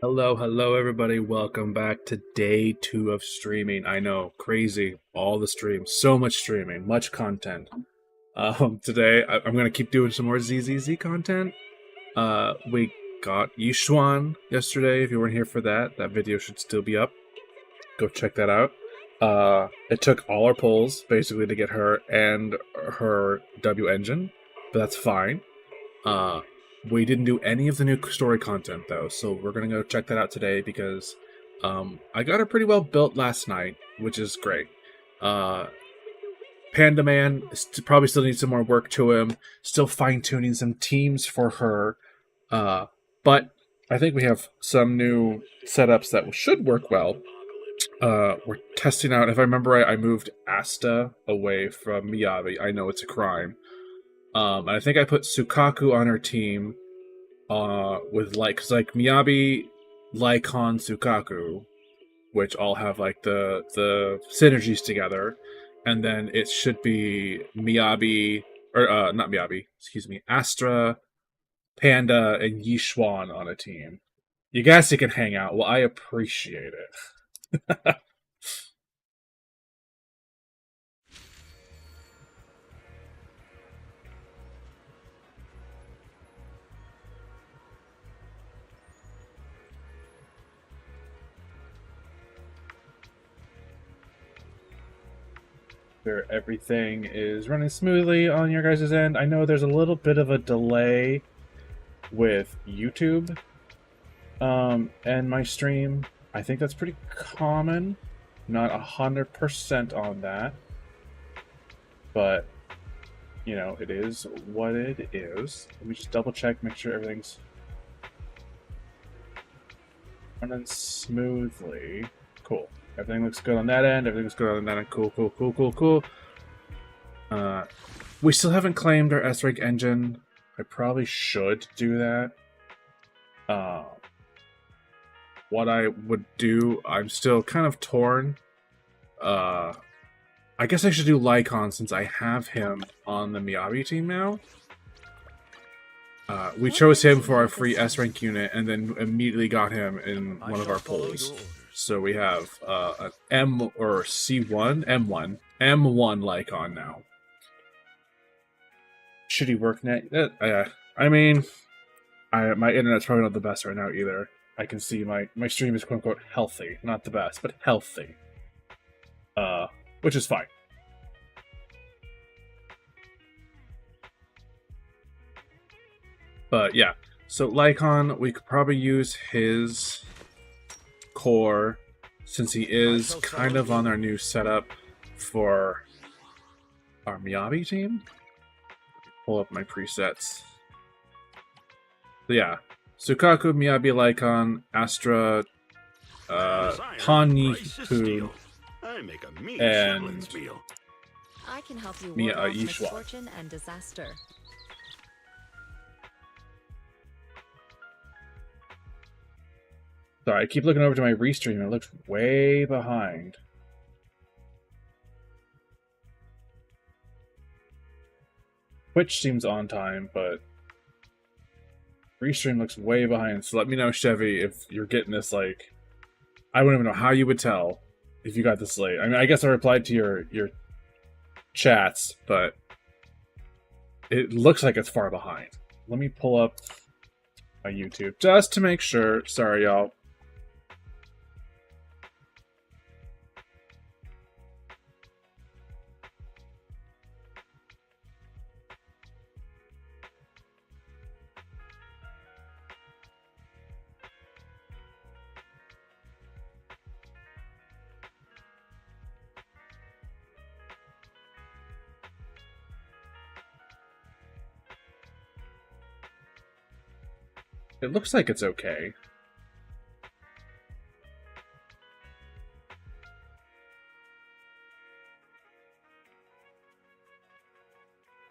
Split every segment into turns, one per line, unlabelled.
Hello everybody, welcome back to day 2 of streaming. I know, crazy, all the streams, so much streaming, much content. Today, I'm going to keep doing some more ZZZ content. We got Yixuan yesterday. If you weren't here for that video should still be up. Go check that out. It took all our polls, basically, to get her and her W engine, but that's fine. We didn't do any of the new story content, though, so we're going to go check that out today because I got her pretty well built last night, which is great. Panda Man probably still needs some more work to him, still fine-tuning some teams for her, but I think we have some new setups that should work well. We're testing out, if I remember right, I moved Asta away from Miyabi. I know it's a crime. And I think I put Sukaku on her team, with cause Miyabi, Lycon, Sukaku, which all have the synergies together, and then it should be Miyabi, or not Miyabi, excuse me, Astra, Panda, and Yixuan on a team. You guys can hang out. Well, I appreciate it. Everything is running smoothly on your guys' end. I know there's a little bit of a delay with YouTube and my stream. I think that's pretty common. Not 100% on that, but you know, it is what it is. Let me just double check, make sure everything's running smoothly. Cool. Everything looks good on that end. Everything looks good on that end. Cool. We still haven't claimed our S-Rank engine. I probably should do that. What I would do, I'm still kind of torn. I guess I should do Lycon since I have him on the Miyabi team now. We chose him for our free S-Rank unit and then immediately got him in one of our polls. So we have an M or C1, M1 Lycon now. Shitty work net. I mean, my internet's probably not the best right now either. I can see my stream is quote unquote healthy, not the best, but healthy. Which is fine. But yeah, so Lycon, we could probably use his core since he is kind of on our new setup for our Miyabi team. Pull up my presets. So yeah, Sukaku, Miyabi, Lycon, Astra, Paniku, and
I can help you
Yixuan.
misfortune and disaster.
Sorry, I keep looking over to my restream and it looks way behind. Twitch seems on time, but restream looks way behind. So let me know, Chevy, if you're getting this, like... I wouldn't even know how you would tell if you got this late. I mean, I guess I replied to your chats, but it looks like it's far behind. Let me pull up my YouTube just to make sure. Sorry, y'all. It looks like it's okay.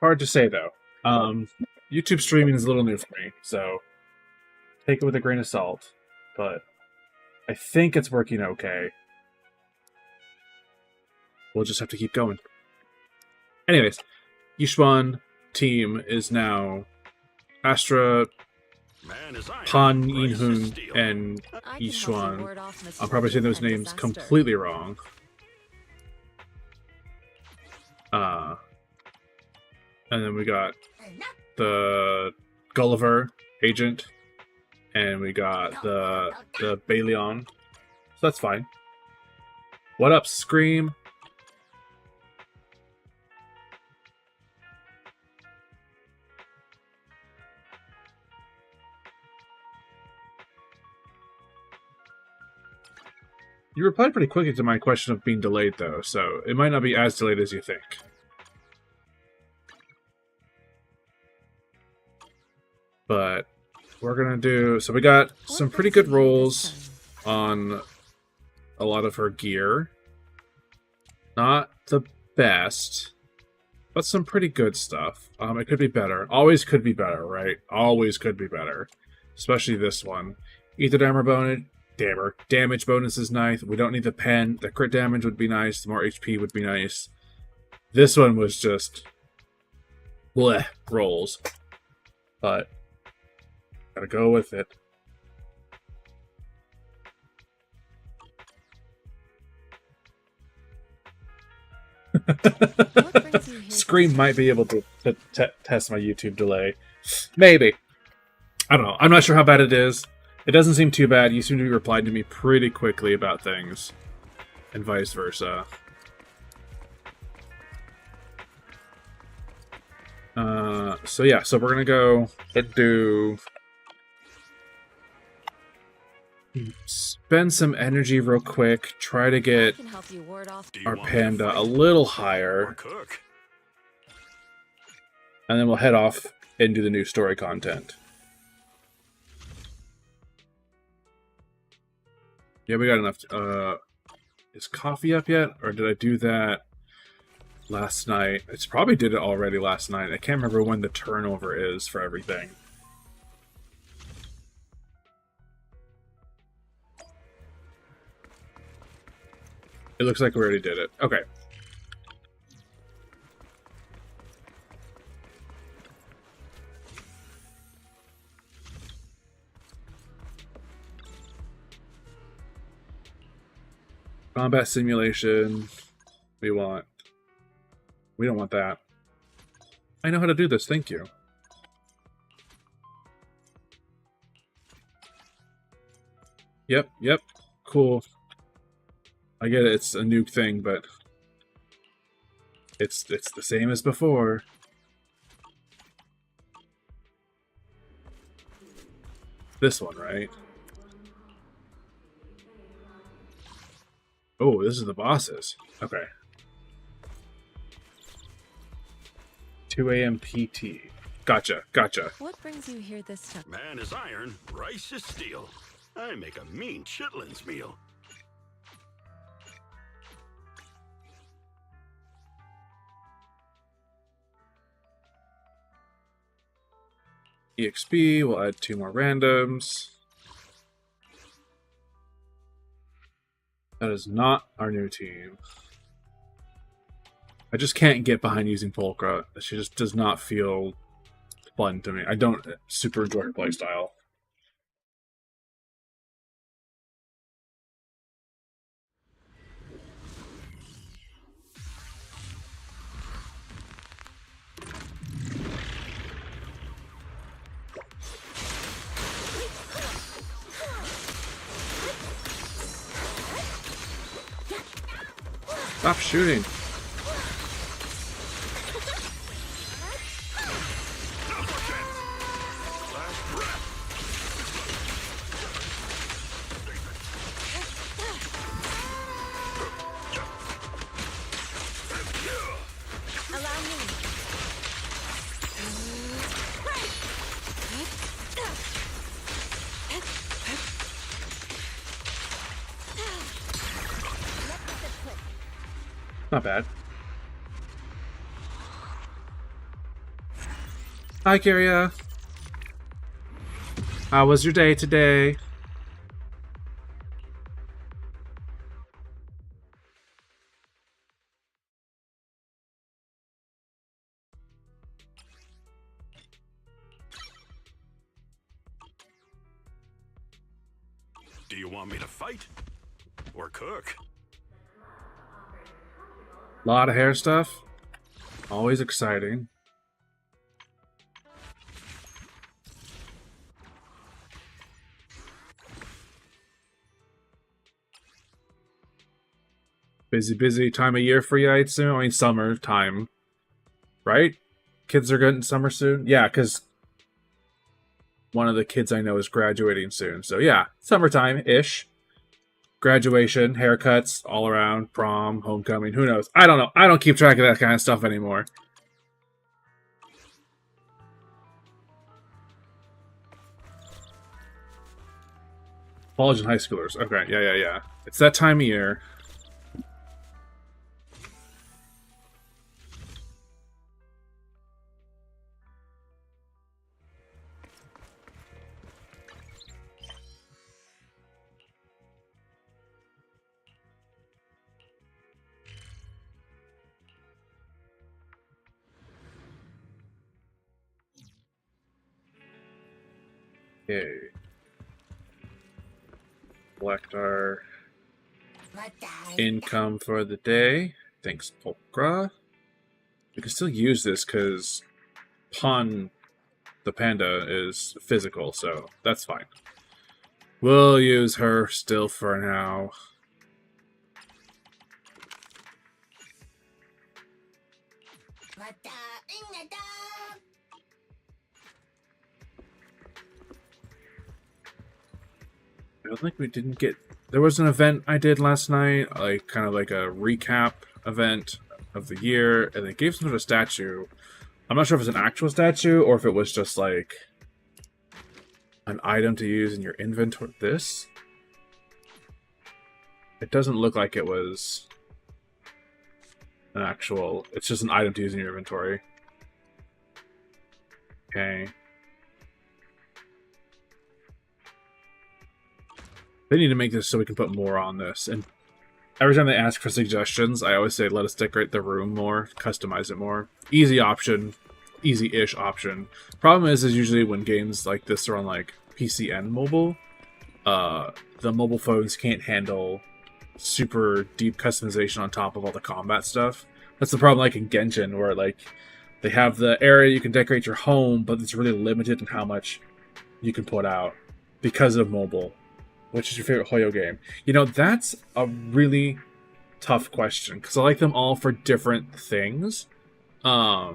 Hard to say, though. YouTube streaming is a little new for me, so take it with a grain of salt. But I think it's working okay. We'll just have to keep going. Anyways, Yixuan team is now Astra, Han Yinhun, and Yixuan. I'm probably saying those names completely wrong. And then we got the Gulliver agent, and we got the Baleon. So that's fine. What up, Scream? You replied pretty quickly to my question of being delayed, though, so it might not be as delayed as you think. But we're gonna do... So we got some pretty good rolls on a lot of her gear. Not the best, but some pretty good stuff. It could be better. Always could be better, right? Always could be better. Especially this one. Ether damage bonus is nice. We don't need the pen. The crit damage would be nice. The more HP would be nice. This one was just... bleh, rolls. But... gotta go with it. Scream might be able to test my YouTube delay. Maybe. I don't know. I'm not sure how bad it is. It doesn't seem too bad. You seem to be replying to me pretty quickly about things. And vice versa. So yeah, so we're gonna go and do... spend some energy real quick, try to get our panda a little higher, and then we'll head off and do the new story content. Yeah, we got enough. Is coffee up yet? Or did I do that last night? It's probably did it already last night. I can't remember when the turnover is for everything. It looks like we already did it. Okay. Combat simulation. We don't want that. I know how to do this, thank you. Yep, cool. I get it, it's a new thing, but it's the same as before. This one, right? Oh, this is the bosses. Okay. 2 a.m. PT. Gotcha.
What brings you here this time?
Man is iron, rice is steel. I make a mean chitlins meal.
EXP, we'll add 2 more randoms. That is not our new team. I just can't get behind using Polka. She just does not feel fun to me. I don't super enjoy her playstyle. Stop shooting. Not bad. Hi, Kyria. How was your day today?
Do you want me to fight? Or cook?
Lot of hair stuff. Always exciting. Busy time of year for you, I'd assume. I mean, summer time. Right? Kids are getting summer soon? Yeah, because one of the kids I know is graduating soon. So yeah, summertime-ish. Graduation, haircuts, all around, prom, homecoming, who knows? I don't know. I don't keep track of that kind of stuff anymore. College and high schoolers. Okay, yeah. It's that time of year. Okay. Collect our income for the day. Thanks, Polkra. We can still use this because Pon, the panda, is physical, so that's fine. We'll use her still for now. I don't think we didn't get... There was an event I did last night, like kind of like a recap event of the year, and they gave some sort of statue. I'm not sure if it's an actual statue or if it was just like an item to use in your inventory. This? It doesn't look like it was an actual... It's just an item to use in your inventory. Okay. They need to make this so we can put more on this. And every time they ask for suggestions, I always say, let us decorate the room more, customize it more. Easy option. Easy-ish option. Problem is usually when games like this are on like PC and mobile, the mobile phones can't handle super deep customization on top of all the combat stuff. That's the problem like in Genshin, where like they have the area you can decorate your home, but it's really limited in how much you can put out because of mobile. Which is your favorite Hoyo game? You know, that's a really tough question, because I like them all for different things. I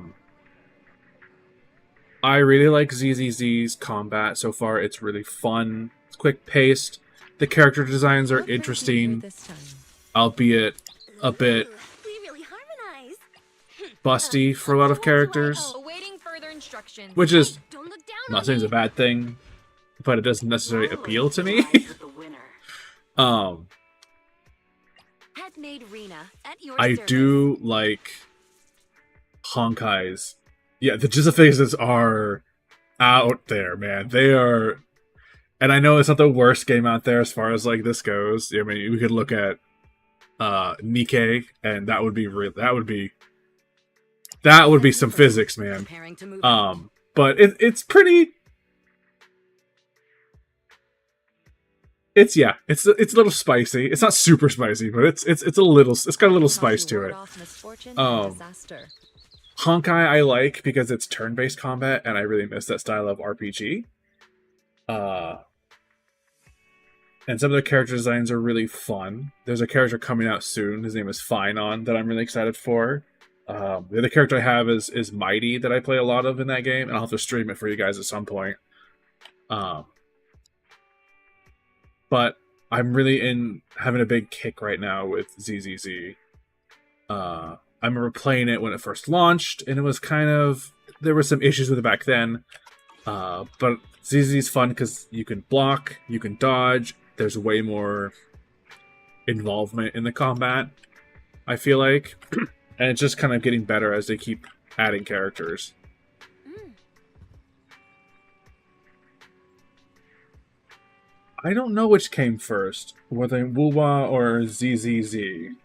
really like ZZZ's combat so far. It's really fun. It's quick-paced. The character designs are interesting, albeit a bit busty for a lot of characters. Which is, I'm not saying it's a bad thing, but it doesn't necessarily appeal to me. I do like Honkai's. Yeah, the Jizzafaces are out there, man. They are, and I know it's not the worst game out there as far as like this goes. I mean, we could look at Nikkei, and that would be that would be some physics, man. But it's pretty. It's a little spicy. It's not super spicy, but it's a little. It's got a little spice to it. Honkai I like because it's turn-based combat, and I really miss that style of RPG. and some of the character designs are really fun. There's a character coming out soon. His name is Finon that I'm really excited for. The other character I have is Mighty that I play a lot of in that game, and I'll have to stream it for you guys at some point. But I'm really having a big kick right now with ZZZ. I remember playing it when it first launched, and it was there were some issues with it back then. But ZZ's fun because you can block, you can dodge. There's way more involvement in the combat, I feel like. And it's just kind of getting better as they keep adding characters. I don't know which came first, whether Wuwa or ZZZ.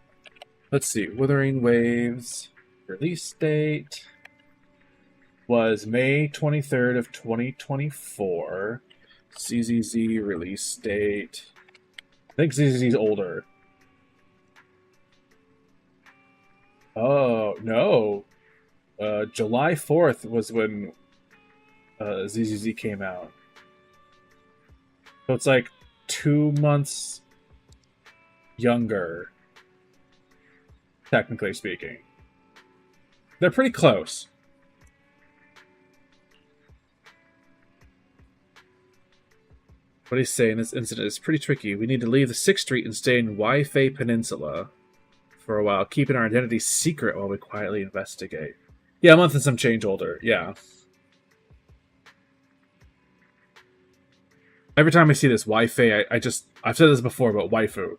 Let's see, Wuthering Waves release date was May 23rd of 2024. ZZZ release date. I think ZZZ's older. Oh, no. July 4th was when ZZZ came out. So it's like 2 months younger, technically speaking. They're pretty close. What he's saying, this incident is pretty tricky. We need to leave the 6th Street and stay in Waifei Peninsula for a while, keeping our identity secret while we quietly investigate. Yeah, a month and some change older. Yeah. Every time I see this Waifei, I've said this before about waifu.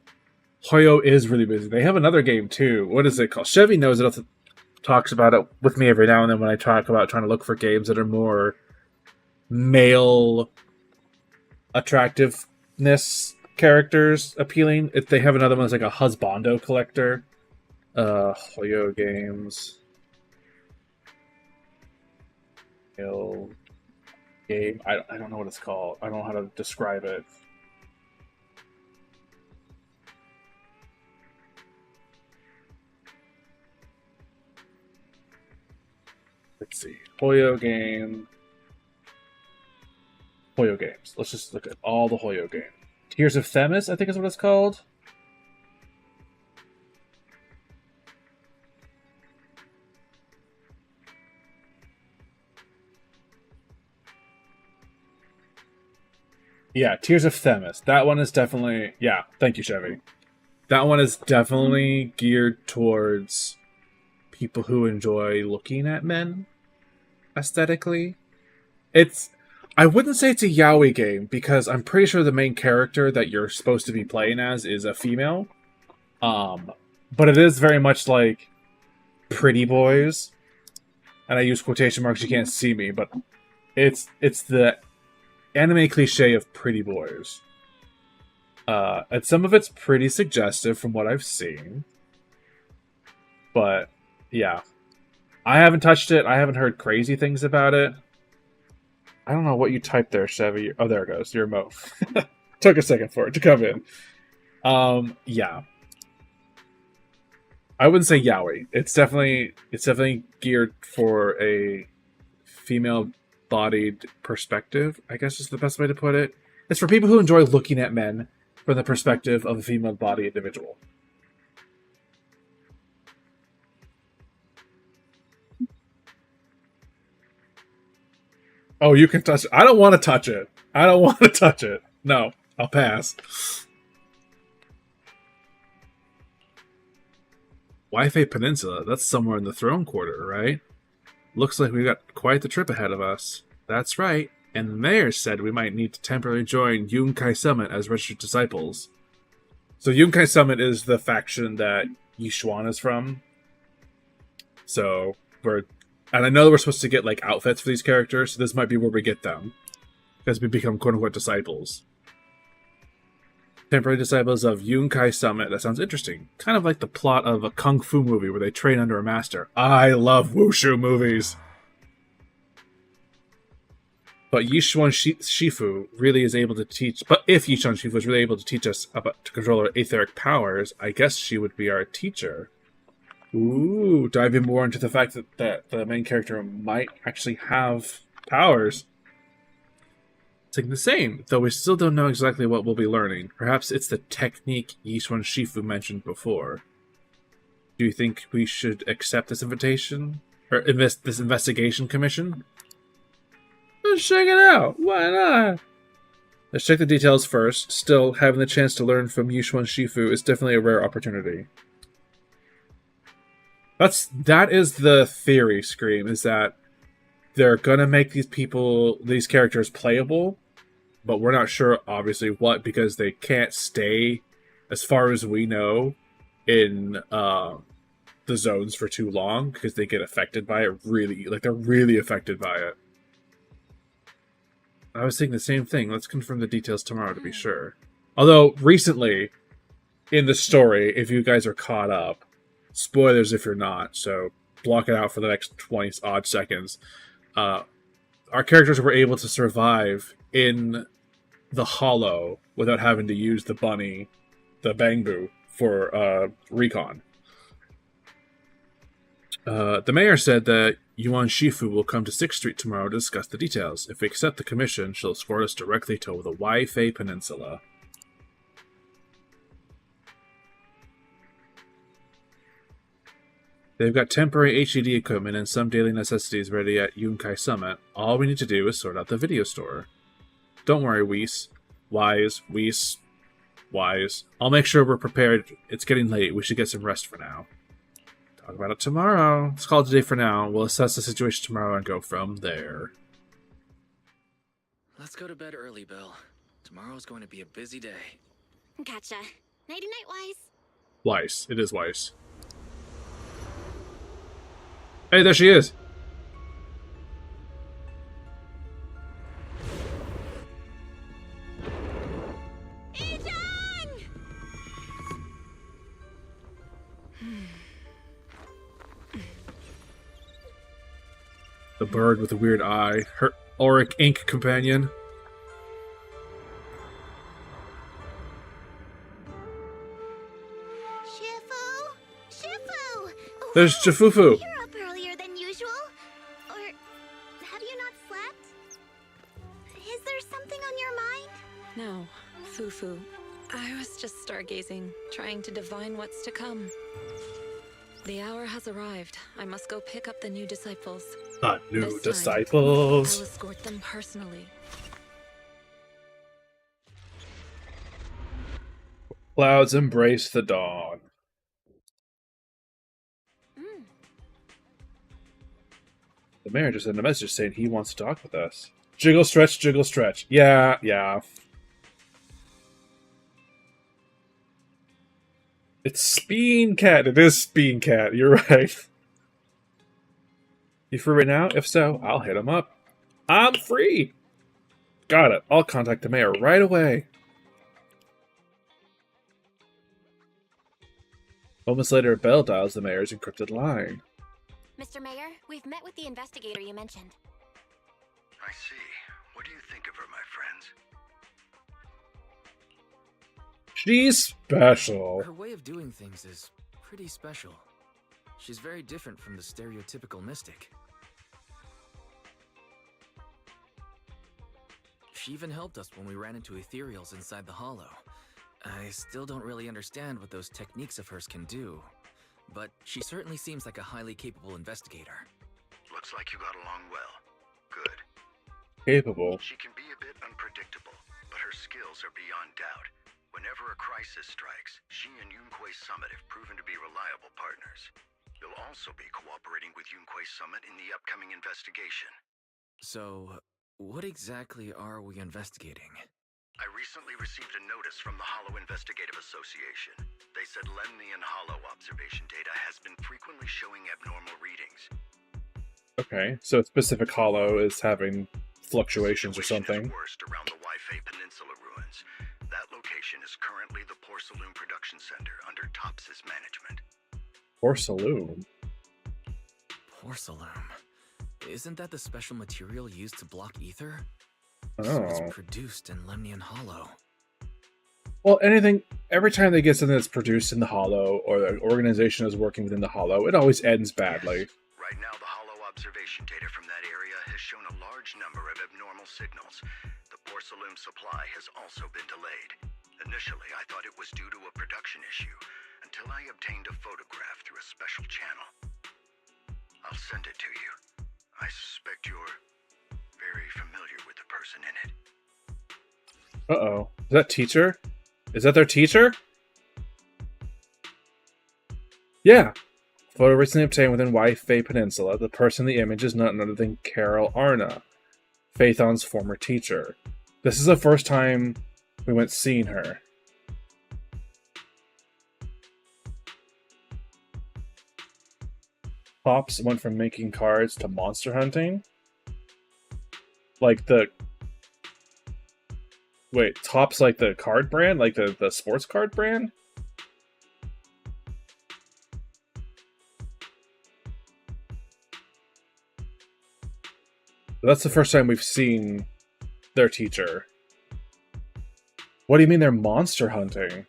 Hoyo is really busy. They have another game too. What is it called? Chevy knows it. Talks about it with me every now and then when I talk about trying to look for games that are more male attractiveness characters appealing. If they have another one that's like a husbando collector. Hoyo games. Male game. I don't know what it's called. I don't know how to describe it. Let's see. Hoyo game. Hoyo games. Let's just look at all the Hoyo games. Tears of Themis, I think is what it's called. Yeah, Tears of Themis. That one is definitely... Yeah, thank you, Chevy. That one is definitely geared towards people who enjoy looking at men aesthetically. I wouldn't say it's a yaoi game, because I'm pretty sure the main character that you're supposed to be playing as is a female. But it is very much like pretty boys. And I use quotation marks, you can't see me, but it's the anime cliche of pretty boys. And some of it's pretty suggestive from what I've seen. But, yeah. I haven't touched it. I haven't heard crazy things about it. I don't know what you typed there, Chevy. Oh, there it goes. Your emote. Took a second for it to come in. Yeah. I wouldn't say yaoi. It's definitely geared for a female-bodied perspective, I guess is the best way to put it. It's for people who enjoy looking at men from the perspective of a female-bodied individual. Oh, you can touch it. I don't want to touch it. I don't want to touch it. No, I'll pass. Waifei Peninsula, that's somewhere in the Throne Quarter, right? Looks like we got quite the trip ahead of us. That's right. And the mayor said we might need to temporarily join Yunkai Summit as registered disciples. So Yunkai Summit is the faction that Yixuan is from. So and I know we're supposed to get like outfits for these characters, so this might be where we get them. Because we become quote-unquote disciples. Temporary disciples of Yunkai Summit. That sounds interesting. Kind of like the plot of a kung fu movie where they train under a master. I love wushu movies! But Yixuan Shifu really is able to teach... But if Yixuan Shifu is really able to teach us about to control our etheric powers, I guess she would be our teacher. Ooh, diving more into the fact that the main character might actually have powers. It's like the same, though we still don't know exactly what we'll be learning. Perhaps it's the technique Yixuan Shifu mentioned before. Do you think we should accept this invitation? Or this investigation commission? Let's check it out. Why not? Let's check the details first. Still, having the chance to learn from Yixuan Shifu is definitely a rare opportunity. That is the theory, Scream, is that they're gonna make these characters playable, but we're not sure, obviously, what, because they can't stay, as far as we know, in the zones for too long, because they get affected by it they're really affected by it. I was thinking the same thing. Let's confirm the details tomorrow to be sure. Although, recently, in the story, if you guys are caught up, spoilers if you're not, so block it out for the next 20-odd seconds, our characters were able to survive in the Hollow without having to use the Bangbu, for recon. The mayor said that Yuan Shifu will come to 6th Street tomorrow to discuss the details. If we accept the commission, she'll escort us directly to the Waifei Peninsula. They've got temporary HED equipment and some daily necessities ready at Yunkai Summit. All we need to do is sort out the video store. Don't worry, Weiss. Weiss. I'll make sure we're prepared. It's getting late. We should get some rest for now. Talk about it tomorrow. Let's call it a day for now. We'll assess the situation tomorrow and go from there.
Let's go to bed early, Bill. Tomorrow's going to be a busy day.
Gotcha. Nighty-night, Wise.
Weiss. It is Weiss. Hey, there she is. The bird with the weird eye. Her auric ink companion.
Shifu!
There's
Wow,
Jafufu.
You're up earlier than usual. Or have you not slept? Is there something on your mind?
No, Fufu. I was just stargazing, trying to divine what's to come. The hour has arrived. I must go pick up the new disciples.
New
This time,
disciples.
I'll escort them personally.
Clouds embrace the dawn. The mayor just sent a message saying he wants to talk with us. Jiggle stretch, jiggle stretch. Yeah. It's Speen Cat. It is Speen Cat. You're right. You free right now? If so, I'll hit him up. I'm free. Got it. I'll contact the mayor right away. Moments later, Bell dials the mayor's encrypted line.
Mr. Mayor, we've met with the investigator you mentioned.
I see. What do you think of her, my friends?
She's special.
Her way of doing things is pretty special. She's very different from the stereotypical mystic. She even helped us when we ran into ethereals inside the Hollow. I still don't really understand what those techniques of hers can do, but she certainly seems like a highly capable investigator.
Looks like you got along well. Good.
Capable.
She can be a bit unpredictable, but her skills are beyond doubt. Whenever a crisis strikes, she and Yunquei Summit have proven to be reliable partners. You'll also be cooperating with Yunquei Summit in the upcoming investigation.
So, what exactly are we investigating?
I recently received a notice from the Hollow Investigative Association. They said Lemnian Hollow observation data has been frequently showing abnormal readings.
Okay, so a specific hollow is having fluctuations or something.
Is worst around the Waifei Peninsula ruins. That location is currently the Porcelain Production Center under Topsys management.
Porcelain?
Porcelain. Isn't that the special material used to block ether?
Oh.
So it's produced in Lemnian Hollow.
Well, every time they get something that's produced in the Hollow, or the organization is working within the Hollow, it always ends badly.
Yes. Right now, the Hollow observation data from that area has shown a large number of abnormal signals. the porcelain supply has also been delayed. Initially, I thought it was due to a production issue, until I obtained a photograph through a special channel. I'll send it to you. I suspect you're very familiar with the person in it.
Uh-oh. Is that teacher? Is that their teacher? Yeah. Photo recently obtained within Waifei Peninsula. The person in the image is none other than Carol Arna, Phaethon's former teacher. This is the first time we went seeing her. Pops went from making cards to monster hunting? Like the... Wait, Topps like the card brand? Like the sports card brand? That's the first time we've seen their teacher. What do you mean they're monster hunting?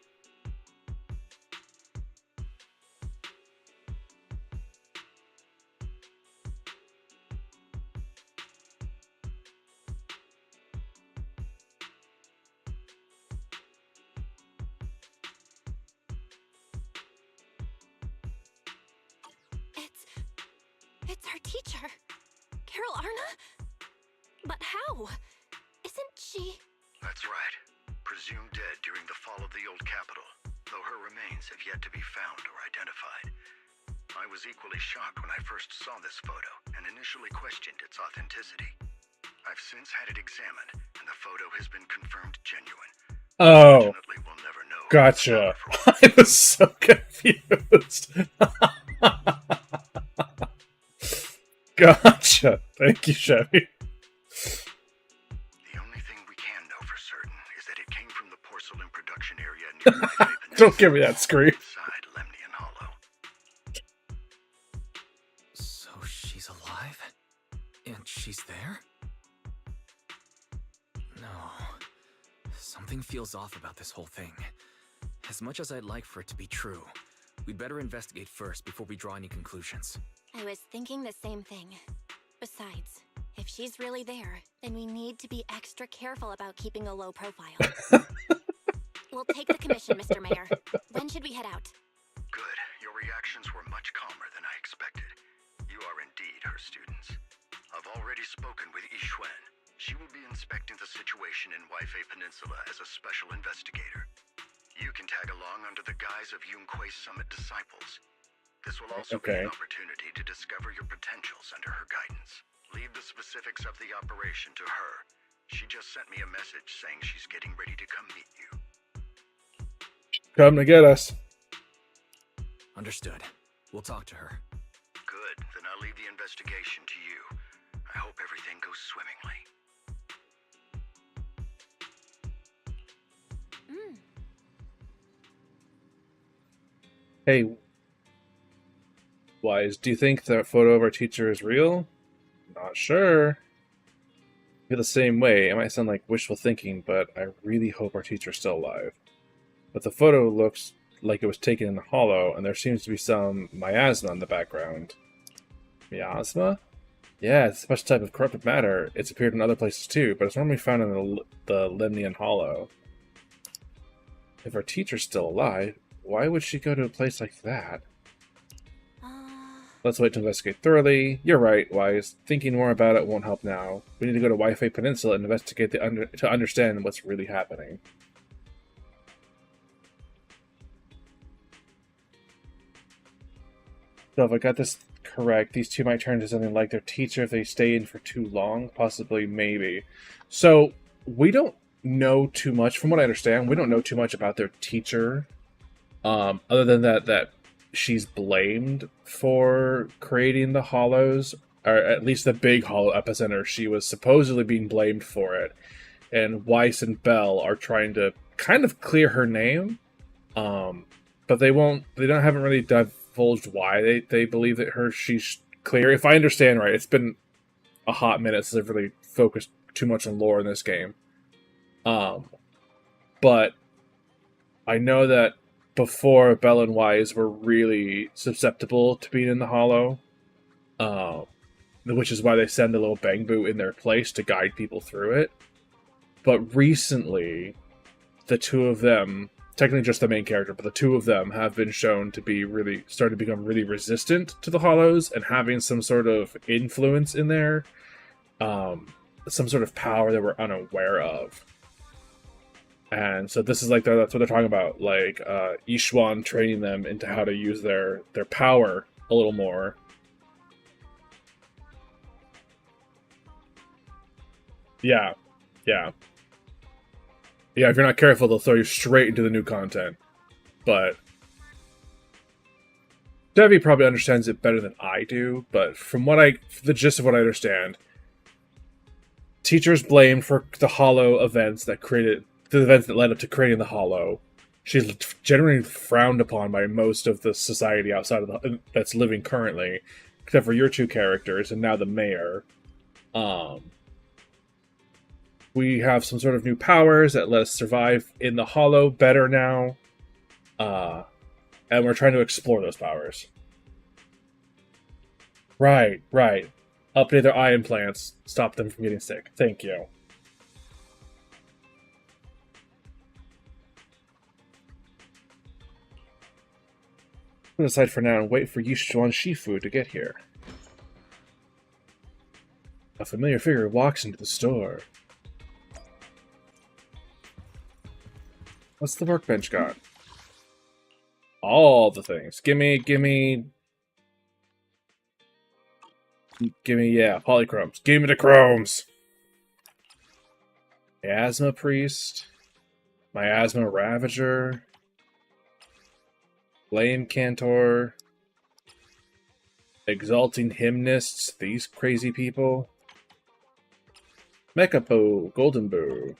It's our teacher. Carol Arna? But how? Isn't she...
That's right. Presumed dead during the fall of the old capital, though her remains have yet to be found or identified. I was equally shocked when I first saw this photo and initially questioned its authenticity. I've since had it examined, and the photo has been confirmed genuine.
Oh,
Unfortunately, we'll never know.
gotcha. I was so confused. Gotcha. Thank you, Chevy.
The only thing we can know for certain is that it came from the porcelain production area near Waifei Peninsula.
Don't give me that scream.
Inside Lemnian Hollow.
So she's alive? And she's there? No. Something feels off about this whole thing. As much as I'd like for it to be true, we'd better investigate first before we draw any conclusions.
I was thinking the same thing. Besides, if she's really there, then we need to be extra careful about keeping a low profile. We'll take the commission, Mr. Mayor. When should we head out?
Good. Your reactions were much calmer than I expected. You are indeed her students. I've already spoken with Yixuan. She will be inspecting the situation in Waifei Peninsula as a special investigator. You can tag along under the guise of Yunque's Summit disciples. This will also be an opportunity to discover your potentials under her guidance. Leave the specifics of the operation to her. She just sent me a message saying she's getting ready to come meet you.
Come to get us.
Understood. We'll talk to her.
Good. Then I'll leave the investigation to you. I hope everything goes swimmingly.
Hey, Wise, do you think that photo of our teacher is real? Not sure. I feel the same way. It might sound like wishful thinking, but I really hope our teacher's still alive. But the photo looks like it was taken in the hollow, and there seems to be some miasma in the background. Miasma? Yeah, it's a special type of corrupted matter. It's appeared in other places too, but it's normally found in the Lemnian Hollow. If our teacher's still alive, why would she go to a place like that? Let's wait to investigate thoroughly. You're right, Wise. Thinking more about it won't help now. We need to go to Waifei Peninsula and investigate to understand what's really happening. So if I got this correct, these two might turn into something like their teacher if they stay in for too long. Possibly, maybe. So we don't know too much, from what I understand. We don't know too much about their teacher, other than that she's blamed for creating the hollows, or at least the big hollow epicenter. She was supposedly being blamed for it, and Weiss and Bell are trying to kind of clear her name, but haven't really divulged why they believe that she's clear. If I understand right, it's been a hot minute since I've really focused too much on lore in this game, but I know that before, Bell and Wise were really susceptible to being in the hollow, which is why they send a little bang boot in their place to guide people through it. but recently, the two of them, technically just the main character, but the two of them have been shown to be starting to become really resistant to the Hollows and having some sort of influence in there, some sort of power that we're unaware of. And so this is like that's what they're talking about, like Yixuan training them into how to use their power a little more. Yeah. If you're not careful, they'll throw you straight into the new content. But Devi probably understands it better than I do. But from the gist of what I understand, teachers blamed for the Hollow events that led up to creating the Hollow. She's generally frowned upon by most of the society outside of that's living currently, except for your two characters and now the mayor. We have some sort of new powers that let us survive in the Hollow better now. And we're trying to explore those powers. Right. Update their eye implants. Stop them from getting sick. Thank you. Put aside for now and wait for Yixuan Shifu to get here. A familiar figure walks into the store. What's the workbench got? All the things. Gimme, yeah, polychromes. Give me the chromes! Miasma Priest. Miasma Ravager. Flame Cantor. Exalting Hymnists. These crazy people. Mecha Bow. Golden Bow.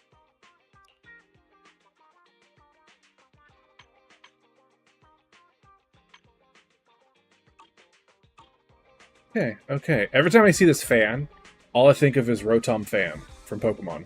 Okay. Every time I see this fan, all I think of is Rotom Fan from Pokemon.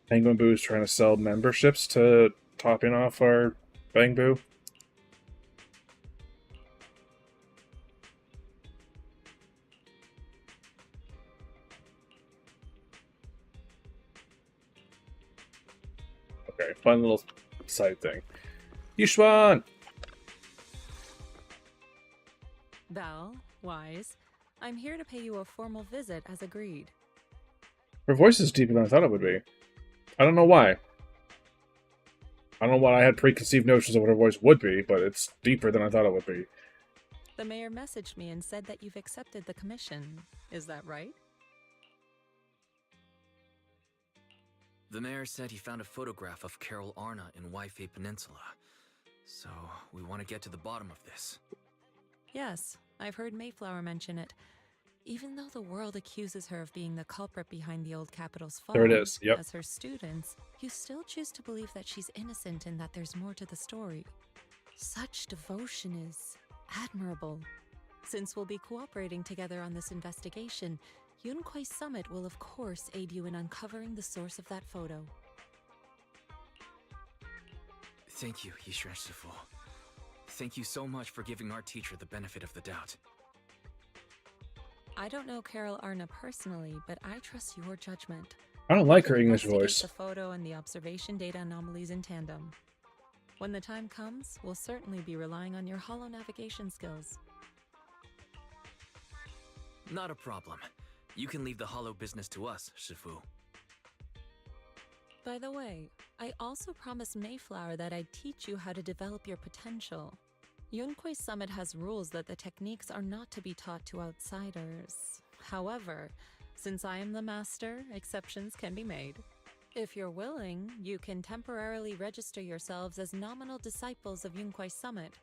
Penguin Boo's trying to sell memberships to topping off our Bang Boo. Okay, fun little side thing. Yixuan!
Belle, Wise, I'm here to pay you a formal visit as agreed.
Her voice is deeper than I thought it would be. I don't know why. I don't know why I had preconceived notions of what her voice would be, but it's deeper than I thought it would be.
The mayor messaged me and said that you've accepted the commission. Is that right?
The mayor said he found a photograph of Carol Arna in Waifei Peninsula. So, we want to get to the bottom of this.
Yes, I've heard Mayflower mention it. Even though the world accuses her of being the culprit behind the old capital's fall,
there it is. Yep.
As her students, you still choose to believe that she's innocent and that there's more to the story. Such devotion is admirable. Since we'll be cooperating together on this investigation, Yunquei Summit will of course aid you in uncovering the source of that photo.
Thank you, Yixuan Shifu. Thank you so much for giving our teacher the benefit of the doubt.
I don't know Carol Arna personally, but I trust your judgment.
I don't like her
We can
English
investigate
voice.
The photo and the observation data anomalies in tandem. When the time comes, we'll certainly be relying on your holo navigation skills.
Not a problem. You can leave the hollow business to us, Shifu.
By the way, I also promised Mayflower that I'd teach you how to develop your potential. Yunquei Summit has rules that the techniques are not to be taught to outsiders. However, since I am the master, exceptions can be made. If you're willing, you can temporarily register yourselves as nominal disciples of Yunquei Summit.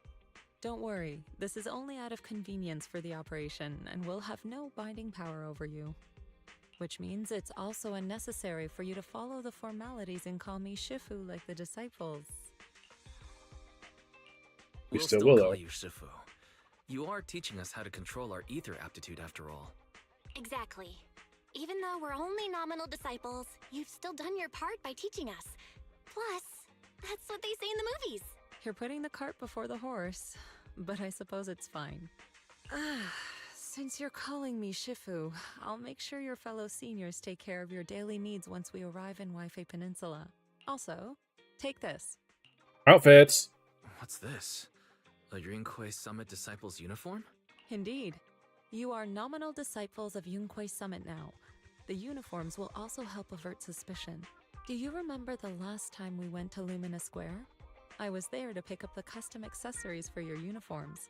Don't worry, this is only out of convenience for the operation and will have no binding power over you. Which means it's also unnecessary for you to follow the formalities and call me Shifu like the disciples.
We
We'll
still
still
will,
call
though.
you Shifu. You are teaching us how to control our ether aptitude after all.
Exactly. Even though we're only nominal disciples, you've still done your part by teaching us. Plus, that's what they say in the movies.
You're putting the cart before the horse, but I suppose it's fine. Since you're calling me Shifu, I'll make sure your fellow seniors take care of your daily needs once we arrive in Waifei Peninsula. Also, take this.
Outfits.
What's this? A Yunquei Summit Disciples uniform?
Indeed. You are nominal disciples of Yunquei Summit now. The uniforms will also help avert suspicion. Do you remember the last time we went to Lumina Square? I was there to pick up the custom accessories for your uniforms.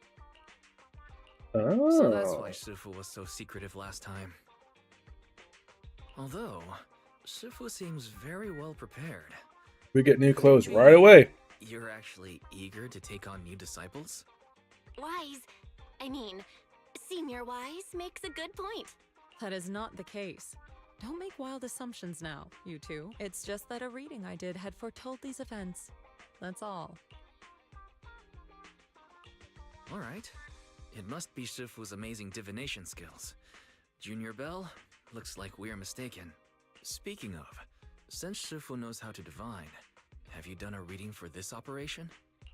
So that's
Oh.
why Shifu was so secretive last time. Although, Shifu seems very well prepared.
We get new clothes right away.
You're actually eager to take on new disciples?
Senior Wise makes a good point.
That is not the case. Don't make wild assumptions now, you two. It's just that a reading I did had foretold these events. That's all.
Alright. It must be Shifu's amazing divination skills. Junior Bell, looks like we're mistaken. Speaking of, since Shifu knows how to divine, have you done a reading for this operation?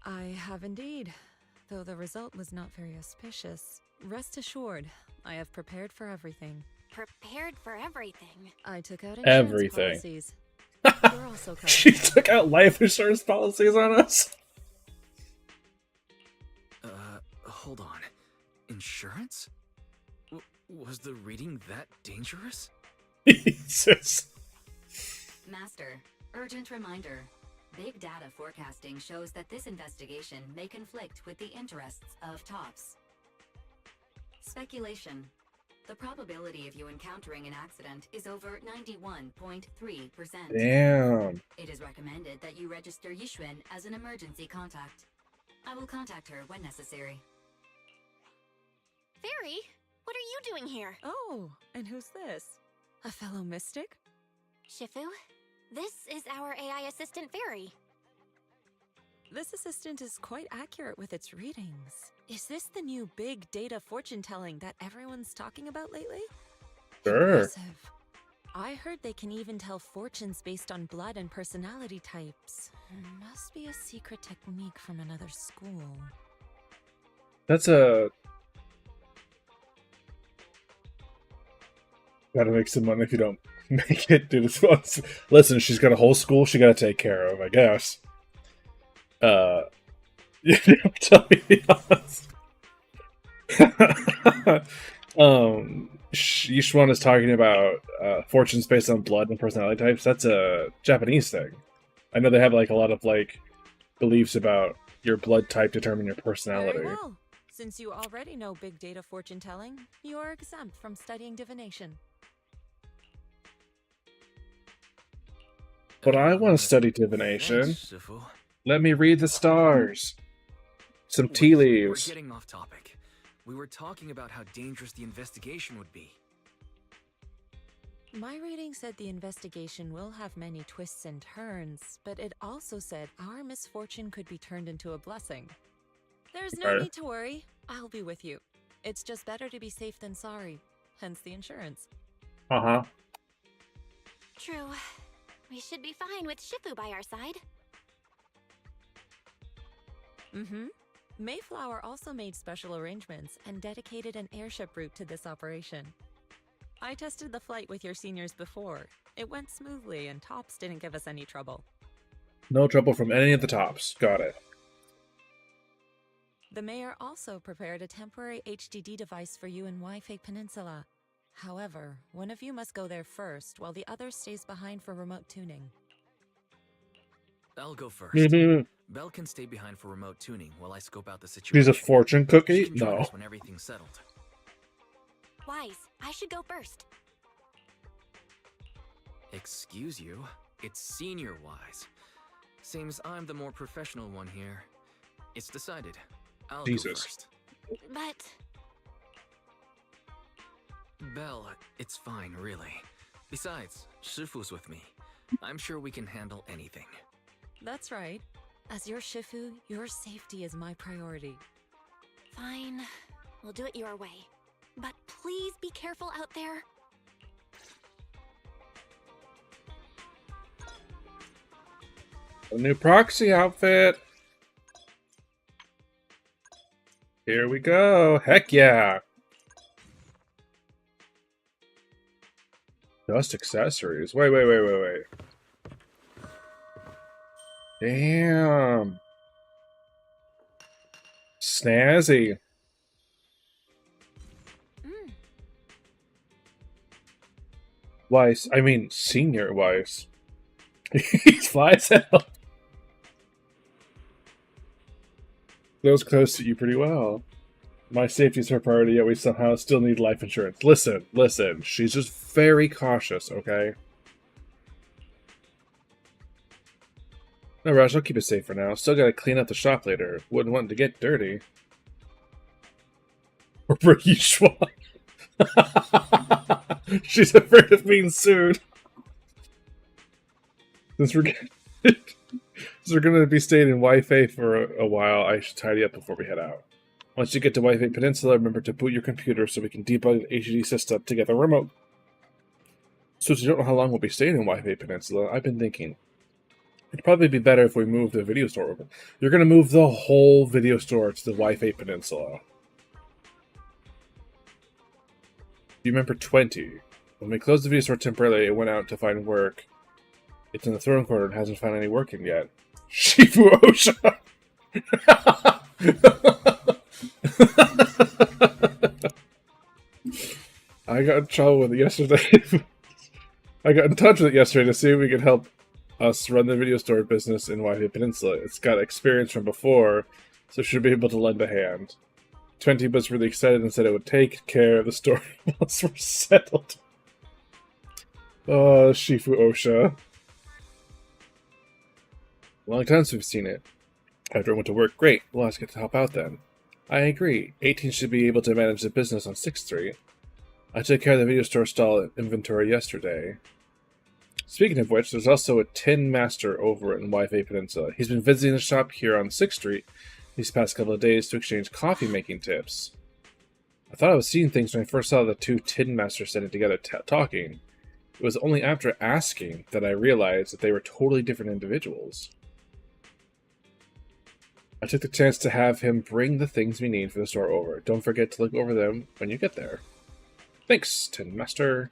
I have indeed, though the result was not very auspicious. Rest assured, I have prepared for everything.
Prepared for everything.
I took out insurance
Everything.
policies. You're also covered.
She took out life insurance policies on us.
Hold on. Insurance? Was the reading that dangerous?
Jesus.
Master, urgent reminder. Big data forecasting shows that this investigation may conflict with the interests of TOPS. Speculation. The probability of you encountering an accident is over 91.3%.
Damn.
It is recommended that you register Yixuan as an emergency contact. I will contact her when necessary.
Fairy, what are you doing here?
Oh, and who's this? A fellow mystic?
Shifu, this is our AI assistant Fairy.
This assistant is quite accurate with its readings. Is this the new big data fortune telling that everyone's talking about lately?
Sure.
Impressive. I heard they can even tell fortunes based on blood and personality types. Must be a secret technique from another school.
That's a... Gotta make some money if you don't make it, dude. Listen, she's got a whole school she gotta take care of, I guess. You have to tell me the honest. Yixuan is talking about fortunes based on blood and personality types. That's a Japanese thing. I know they have like a lot of like beliefs about your blood type determine your personality.
Very well. Since you already know big data fortune telling, you are exempt from studying divination.
But I want to study divination.
Thanks, Shifu.
Let me read the stars. Some tea leaves.
We're getting off topic. We were talking about how dangerous the investigation would be.
My reading said the investigation will have many twists and turns, but it also said our misfortune could be turned into a blessing. There's no
Okay.
need to worry. I'll be with you. It's just better to be safe than sorry. Hence the insurance.
Uh-huh.
True. We should be fine with Shifu by our side.
Mm-hmm. Mayflower also made special arrangements and dedicated an airship route to this operation. I tested the flight with your seniors before. It went smoothly and TOPS didn't give us any trouble.
No trouble from any of the tops. Got it.
The mayor also prepared a temporary HDD device for you in Waifei Peninsula. However, one of you must go there first, while the other stays behind for remote tuning.
I'll go first.
Mhm.
Belle can stay behind for remote tuning while I scope out the situation.
She's a fortune
She
cookie?
can join
No.
us when everything's settled.
Wise, I should go first.
Excuse you, it's senior-wise. Seems I'm the more professional one here. It's decided. I'll
Jesus.
go first.
But
Belle, it's fine, really. Besides, Shifu's with me. I'm sure we can handle anything.
That's right. As your Shifu, your safety is my priority.
fine, we'll do it your way. But please be careful out there.
A new proxy outfit. Here we go. Heck yeah. Just accessories. Wait. Damn. Snazzy. Weiss. I mean, Senior Weiss. He's fly as hell. Those close to you pretty well. My safety's her priority, yet we somehow still need life insurance. Listen. She's just very cautious, okay? No rush, I'll keep it safe for now. Still gotta clean up the shop later. Wouldn't want to get dirty. Or for Yixuan. She's afraid of being sued. Since we're gonna be staying in Waifei for a while, I should tidy up before we head out. Once you get to Waifei Peninsula, remember to boot your computer so we can debug the HD system together remote. So if you don't know how long we'll be staying in Waifei Peninsula, I've been thinking it'd probably be better if we move the video store over. You're gonna move the whole video store to the Waifei Peninsula. You remember 20. When we closed the video store temporarily, it went out to find work. It's in the throne quarter and hasn't found any working yet. Shifu Osha! I got in trouble with it yesterday. I got in touch with it yesterday to see if we could help us run the video store business in Waifei Peninsula. It's got experience from before, so should be able to lend a hand. 20 was really excited and said it would take care of the store once we're settled. Oh, Shifu Osha. Long time since we've seen it. After it went to work, great. We'll ask it to help out then. I agree. 18 should be able to manage the business on 6th Street. I took care of the video store stall inventory yesterday. Speaking of which, there's also a Tin Master over in Waifei Peninsula. He's been visiting the shop here on 6th Street these past couple of days to exchange coffee-making tips. I thought I was seeing things when I first saw the two Tin Masters sitting together talking. It was only after asking that I realized that they were totally different individuals. I took the chance to have him bring the things we need for the store over. Don't forget to look over them when you get there. Thanks, Tin Master.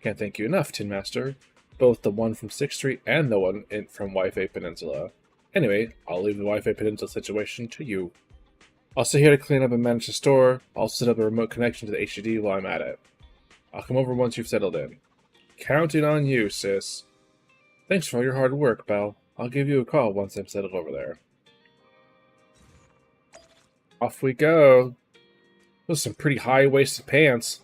Can't thank you enough, Tin Master. Both the one from 6th Street and the one from Waifei Peninsula. Anyway, I'll leave the Waifei Peninsula situation to you. I'll stay here to clean up and manage the store. I'll set up a remote connection to the HDD while I'm at it. I'll come over once you've settled in. Counting on you, sis. Thanks for all your hard work, Belle. I'll give you a call once I'm settled over there. Off we go. Those are some pretty high-waisted pants.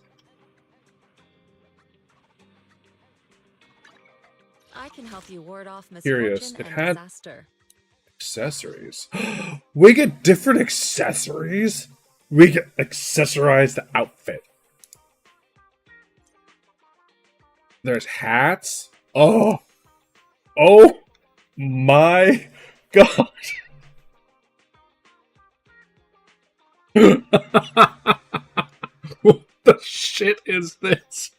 I can help you ward off
Curious.
misfortune
It
and
had
disaster.
accessories. We get different accessories? We get accessorize the outfit. There's hats. Oh my god. What the shit is this?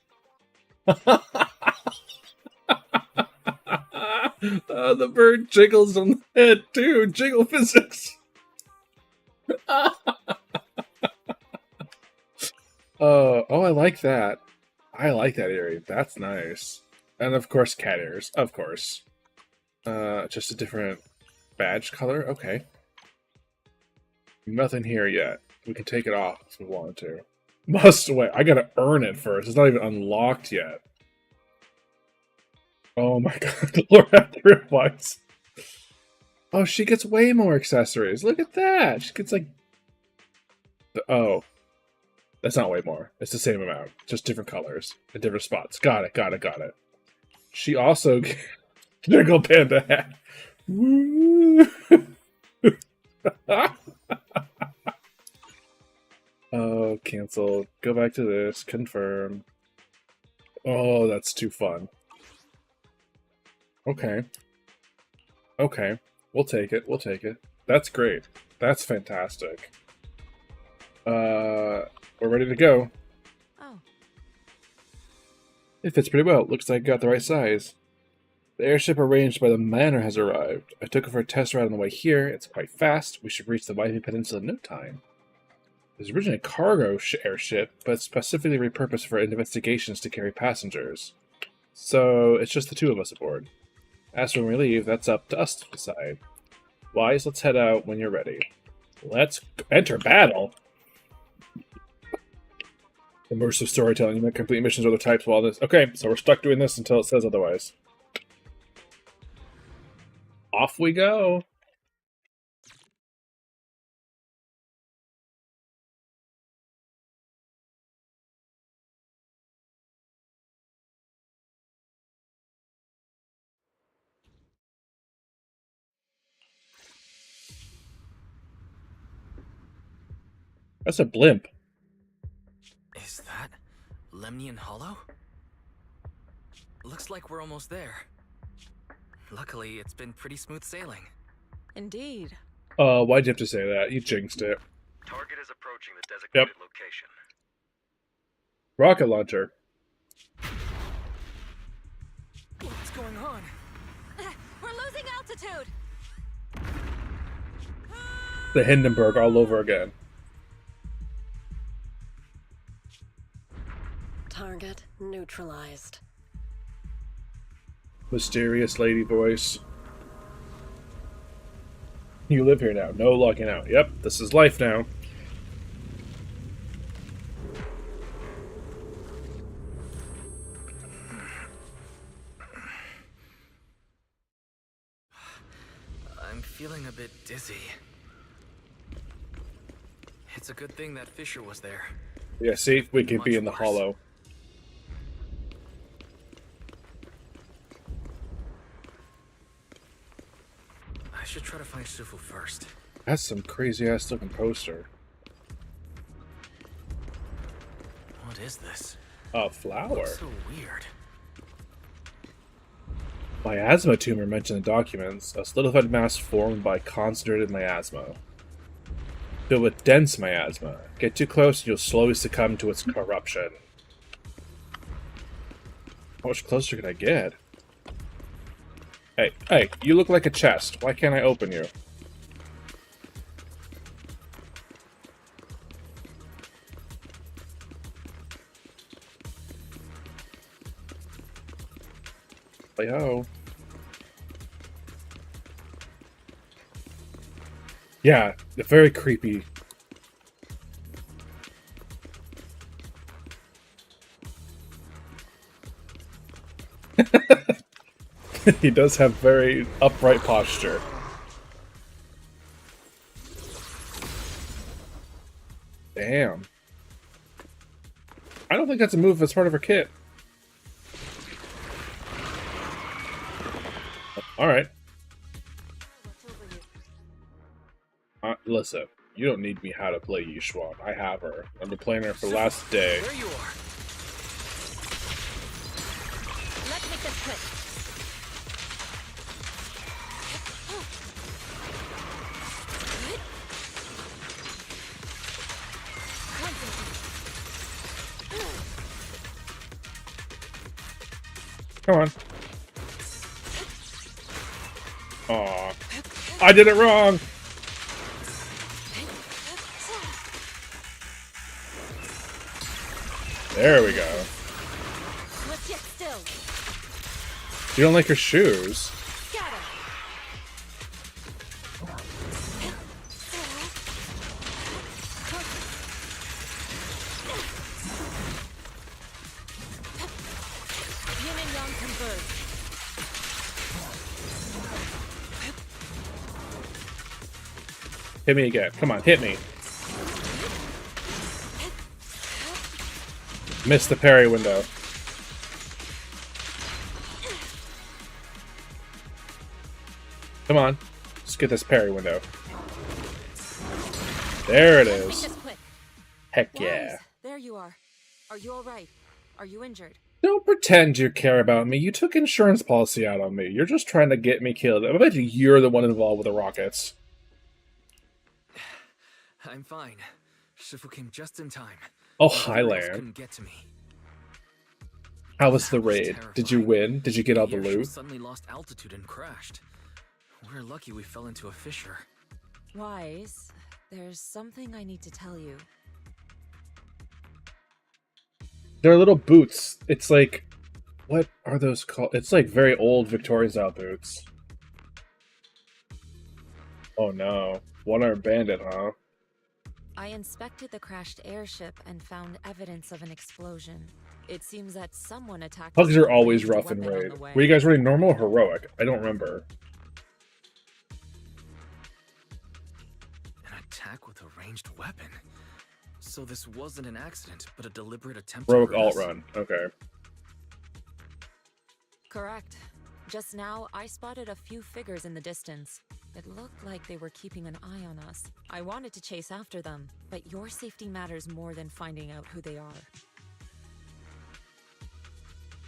The bird jiggles on the head too. Jiggle physics. Oh, I like that. I like that area. That's nice. And of course, cat ears. Of course. Just a different badge color. Okay. Nothing here yet. We can take it off if we want to. Must wait. I gotta earn it first. It's not even unlocked yet. Oh my god, Laura Thriftwise. Oh, she gets way more accessories. Look at that. She gets like... Oh. That's not way more. It's the same amount. Just different colors and different spots. Got it. She also... Jiggle Panda hat. Woo! Cancel. Go back to this. Confirm. Oh, that's too fun. Okay. Okay. We'll take it. We'll take it. That's great. That's fantastic. We're ready to go.
Oh,
It fits pretty well. Looks like I got the right size. The airship arranged by the manor has arrived. I took it for a test ride on the way here. It's quite fast. We should reach the Waifei Peninsula in no time. It was originally a cargo airship, but specifically repurposed for investigations to carry passengers. So it's just the two of us aboard. As for when we leave, that's up to us to decide. Wise, let's head out when you're ready. Let's enter battle! Immersive storytelling. You might complete missions or other types while this... Okay, so we're stuck doing this until it says otherwise. Off we go! That's a blimp.
Is that Lemnian Hollow? Looks like we're almost there. Luckily, it's been pretty smooth sailing.
indeed.
Why'd you have to say that? You jinxed it.
Target is approaching the designated location.
Rocket launcher.
What's going on?
We're losing altitude!
The Hindenburg all over again.
Target neutralized.
Mysterious lady voice. You live here now. No logging out. Yep, this is life now.
I'm feeling a bit dizzy. It's a good thing that Fisher was there.
Yeah, see? We could be
Much
in the
worse.
hollow.
I should try to find Shifu first.
That's some crazy-ass looking poster.
What is this?
A flower.
Looks so weird.
Miasma tumor mentioned in the documents. A solidified mass formed by concentrated miasma. Filled with dense miasma. Get too close and you'll slowly succumb to its corruption. How much closer can I get? Hey, you look like a chest. Why can't I open you? Hey ho. Yeah, they're very creepy. He does have very upright posture. Damn. I don't think that's a move that's part of her kit. Alright. Listen, you don't need me how to play Yixuan. I have her. I've been playing her for the last day.
There you are.
Let's make this quick.
Come on. Aw. I did it wrong! There we go.
Let's get still.
You don't like her shoes.
Scatter. Yin and yang converge.
Hit me again. Come on, hit me. Missed the parry window. Come on. Let's get this parry window. There it
Let's make
is.
this quick.
Heck
Wise,
yeah.
there you are. Are you all right? Are you injured?
Don't pretend you care about me. You took insurance policy out on me. You're just trying to get me killed. I bet you're the one involved with the rockets.
I'm fine. Shifu came just in time.
Oh,
The Imperials
Highland.
couldn't get to me.
How was the
That was
raid? Did you
terrifying.
win? Did you get all the
airship
loot?
suddenly lost altitude and crashed. We're lucky we fell into a fissure.
Wise, there's something I need to tell you.
They're little boots. It's like, what are those called? It's like very old Victorian style boots. Oh no. One-armed bandit, huh?
I inspected the crashed airship and found evidence of an explosion. It seems that someone attacked.
Hugs
us
are
with a
always
ranged
rough in
weapon on
raid.
the way.
Were you guys running normal or heroic? I don't remember.
An attack with a ranged weapon. So this wasn't an accident, but a deliberate attempt
Heroic
to hurt
alt
us.
run. Okay.
Correct. Just now, I spotted a few figures in the distance. It looked like they were keeping an eye on us. I wanted to chase after them, but your safety matters more than finding out who they are.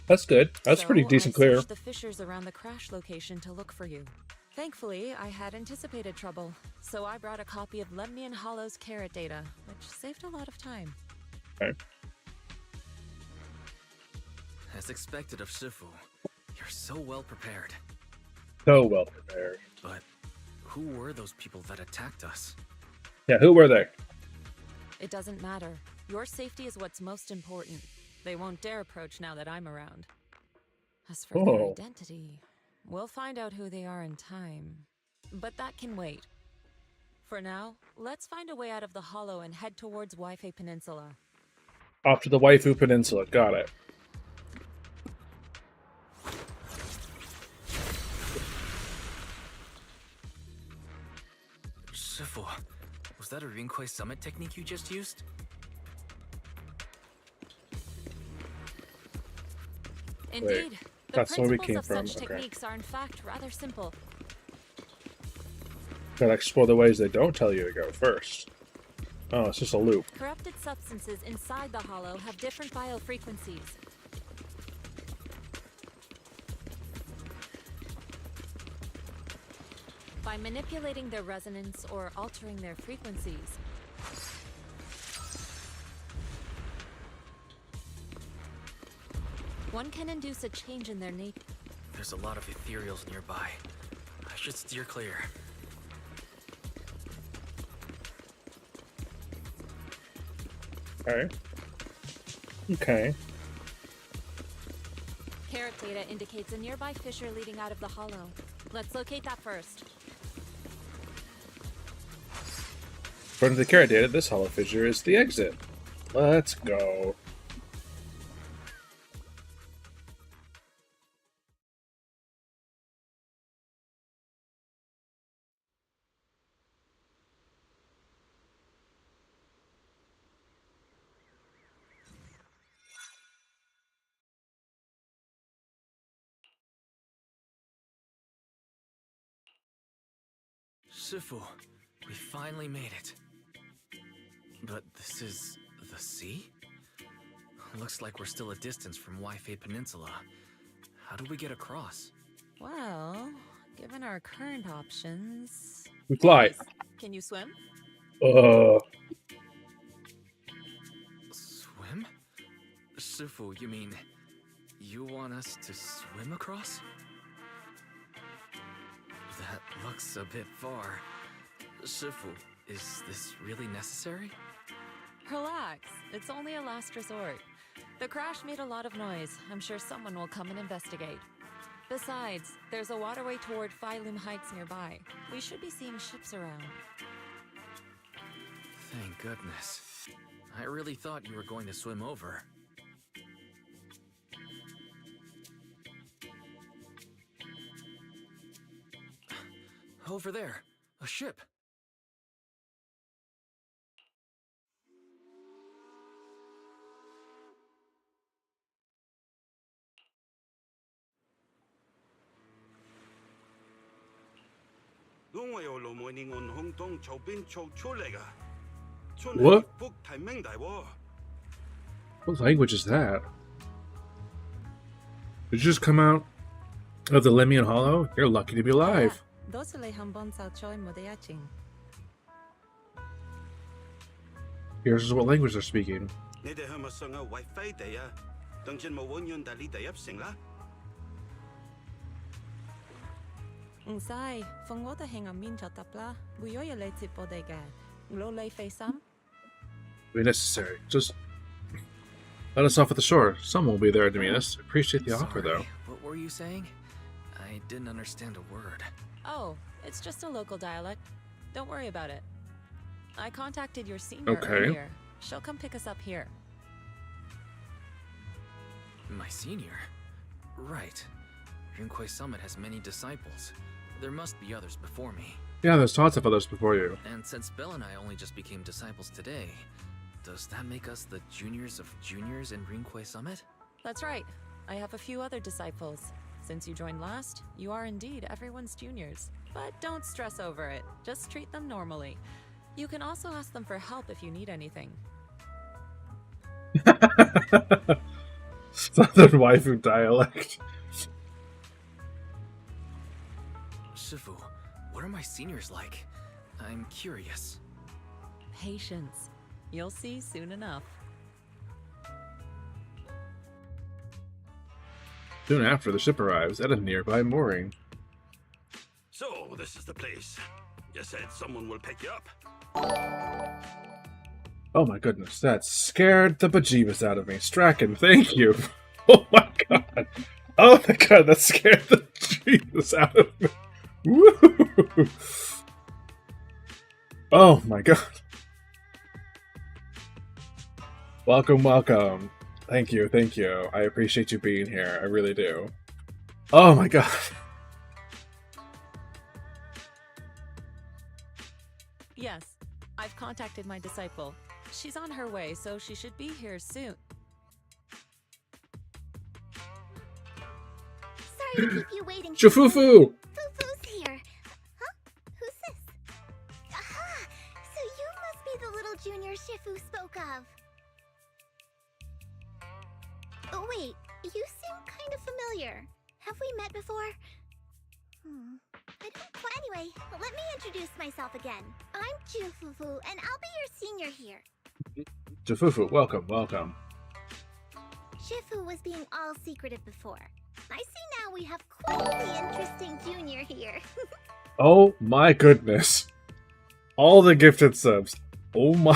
That's good. That's
So
pretty decent
I
clear.
searched the fissures around the crash location to look for you. Thankfully, I had anticipated trouble, so I brought a copy of Lemnian Hollow's carrot data, which saved a lot of time.
Okay.
As expected of Shifu, you're so well prepared.
So well prepared.
But who were those people that attacked us?
Yeah, who were they?
It doesn't matter. Your safety is what's most important. They won't dare approach now that I'm around. As for their
Oh.
identity, we'll find out who they are in time. But that can wait. For now, let's find a way out of the hollow and head towards Waifei Peninsula.
Off to the Waifei Peninsula. Got it.
Shifu, was that a Rinkwei summit technique you just used?
Indeed. The
that's where we
principles
came
of
from,
such
okay.
techniques are in fact rather simple.
Gotta explore the ways they don't tell you to go first. Oh, it's just a loop.
Corrupted substances inside the hollow have different biofrequencies. By manipulating their resonance or altering their frequencies, one can induce a change in their nature.
There's a lot of ethereals nearby. I should steer clear.
Okay. Okay.
Carrot data indicates a nearby fissure leading out of the hollow. Let's locate that first.
According to the carrot data, this hollow fissure is the exit. Let's go.
Shifu, we finally made it. But this is the sea? Looks like we're still a distance from Waifei Peninsula. How do we get across?
Well, given our current options...
We fly.
Can you swim?
Swim? Shifu, you mean you want us to swim across? That looks a bit far. Shifu, is this really necessary?
Relax. It's only a last resort. The crash made a lot of noise. I'm sure someone will come and investigate. Besides, there's a waterway toward Phylum Heights nearby. We should be seeing ships around.
Thank goodness. I really thought you were going to swim over. Over there, a ship.
What? What language is that? Did you just come out of the Lemian Hollow? You're lucky to be alive. Here's what language they're speaking. Be necessary. Just let us off at the shore. Someone will be there to meet us. Appreciate the offer, though.
What were you saying? I didn't understand a word.
Oh, it's just a local dialect. Don't worry about it. I contacted your senior earlier. She'll come pick us up here.
My senior? Right. Yunquei Summit has many disciples. There must be others before me.
Yeah, there's lots of others before you.
And since Belle and I only just became disciples today, does that make us the juniors of juniors in Yunquei Summit?
That's right. I have a few other disciples. Since you joined last, you are indeed everyone's juniors. But don't stress over it. Just treat them normally. You can also ask them for help if you need anything.
Southern waifu dialect.
Shifu, what are my seniors like? I'm curious.
Patience. You'll see soon enough.
Soon after, the ship arrives at a nearby mooring.
So, this is the place. You said someone will pick you up.
Oh my goodness, that scared the bejeebus out of me. Strachan, thank you. Oh my god. Oh my god, that scared the bejeebus out of me. Woo! Oh my god. Welcome, welcome. Thank you, thank you. I appreciate you being here. I really do. Oh my god.
Yes, I've contacted my disciple. She's on her way, so she should be here soon.
Sorry to keep you waiting.
Shafufu!
Fufu's here. Huh? Who's this? Aha! So you must be the little junior Shifu spoke of. Oh, wait. You seem kind of familiar. Have we met before? I don't. Anyway, let me introduce myself again. I'm Jufufu, and I'll be your senior here.
Shafufu, welcome, welcome.
Shifu was being all secretive before. I see now we have quite the interesting junior here.
Oh my goodness. All the gifted subs. Oh my.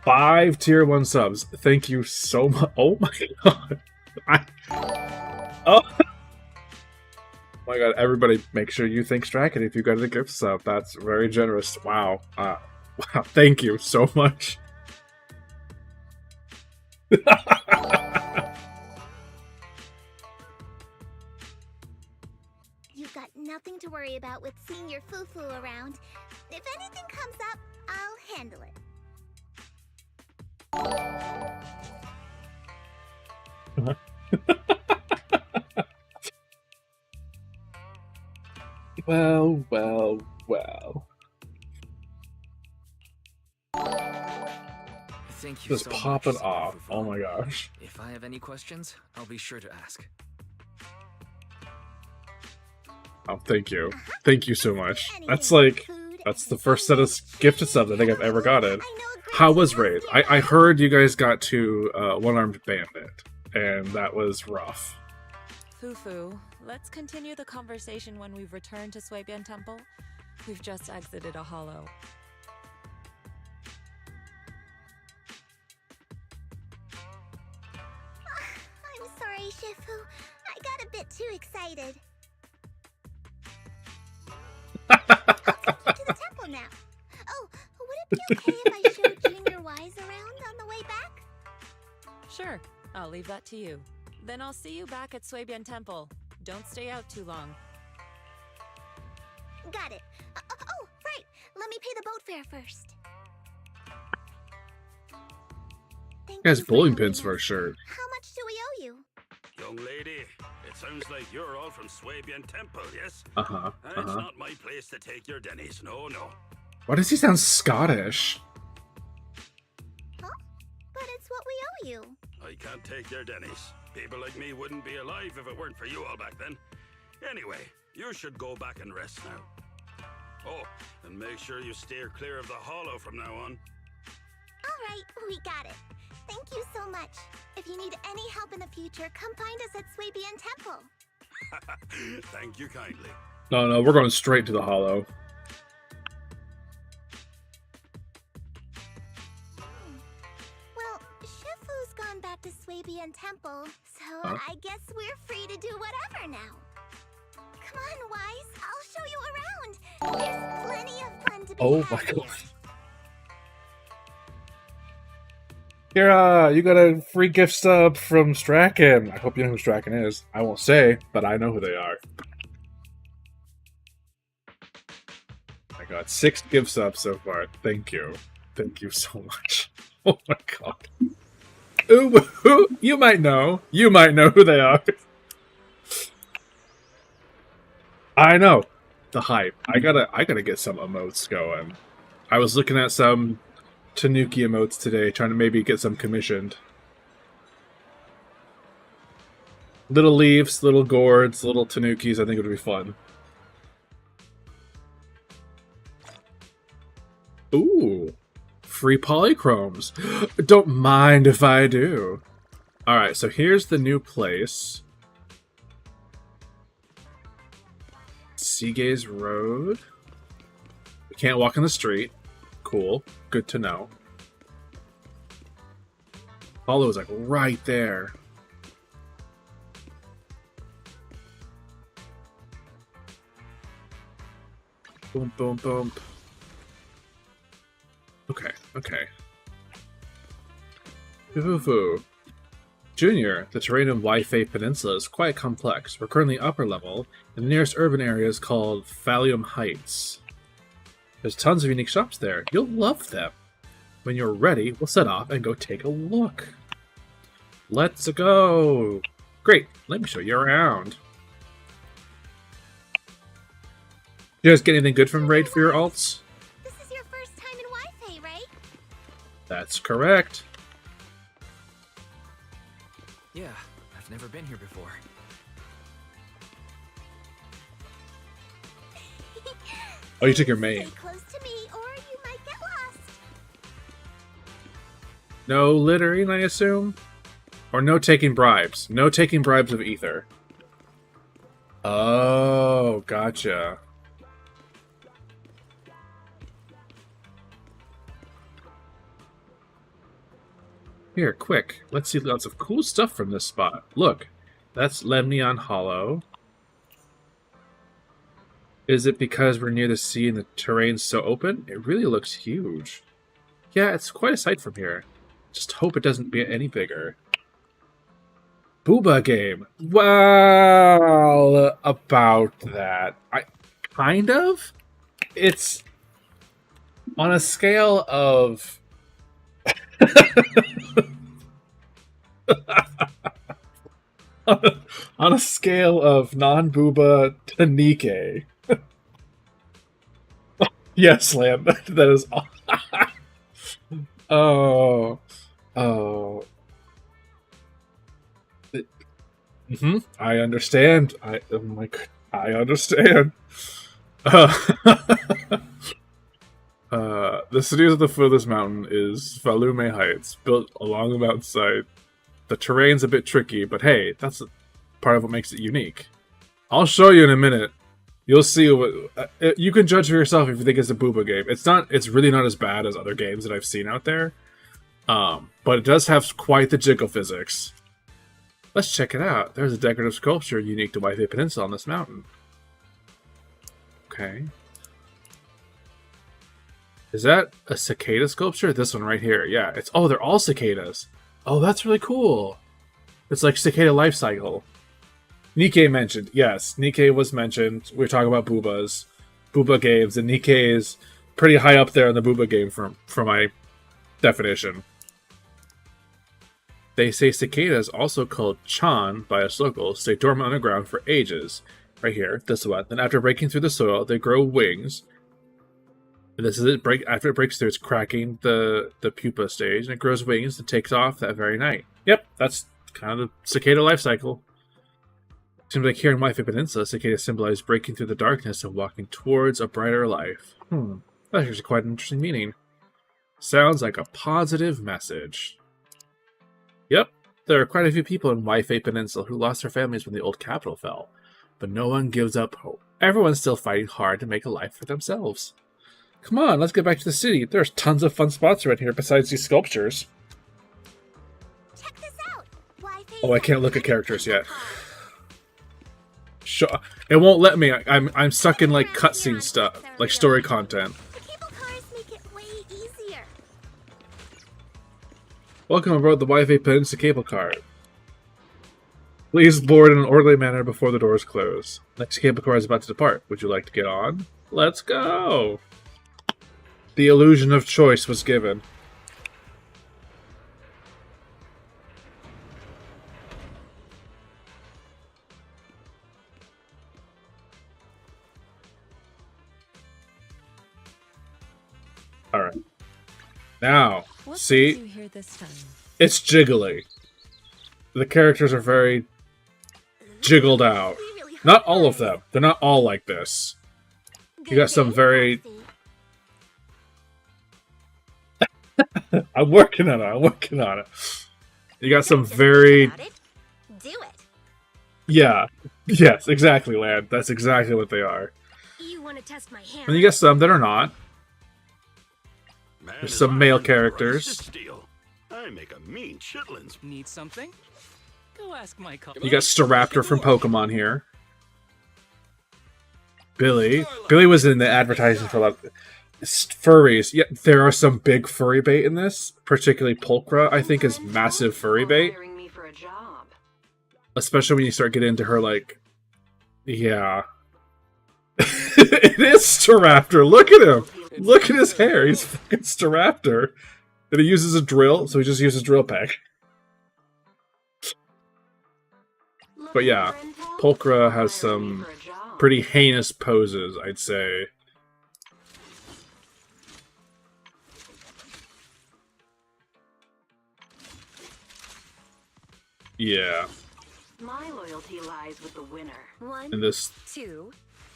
5 tier 1 subs. Thank you so much. Oh my god. Oh my god, everybody make sure you thank Strachan if you got a gift sub. That's very generous. Wow. Wow. Thank you so much.
You've got nothing to worry about with Senior Fufu around. If anything comes up, I'll handle it.
Well, well, well.
Thank you
Just
so
pop
much,
it off.
Fufu.
Oh my gosh.
If I have any questions, I'll be sure to ask.
Oh, thank you. Thank you so much. That's like, that's the first set of gifted subs I think I've ever gotten. How was Raid? I heard you guys got to One-Armed Bandit, and that was rough.
Fufu, let's continue the conversation when we've returned to Suibian Temple. We've just exited a hollow.
I'm sorry, Shifu. I got a bit too excited. I'll take you to the temple now. Oh, would it be okay if I showed Junior Wise around on the way back?
Sure, I'll leave that to you. Then I'll see you back at Suibian Temple. Don't stay out too long.
Got it. Oh, right. Let me pay the boat fare first. Thank
He has
you
bowling
helping
pins for a
us.
shirt.
How much do we owe you?
Young lady, it sounds like you're all from Suibian Temple, yes?
Uh-huh,
It's
uh-huh.
not my place to take your dennies, no, no.
Why does he sound Scottish?
can't take their Denny's. People like me wouldn't be alive if it weren't for you all back then. Anyway, you should go back and rest now. Oh, and make sure you steer clear of the hollow from now on.
All right, we got it. Thank you so much. If you need any help in the future, come find us at Swabian Temple.
Thank you kindly.
No, we're going straight to the hollow.
Well, Shifu's gone back to Swabian Temple, so
Huh?
I guess we're free to do whatever now. Come on, Wise, I'll show you around. There's plenty of fun to be
Oh
had
my
here.
god. Here, you got a free gift sub from Strachan. I hope you know who Strachan is. I won't say, but I know who they are. I got 6 gift subs so far. Thank you. Thank you so much. Oh my god. Ooh, you might know. You might know who they are. I know. The hype. I gotta get some emotes going. I was looking at some Tanuki emotes today, trying to maybe get some commissioned. Little leaves, little gourds, little Tanukis, I think it would be fun. Ooh. Free polychromes. Don't mind if I do. Alright, so here's the new place. Seagaze Road. We can't walk in the street. Cool. Good to know. Hollow is like right there. Boom, boom, boom. Okay. Foo. Junior, the terrain of Waifei Peninsula is quite complex. We're currently upper level, and the nearest urban area is called Phallium Heights. There's tons of unique shops there. You'll love them. When you're ready, we'll set off and go take a look. Let's go! Great, let me show you around. You guys get anything good from Raid for your alts?
This is your first time in Waifei, right?
That's correct.
Yeah, I've never been here before.
Oh, you took your
Stay
main.
close to me, or you might get lost.
No littering, I assume? Or no taking bribes. No taking bribes of ether. Oh, gotcha. Here, quick. Let's see lots of cool stuff from this spot. Look, that's Lemnion Hollow. Is it because we're near the sea and the terrain's so open? It really looks huge. Yeah, it's quite a sight from here. Just hope it doesn't get any bigger. Booba game. Well, about that. Kind of? It's on a scale of... on a scale of non-booba to Nikkei. Yes, Lamb. That is all. Oh. I understand. I understand. The city at the foot of this mountain is Falume Heights, built along the mountainside. The terrain's a bit tricky, but hey, that's part of what makes it unique. I'll show you in a minute. You'll see what you can judge for yourself if you think it's a booba game. It's really not as bad as other games that I've seen out there. But it does have quite the jiggle physics. Let's check it out. There's a decorative sculpture unique to Waifei Peninsula on this mountain. Okay. Is that a cicada sculpture? This one right here. Yeah, they're all cicadas. Oh, that's really cool. It's like cicada life cycle. Nikkei mentioned. Yes, Nikkei was mentioned. We were talking about boobas. Booba games, and Nikkei is pretty high up there in the booba game for my definition. They say cicadas, also called chan by us locals, stay dormant underground for ages. Right here, this one. Then after breaking through the soil, they grow wings. This is it. After it breaks through, it's cracking the pupa stage, and it grows wings and takes off that very night. Yep, that's kind of the cicada life cycle. Seems like here in Waifei Peninsula, cicadas symbolize breaking through the darkness and walking towards a brighter life. That's actually quite an interesting meaning. Sounds like a positive message. Yep, there are quite a few people in Waifei Peninsula who lost their families when the old capital fell. But no one gives up hope. Everyone's still fighting hard to make a life for themselves. Come on, let's get back to the city. There's tons of fun spots right here besides these sculptures.
Check this out.
Oh, I can't look at characters yet. Sure. It won't let me. I'm stuck in like cutscene stuff, like story content.
The cable cars make it way easier.
Welcome aboard the Waifei Peninsula cable car. Please board in an orderly manner before the doors close. Next cable car is about to depart. Would you like to get on? Let's go! The illusion of choice was given. Alright. Now,
What
see?
brings you here this time?
It's jiggly. The characters are very jiggled out. Not all of them. They're not all like this. You got some very... I'm working on it. You got some very...
Do it.
Yeah. Yes, exactly, lad. That's exactly what they are.
You want to test my hand?
And you got some that are not.
Man,
There's
is
some male
iron the price
characters.
to steal. I make a mean chitlins.
Need something? Go ask my couple.
You got Staraptor from Pokemon here. Billy. Billy was in the advertising for a lot of furries. Yeah, there are some big furry bait in this. Particularly Pulcra, I think, is massive furry bait. Especially when you start getting into her, like... Yeah. It is Staraptor! Look at him! Look at his hair! He's fucking Staraptor! And he uses a drill, so he just uses drill pack. But yeah, Pulcra has some pretty heinous poses, I'd say. Yeah.
My loyalty lies with the winner.
One,
And this,
2,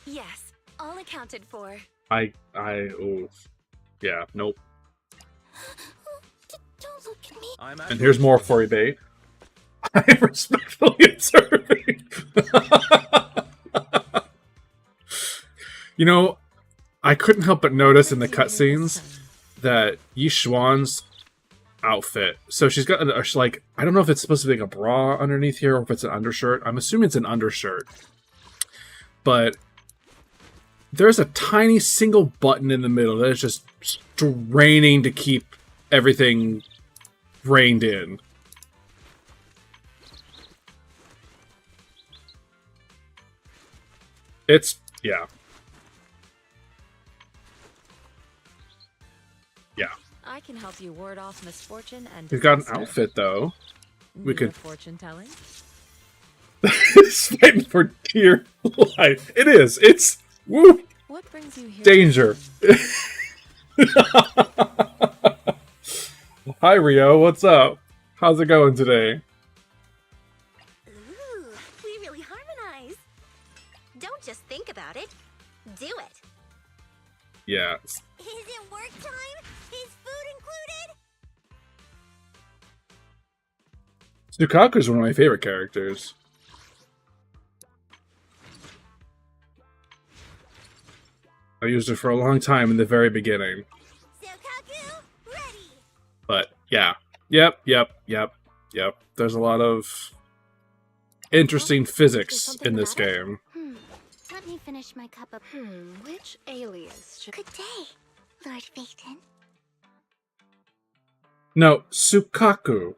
yes, all accounted for.
oh, yeah, nope.
Don't look at me.
And here's more furry bait. I'm respectfully observing. You know, I couldn't help but notice in the cutscenes that Yixuan's outfit. So she's got like, I don't know if it's supposed to be like a bra underneath here or if it's an undershirt. I'm assuming it's an undershirt. But there's a tiny single button in the middle that is just straining to keep everything reined in. It's, yeah. Yeah.
I can help you ward off misfortune and
We've got an
disaster.
outfit, though. We
Need
could...
a fortune telling.
It's fighting for dear life. It is. It's... Woo!
What brings you here?
Danger. Hi, Rio. What's up? How's it going today?
Ooh, we really harmonize. Don't just think about it. Do it.
Yeah.
Is it work time? Is food included?
Tsukaku's one of my favorite characters. I used her for a long time in the very beginning.
Sokaku, ready.
But, yeah. Yep. There's a lot of interesting physics in this game.
Let me finish my cup of... which alias should... Good day, Lord Phaeton.
No, Tsukaku.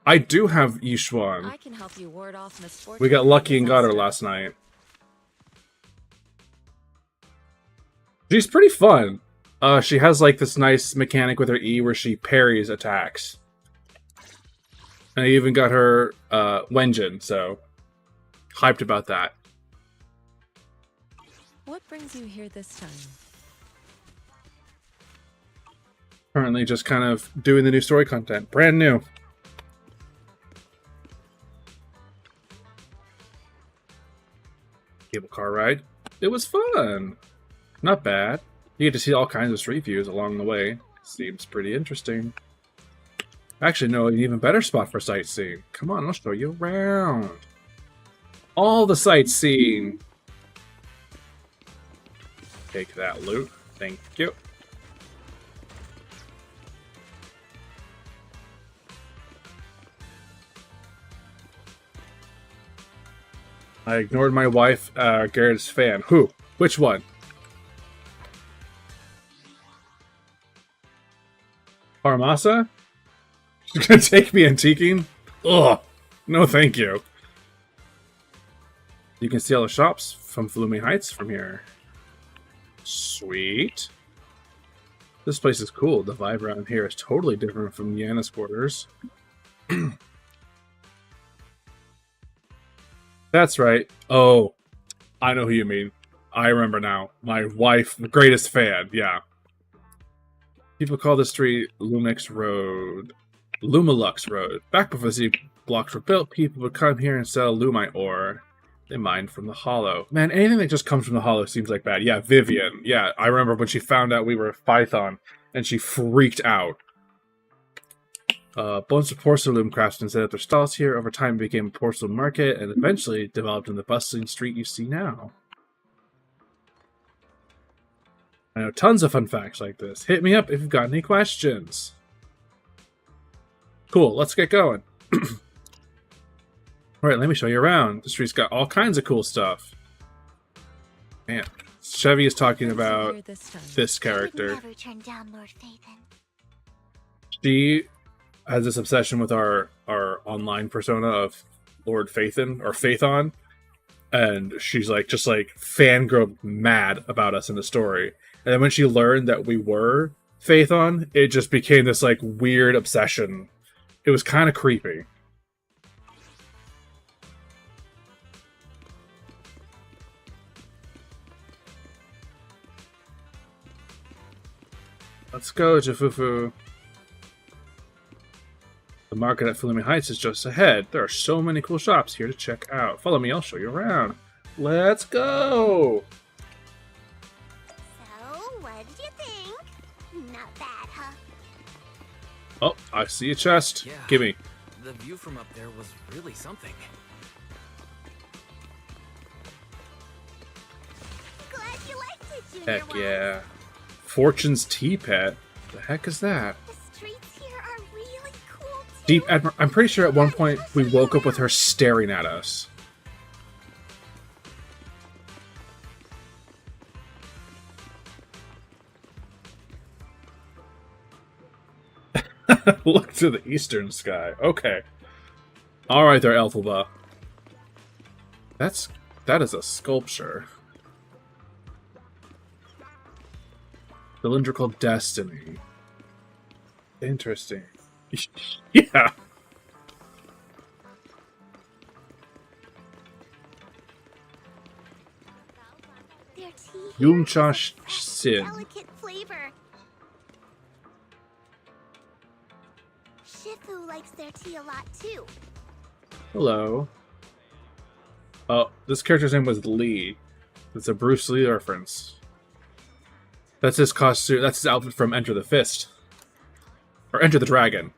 I do have Yixuan.
I can help you ward off misfortune.
We got lucky and got her
disaster.
last night. She's pretty fun. She has like this nice mechanic with her E where she parries attacks. And I even got her Wenjin, so hyped about that.
What brings you here this time?
Currently just kind of doing the new story content. Brand new. Cable car ride. It was fun. Not bad. You get to see all kinds of street views along the way. Seems pretty interesting. Actually, no, an even better spot for sightseeing. Come on, I'll show you around. All the sightseeing. Take that loot. Thank you. I ignored my wife, Garrett's fan. Who? Which one? Parmasa? She's gonna take me antiquing? Ugh. No thank you. You can see all the shops from Flume Heights from here. Sweet. This place is cool. The vibe around here is totally different from Yana's quarters. That's right. Oh, I know who you mean. I remember now. My wife, the greatest fan. Yeah. People call this street Lumix Road. Lumalux Road. Back before the city blocks were built, people would come here and sell Lumite ore. They mined from the Hollow. Man, anything that just comes from the Hollow seems like bad. Yeah, Vivian. Yeah, I remember when she found out we were Python, and she freaked out. Bunch of porcelain craftsmen set up their stalls here. Over time, it became a porcelain market, and eventually developed in the bustling street you see now. I know tons of fun facts like this. Hit me up if you've got any questions. Cool, let's get going. Alright, let me show you around. The street's got all kinds of cool stuff. Man, Chevy is talking about this character. She has this obsession with our online persona of Lord Phaethon, or Phaethon. And she's like, just like fangirl mad about us in the story. And then when she learned that we were Phaethon, it just became this like weird obsession. It was kind of creepy. Let's go, Jafufu. The market at Flume Heights is just ahead. There are so many cool shops here to check out. Follow me, I'll show you around. Let's go!
So, what did you think? Not bad, huh?
Oh, I see a chest.
Yeah,
Gimme.
the view from up there was really something.
Glad you liked it, Junior.
Heck yeah. Fortune's tea pet? The heck is that?
The streets here are really cool too.
Deep I'm pretty sure at one point we woke up with her staring at us. Look to the eastern sky. Okay. Alright there, Elphaba. That is a sculpture. Cylindrical Destiny. Interesting. Yeah.
Their tea here
Yumcha
has a
Sin.
delicate flavor. Shifu likes their tea a lot too.
Hello. Oh, this character's name was Lee. It's a Bruce Lee reference. That's his costume. That's his outfit from Enter the Fist. Or Enter the Dragon.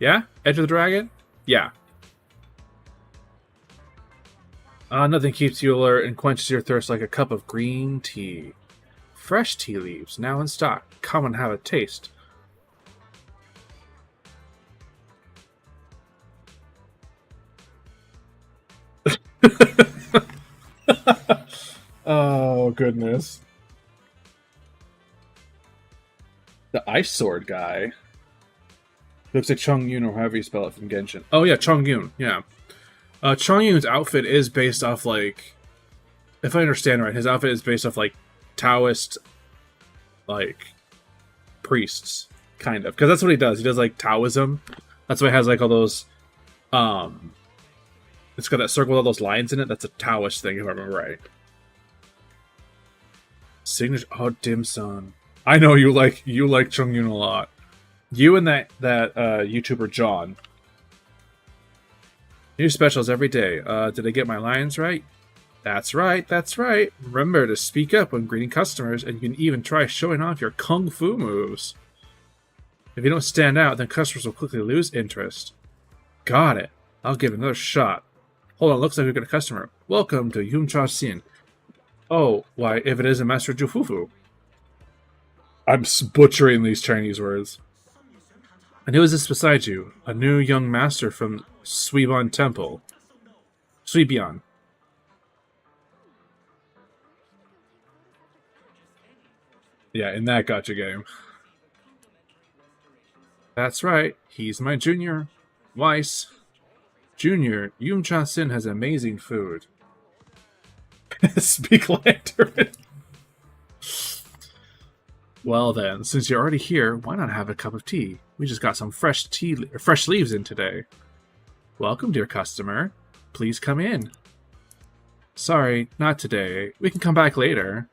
Yeah? Enter the Dragon? Yeah. Nothing keeps you alert and quenches your thirst like a cup of green tea. Fresh tea leaves, now in stock. Come and have a taste. Oh, goodness. The Ice Sword guy. Looks like Chongyun, or however you spell it from Genshin. Oh yeah, Chongyun, yeah. Chongyun's outfit is based off, like... If I understand right, his outfit is based off, like, Taoist, like, priests, kind of. Because that's what he does. He does, like, Taoism. That's why he has, like, all those, It's got that circle with all those lines in it. That's a Taoist thing, if I remember right. Signature... Oh, Dim Sum. I know you like Chongyun a lot. You and that YouTuber John. New specials every day. Did I get my lines right? That's right, that's right. Remember to speak up when greeting customers, and you can even try showing off your kung fu moves. If you don't stand out, then customers will quickly lose interest. Got it. I'll give it another shot. Hold on, looks like we've got a customer. Welcome to Yumcha Xin. Oh, why, if it isn't Master Jufufu. I'm butchering these Chinese words. And who is this beside you? A new young master from Suiban Temple. Suibian. Yeah, in that gotcha game. That's right, he's my junior. Weiss. Junior, Yumcha Sin has amazing food. Speak Lantern. Well then, since you're already here, why not have a cup of tea? We just got some fresh leaves in today. Welcome, dear customer. Please come in. Sorry, not today. We can come back later.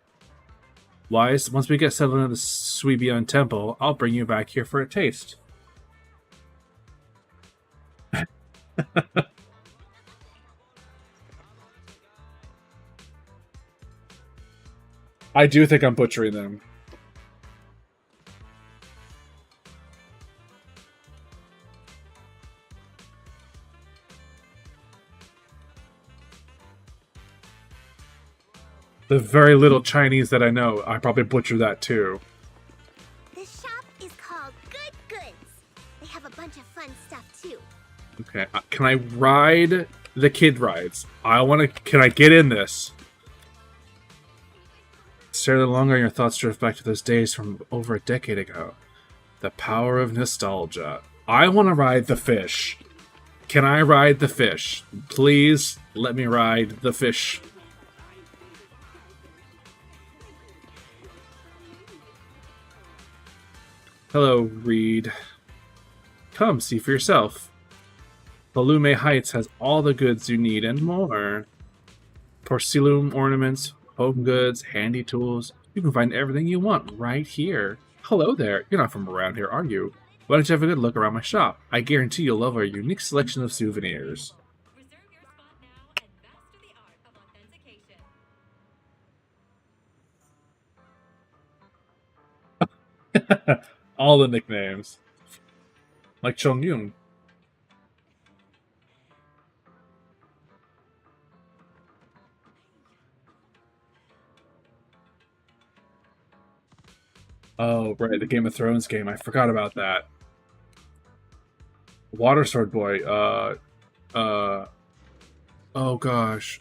Wise, once we get settled in the Suibian Temple, I'll bring you back here for a taste. I do think I'm butchering them. The very little Chinese that I know, I probably butcher that too.
This shop is called Good Goods. They have a bunch of fun stuff too.
Okay, can I ride the kid rides? Can I get in this? Stare a little longer and your thoughts drift back to those days from over a decade ago. The power of nostalgia. I want to ride the fish. Can I ride the fish? Please let me ride the fish. Hello, Reed. Come, see for yourself. Balume Heights has all the goods you need and more. Porcelain ornaments, home goods, handy tools. You can find everything you want right here. Hello there. You're not from around here, are you? Why don't you have a good look around my shop? I guarantee you'll love our unique selection of souvenirs. All the nicknames. Like Chong Yun. Oh, right, the Game of Thrones game. I forgot about that. Water Sword Boy. Oh gosh.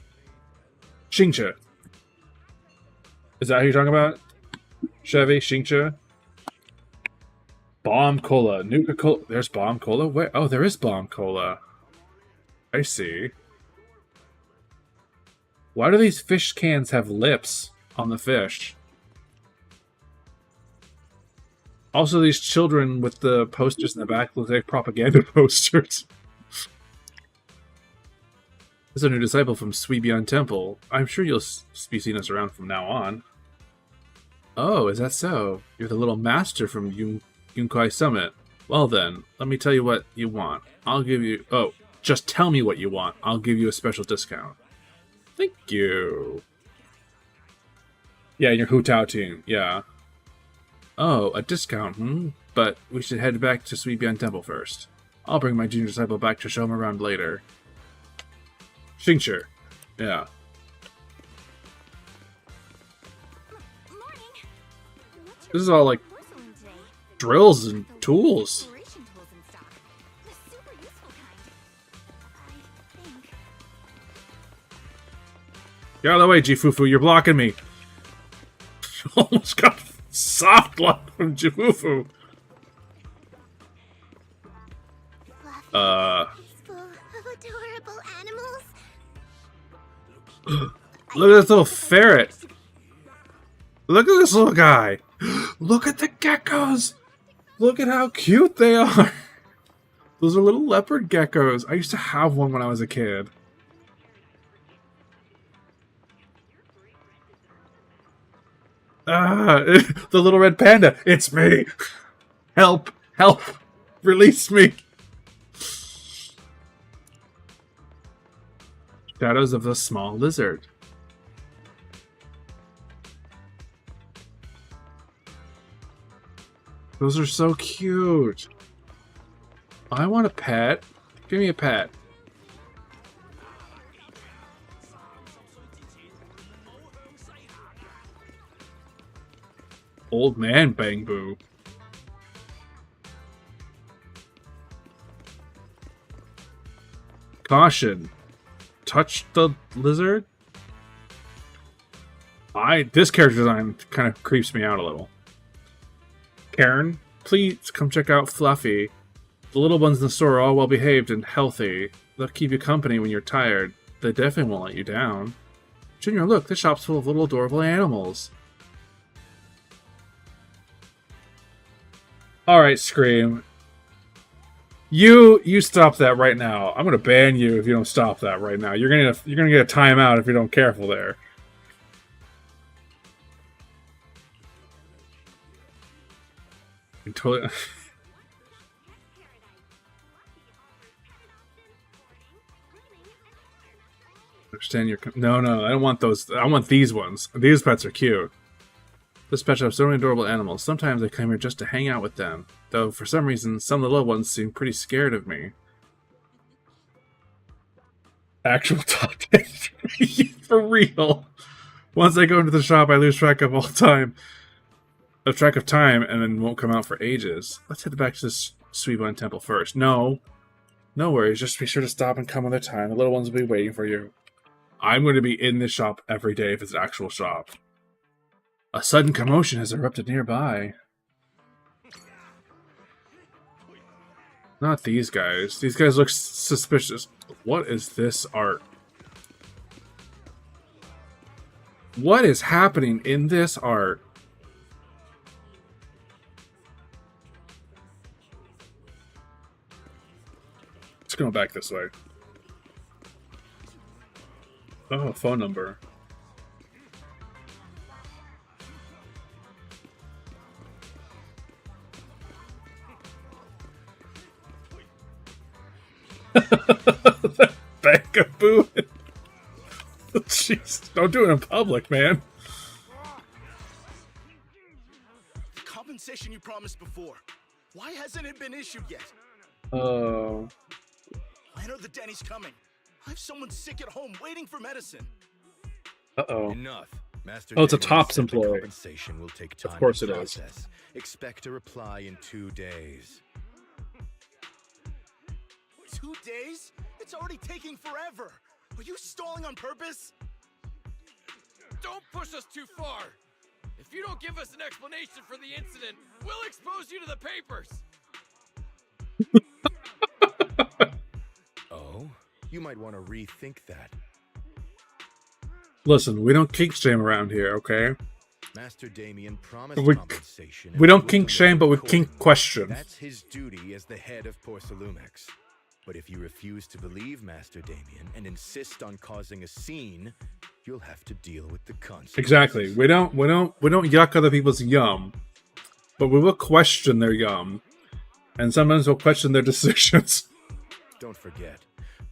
Xingche. Is that who you're talking about? Chevy, Xingche? Bomb Cola. Nuka Cola. There's Bomb Cola? Where? Oh, there is Bomb Cola. I see. Why do these fish cans have lips on the fish? Also, these children with the posters in the back look like propaganda posters. There's a new disciple from Suibian Temple. I'm sure you'll be seeing us around from now on. Oh, is that so? You're the little master from Yunkai Summit. Well then, let me tell you what you want. I'll give you... Oh, just tell me what you want. I'll give you a special discount. Thank you. Yeah, your Hu Tao team. Yeah. Oh, a discount, But we should head back to Suibian Temple first. I'll bring my junior disciple back to show him around later. Xingche. Yeah. This is all like drills and tools. Get out of the way, Jifufu, you're blocking me. Almost got soft lock from Jifufu.
Adorable animals.
Look at this little ferret. Look at this little guy. Look at the geckos. Look at how cute they are. Those are little leopard geckos. I used to have one when I was a kid. The little red panda. It's me. Help. Help. Release me. Shadows of the small lizard. Those are so cute. I want a pet. Give me a pet. Old man Bang Boo. Caution. Touch the lizard? This character design kind of creeps me out a little. Karen, please come check out Fluffy. The little ones in the store are all well behaved and healthy. They'll keep you company when you're tired. They definitely won't let you down. Junior, look, the shop's full of little adorable animals. Alright, Scream. You stop that right now. I'm gonna ban you if you don't stop that right now. You're gonna get a timeout if you don't careful there. I'm totally understand your no, I don't want those. I want these ones. These pets are cute. This pet shop has so many adorable animals. Sometimes I come here just to hang out with them. Though, for some reason, some of the little ones seem pretty scared of me. Actual top 10 for real. Once I go into the shop, I lose track of time, and then won't come out for ages. Let's head back to this Suibon temple first. No worries. Just be sure to stop and come another time. The little ones will be waiting for you. I'm going to be in this shop every day if it's an actual shop. A sudden commotion has erupted nearby. Not these guys. These guys look suspicious. What is this art? What is happening in this art? Let's go back this way. Oh, phone number. Bangaboo. Jeez, don't do it in public, man.
The compensation you promised before. Why hasn't it been issued yet?
Oh.
I know the Denny's coming. I have someone sick at home waiting for medicine.
Uh-oh.
Enough. Master
Oh, it's a
Daniel
TOPS
said the
employee.
Compensation will take time
Of course
to
it is.
process. Expect a reply in 2 days.
2 days? It's already taking forever. Are you stalling on purpose?
Don't push us too far. If you don't give us an explanation for the incident, we'll expose you to the papers.
Oh? You might want to rethink that.
Listen, we don't kink shame around here, okay?
Master Damien promised
We
compensation.
don't
and will
kink
deliver
shame, but we
accordingly.
kink question.
That's his duty as the head of Porcelumex. But if you refuse to believe Master Damien and insist on causing a scene, you'll have to deal with the consequences.
Exactly. We don't yuck other people's yum, but we will question their yum, and sometimes we'll question their decisions.
Don't forget,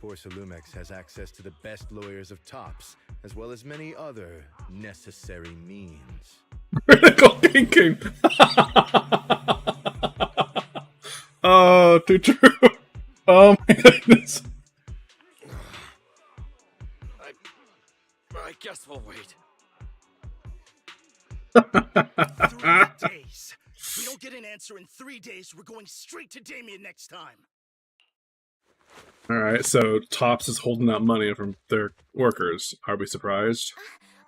Porcelumex has access to the best lawyers of Tops, as well as many other necessary means.
Critical thinking. Oh, too true. Oh my goodness.
I guess we'll wait.
3 days. If we don't get an answer in 3 days, we're going straight to Damien next time.
Alright, so Tops is holding out money from their workers. Are we surprised?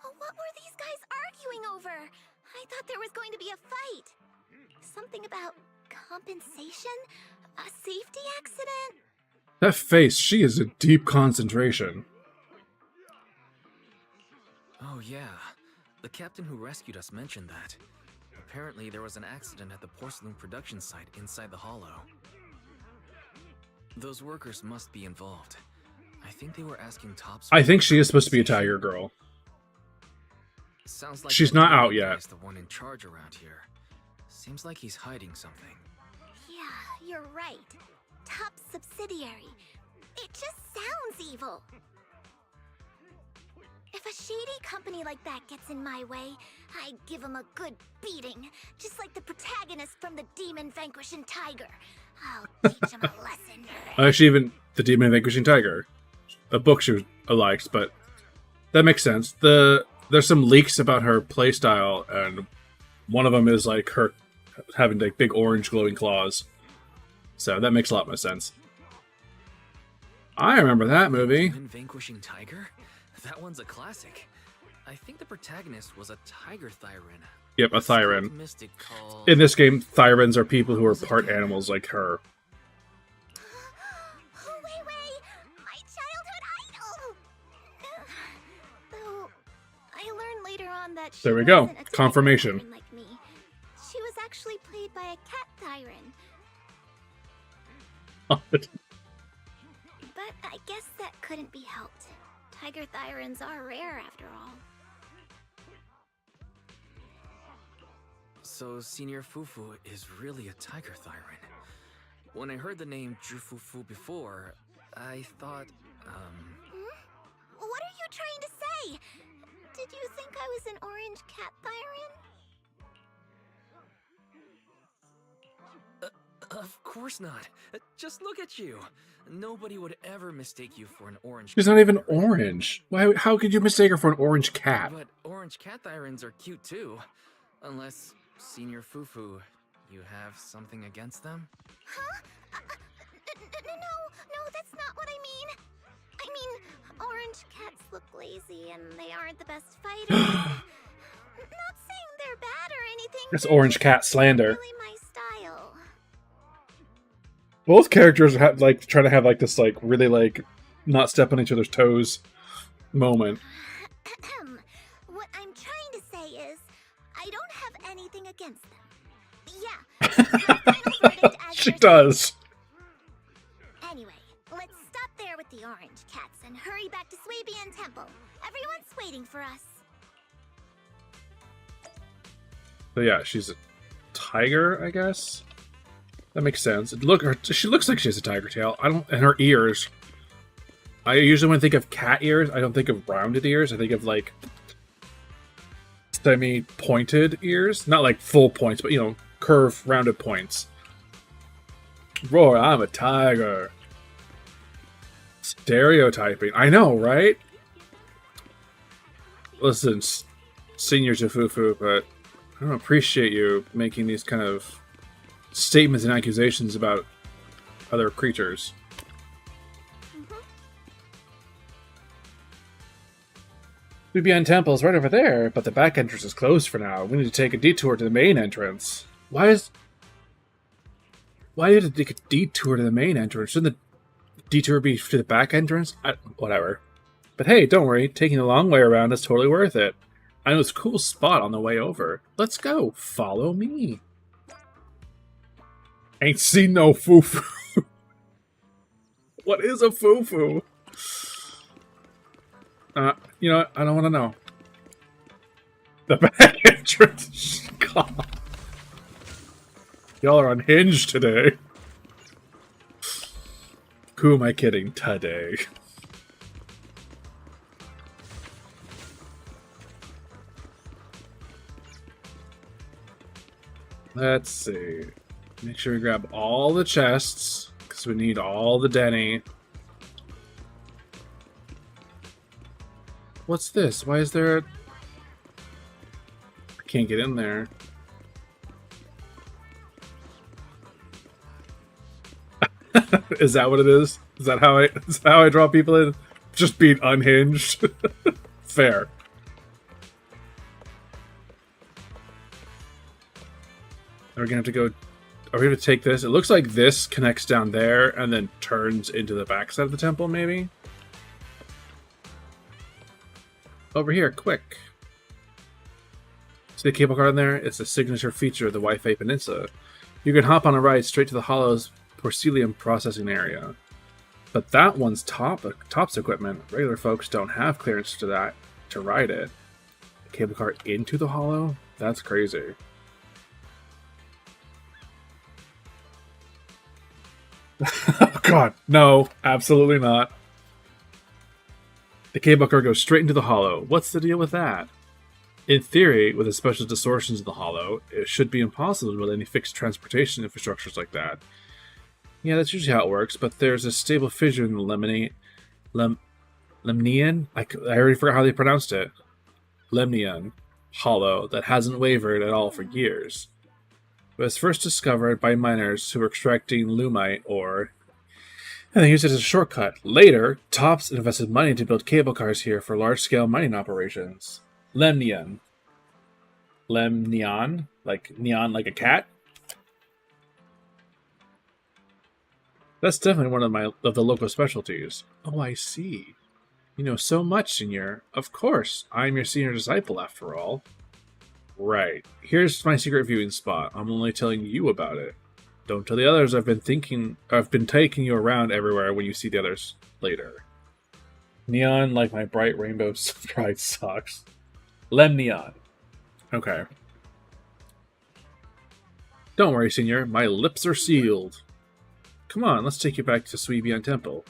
What were these guys arguing over? I thought there was going to be a fight. Something about compensation? A safety accident?
That face, she is in deep concentration.
Oh yeah, the captain who rescued us mentioned that. Apparently there was an accident at the porcelain production site inside the hollow. Those workers must be involved. I think they were asking Tops.
I think she is supposed to be a tiger girl.
Sounds like
She's
the
not out
Damien
yet.
guy's the one in charge around here. Seems like he's hiding something.
Yeah, you're right. Top subsidiary. It just sounds evil. If If a shady company like that gets in my way, I give them a good beating, just like the protagonist from the Demon Vanquishing Tiger. I'll teach him a lesson.
Actually, even the Demon Vanquishing Tiger, a book she likes, but that makes sense. There's some leaks about her playstyle, and one of them is like her having like big orange glowing claws. So that makes a lot more sense. I remember that movie.
Demon Vanquishing Tiger? That one's a classic. I think the protagonist was a tiger Thyren.
Yep, a Thyren.
Mystic called...
In this game, Thyrens are people who are part animals like her.
Waifei, my childhood idol. Though I learned later on that she
There we go.
wasn't a tiger
Confirmation.
Thyren like me. She was actually played by a cat Thyren. But I guess that couldn't be helped. Tiger Thyrens are rare after all.
So Senior Fufu is really a tiger Thyren. When I heard the name Jufufu before, I thought,
What are you trying to say? Did you think I was an orange cat Thyren?
Of course not. Just look at you. Nobody would ever mistake you for an orange
She's
cat
not even
Thyren.
orange. Why? How could you mistake her for an orange cat?
But orange cat Thyrens are cute too. Unless, Senior Fufu, you have something against them?
Huh? No, that's not what I mean. I mean, orange cats look lazy and they aren't the best fighters. Not saying they're bad or anything.
That's
they're
orange
just
cat slander.
not really my style.
Both characters have like trying to have like this like really like not step on each other's toes moment.
What I'm trying to say is, I don't have anything against them. Yeah, it's my final verdict as
She
their
does.
Anyway, let's stop there with the orange cats and hurry back to Swabian Temple. Everyone's waiting for us.
So yeah, she's a tiger, I guess. That makes sense. She looks like she has a tiger tail. And her ears. I usually when I think of cat ears, I don't think of rounded ears. I think of like semi-pointed ears, not like full points, but curved, rounded points. Roar! I'm a tiger. Stereotyping. I know, right? Listen, Senior Jafufu, but I don't appreciate you making these kind of statements and accusations about other creatures. Swabian Temple is right over there, but the back entrance is closed for now. We need to take a detour to the main entrance. Why do you have to take a detour to the main entrance? Shouldn't the detour be to the back entrance? Whatever. But hey, don't worry. Taking the long way around is totally worth it. I know this cool spot on the way over. Let's go. Follow me. Ain't seen no fufu. What is a fufu? You know what? I don't want to know. The back entrance. God. Y'all are unhinged today. Who am I kidding today? Let's see. Make sure we grab all the chests, because we need all the Denny. What's this? Why is there a... I can't get in there. Is that what it is? Is that how I draw people in? Just being unhinged? Fair. Are we gonna have to go... Are we gonna take this? It looks like this connects down there and then turns into the backside of the temple, maybe? Over here, quick. See the cable car in there? It's a signature feature of the Waifei Peninsula. You can hop on a ride straight to the Hollow's porcelain processing area. But that one's tops equipment. Regular folks don't have clearance to that to ride it. A cable car into the Hollow? That's crazy. Oh god, no, absolutely not. The cable car goes straight into the hollow. What's the deal with that? In theory, with the special distortions of the hollow, it should be impossible to build any fixed transportation infrastructures like that. Yeah, that's usually how it works, but there's a stable fissure in the Lemnian? I already forgot how they pronounced it. Lemnian hollow that hasn't wavered at all for years. It was first discovered by miners who were extracting lumite ore, and they used it as a shortcut. Later, Tops invested money to build cable cars here for large-scale mining operations. Lemnian. Lemnian? Like neon like a cat? That's definitely one of the local specialties. Oh, I see. You know so much, Senior. Of course, I'm your senior disciple after all. Right. Here's my secret viewing spot. I'm only telling you about it. Don't tell the others I've been taking you around everywhere when you see the others later. Neon like my bright rainbow pride socks. Lemneon. Okay. Don't worry, Senior. My lips are sealed. Come on, let's take you back to Suibian Temple.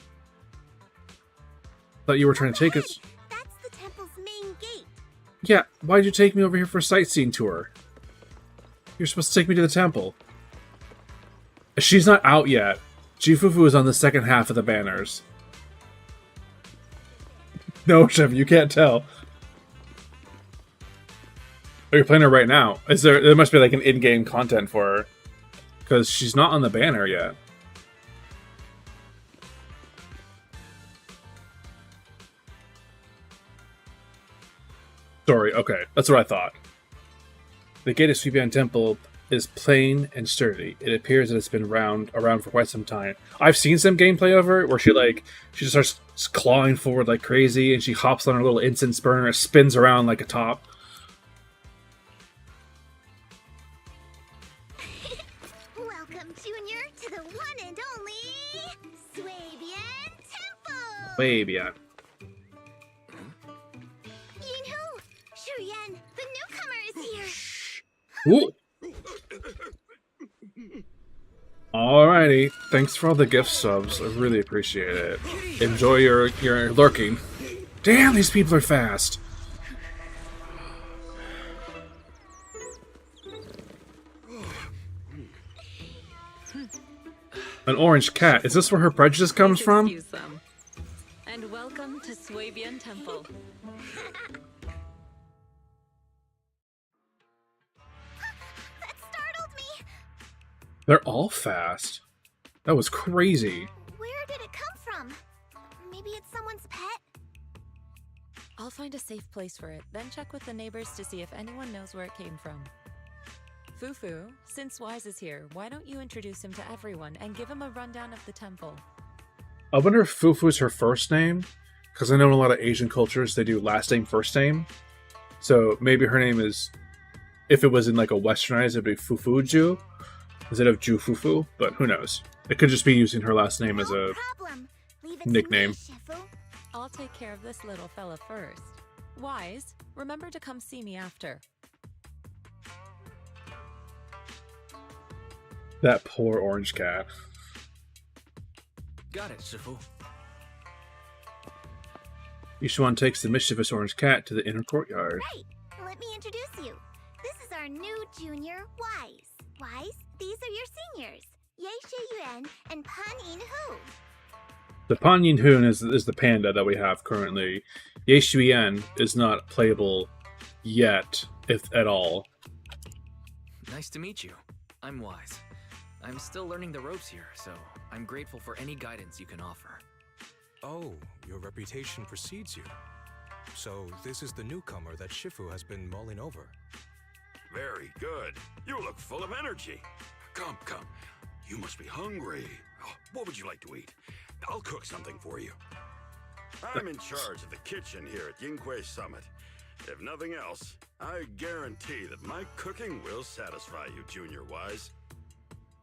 Thought you were trying to take us...
That's the temple's main gate.
Yeah, why'd you take me over here for a sightseeing tour? You're supposed to take me to the temple. She's not out yet. Jifufu is on the second half of the banners. No, Chef, you can't tell. Oh, you're playing her right now. There must be like an in-game content for her. Because she's not on the banner yet. Sorry, okay. That's what I thought. The gate of Suibian Temple is plain and sturdy. It appears that it's been around for quite some time. I've seen some gameplay of her where she just starts clawing forward like crazy and she hops on her little incense burner and spins around like a top.
Welcome, Junior, to the one and only Suibian Temple!
Suibian.
Yinhu! Shuyan, the newcomer is here!
Ooh. Alrighty, thanks for all the gift subs. I really appreciate it. Enjoy your lurking. Damn, these people are fast. An orange cat. Is this where her prejudice comes from?
Excuse them. And welcome to Suibian Temple.
That startled me!
They're all fast. That was crazy.
Where did it come from? Maybe it's someone's pet?
I'll find a safe place for it, then check with the neighbors to see if anyone knows where it came from. Fufu, since Wise is here, why don't you introduce him to everyone and give him a rundown of the temple?
I wonder if Fufu is her first name, because I know in a lot of Asian cultures they do last name, first name. So maybe her name is, if it was in like a westernized, it'd be Fufuju instead of Ju Fufu, but who knows? It could just be using her last name as a nickname.
I'll take care of this little fella first. Wise, remember to come see me after.
That poor orange cat.
Got it, Shifu.
Yixuan takes the mischievous orange cat to the inner courtyard.
Right! Let me introduce you. This is our new junior, Wise. Wise, these are your seniors. Yixuan and Pan Yinhu.
The Pan Yinhu is the panda that we have currently. Yixuan is not playable yet, if at all.
Nice to meet you. I'm Wise. I'm still learning the ropes here, so I'm grateful for any guidance you can offer.
Oh, your reputation precedes you. So this is the newcomer that Shifu has been mulling over.
Very good. You look full of energy. Come, come. You must be hungry. Oh, what would you like to eat? I'll cook something for you. I'm in charge of the kitchen here at Yinghui Summit. If nothing else, I guarantee that my cooking will satisfy you, Junior Wise.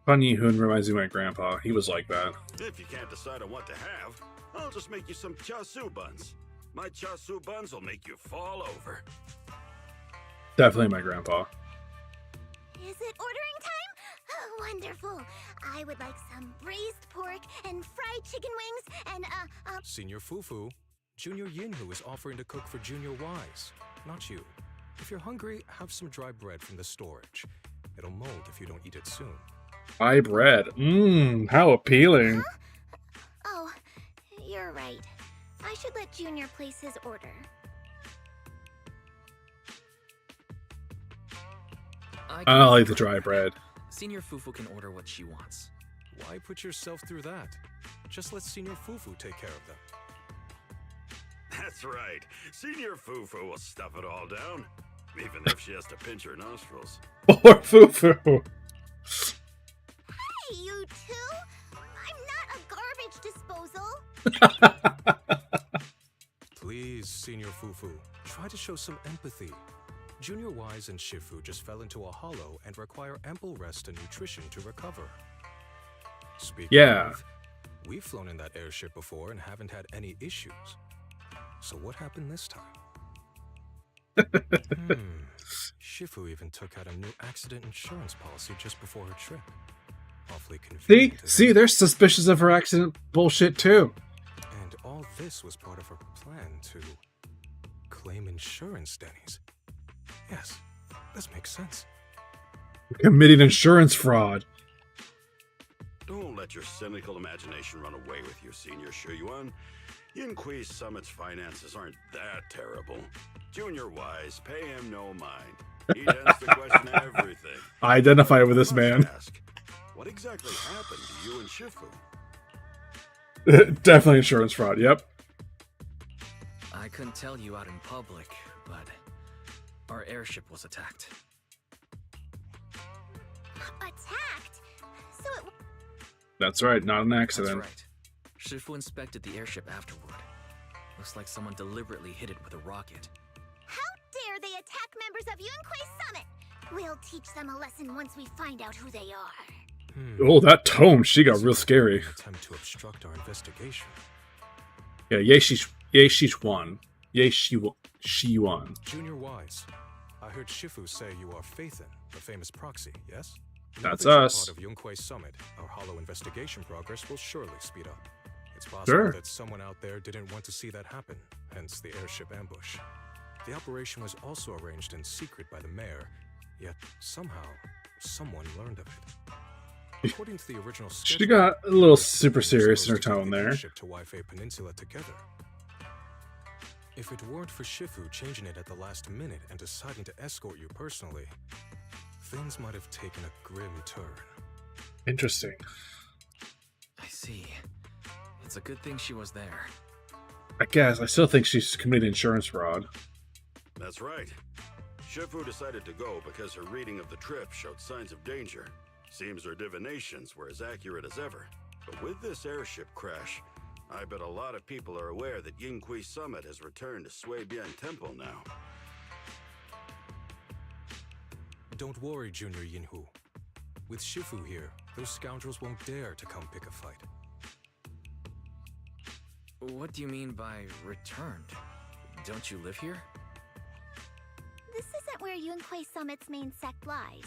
Pan Yinhu reminds me of my grandpa. He was like that.
If you can't decide on what to have, I'll just make you some chasu buns. My chasu buns will make you fall over.
Definitely my grandpa.
Is it ordering time? Oh, wonderful. I would like some braised pork and fried chicken wings and,
Senior Fufu, Junior Yinhu is offering to cook for Junior Wise, not you. If you're hungry, have some dry bread from the storage. It'll mold if you don't eat it soon.
Dry bread. How appealing.
Oh, you're right. I should let Junior place his order.
I'll eat the dry bread.
Senior Fufu can order what she wants.
Why put yourself through that? Just let Senior Fufu take care of them.
That's right. Senior Fufu will stuff it all down, even if she has to pinch her nostrils.
Poor Fufu.
Hey, you two! I'm not a garbage disposal.
Please, Senior Fufu, try to show some empathy. Junior Wise and Shifu just fell into a hollow and require ample rest and nutrition to recover. Speaking of, we've flown in that airship before and haven't had any issues. So what happened this time? Shifu even took out a new accident insurance policy just before her trip. Awfully convenient.
See, they're suspicious of her accident bullshit too.
And all this was part of her plan to claim insurance, Denny's. Yes, this makes sense.
Committing insurance fraud.
Don't let your cynical imagination run away with you, Senior Yixuan. Yinhui Summit's finances aren't that terrible. Junior Wise, pay him no mind. He tends to question everything.
I identify with this man.
Ask, what exactly happened to you and Shifu?
Definitely insurance fraud, yep.
I couldn't tell you out in public, but our airship was attacked.
Attacked? So it...
That's right, not an accident.
That's right. Shifu inspected the airship afterward. Looks like someone deliberately hit it with a rocket.
How dare they attack members of Yunquei Summit? We'll teach them a lesson once we find out who they are.
Oh, that tone, she got real scary.
Attempt to obstruct our investigation.
Yeah, Yixuan. Yixuan.
Junior Wise, I heard Shifu say you are Faithin, the famous proxy, yes?
That's
Now that
us.
you're part of Yunquei Summit, our hollow investigation progress will surely speed up. It's possible that someone out there didn't want to see that happen, hence the airship ambush. The operation was also arranged in secret by the mayor, yet somehow, someone learned of it. According to the original schedule,
She got a little super serious in her tone there.
airship to Waifei Peninsula together. If it weren't for Shifu changing it at the last minute and deciding to escort you personally, things might have taken a grim turn.
Interesting.
I see. It's a good thing she was there.
I guess. I still think she's committed insurance fraud.
That's right. Shifu decided to go because her reading of the trip showed signs of danger. Seems her divinations were as accurate as ever. But with this airship crash, I bet a lot of people are aware that Yinhui Summit has returned to Suibian Temple now.
Don't worry, Junior Yinhu. With Shifu here, those scoundrels won't dare to come pick a fight.
What do you mean by returned? Don't you live here?
This isn't where Yunquei Summit's main sect lies.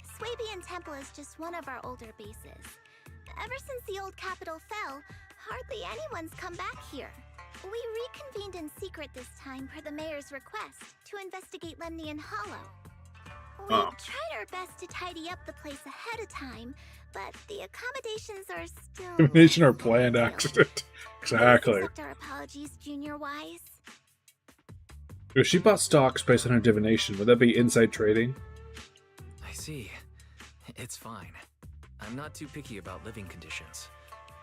Suibian Temple is just one of our older bases. Ever since the old capital fell, hardly anyone's come back here. We reconvened in secret this time per the mayor's request to investigate Lemnian Hollow. We tried our best to tidy up the place ahead of time, but the accommodations are still...
Divination or planned accident. Exactly.
Accept our apologies, Junior Wise.
If she bought stocks based on her divination, would that be inside trading?
I see. It's fine. I'm not too picky about living conditions.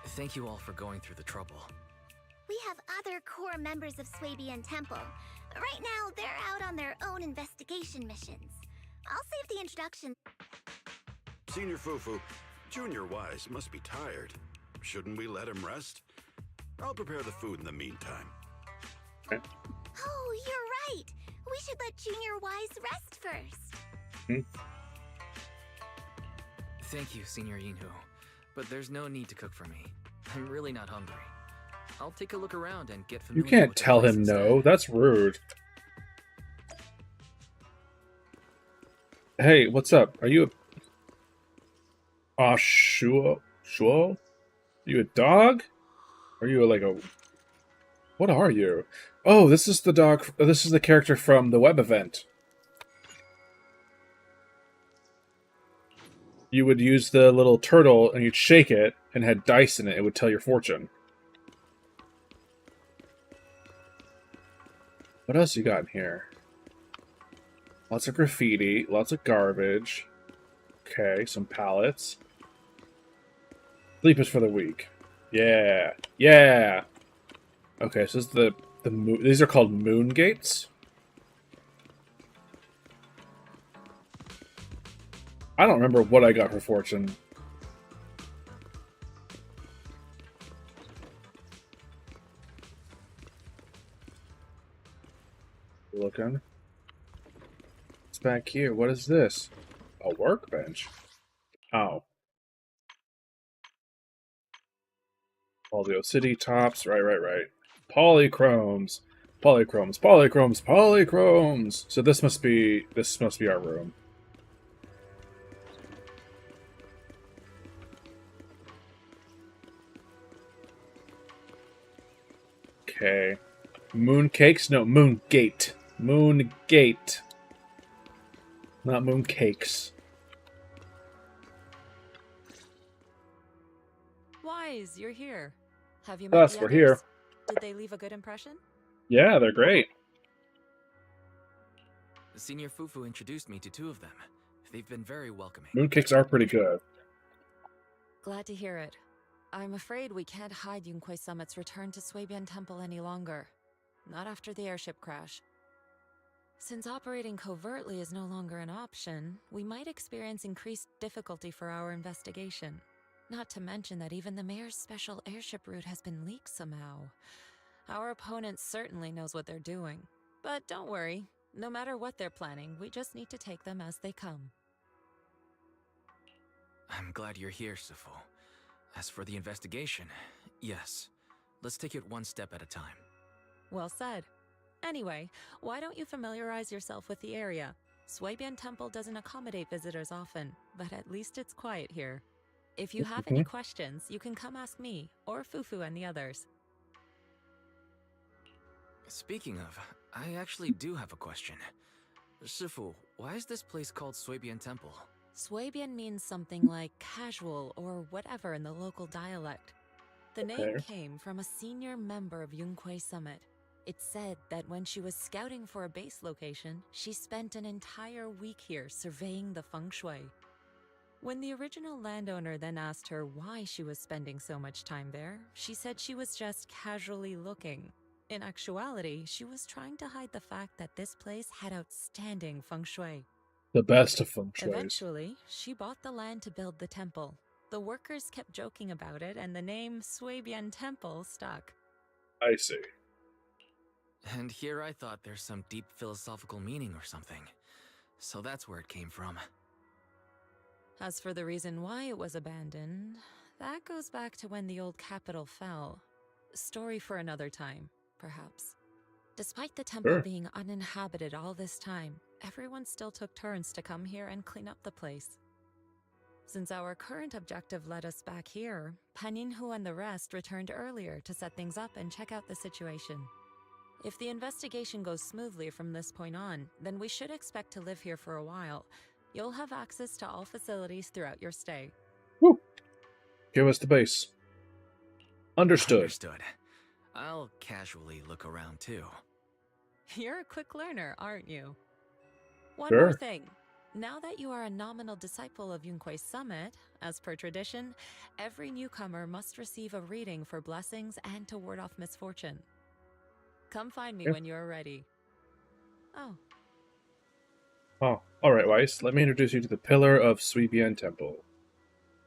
Thank you all for going through the trouble.
We have other core members of Suibian Temple. Right now, they're out on their own investigation missions. I'll save the introduction.
Senior Fufu, Junior Wise must be tired. Shouldn't we let him rest? I'll prepare the food in the meantime.
Okay.
Oh, you're right. We should let Junior Wise rest first.
Thank you, Senior Yinhu. But there's no need to cook for me. I'm really not hungry. I'll take a look around and get familiar
You can't
with the
tell
place
him
instead.
no. That's rude. Hey, what's up? Are you a... Shuo? You a dog? Are you like a What are you? Oh, this is the dog. This is the character from the web event. You would use the little turtle and you'd shake it and had dice in it. It would tell your fortune. What else you got in here? Lots of graffiti, lots of garbage. Okay, some pallets. Sleep is for the weak. Yeah, yeah. Okay, so this is the moon. These are called moon gates. I don't remember what I got for fortune. Looking. What's back here? What is this? A workbench. Oh. All the city tops. Right. Polychromes. Polychromes. So this must be our room. Okay. Moon cakes? No, moon gate. Moon gate. Not moon cakes.
Wise, you're here. Have you met
Us,
the
we're
others?
here.
Did they leave a good impression?
Yeah, they're great.
Senior Fufu introduced me to 2 of them. They've been very welcoming.
Mooncakes are pretty good.
Glad to hear it. I'm afraid we can't hide Yunquei Summit's return to Suibian Temple any longer. Not after the airship crash. Since operating covertly is no longer an option, we might experience increased difficulty for our investigation. Not to mention that even the mayor's special airship route has been leaked somehow. Our opponent certainly knows what they're doing. But don't worry, no matter what they're planning, we just need to take them as they come.
I'm glad you're here, Sifu. As for the investigation, yes. Let's take it one step at a time.
Well said. Anyway, why don't you familiarize yourself with the area? Suibian Temple doesn't accommodate visitors often, but at least it's quiet here. If you have any questions, you can come ask me, or Fufu and the others.
Speaking of, I actually do have a question. Sifu, why is this place called Suibian Temple?
Suibian means something like casual or whatever in the local dialect. The name came from a senior member of Yunquei Summit. It's said that when she was scouting for a base location, she spent an entire week here surveying the feng shui. When the original landowner then asked her why she was spending so much time there, she said she was just casually looking. In actuality, she was trying to hide the fact that this place had outstanding feng shui.
The best of feng shui.
Eventually, she bought the land to build the temple. The workers kept joking about it, and the name Suibian Temple stuck.
I see.
And here I thought there's some deep philosophical meaning or something. So that's where it came from.
As for the reason why it was abandoned, that goes back to when the old capital fell. Story for another time, perhaps. Despite the temple being uninhabited all this time, everyone still took turns to come here and clean up the place. Since our current objective led us back here, Paninhu and the rest returned earlier to set things up and check out the situation. If the investigation goes smoothly from this point on, then we should expect to live here for a while. You'll have access to all facilities throughout your stay.
Woo! Give us the base. Understood.
Understood. I'll casually look around too.
You're a quick learner, aren't you? One
Sure.
more thing. Now that you are a nominal disciple of Yunquei Summit, as per tradition, every newcomer must receive a reading for blessings and to ward off misfortune. Come find me when you're ready.
Oh, alright, Weiss. Let me introduce you to the pillar of Suibian Temple.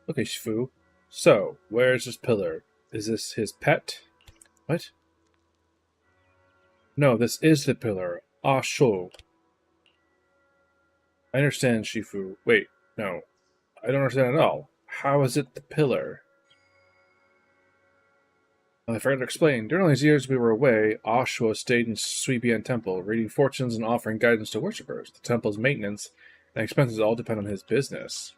Okay, Shifu. So, where's this pillar? Is this his pet? What? No, this is the pillar. Ah, Sho. I understand, Shifu. Wait, no. I don't understand at all. How is it the pillar? I forgot to explain. During all these years we were away, Ashua stayed in Suibian Temple, reading fortunes and offering guidance to worshippers. The temple's maintenance and expenses all depend on his business.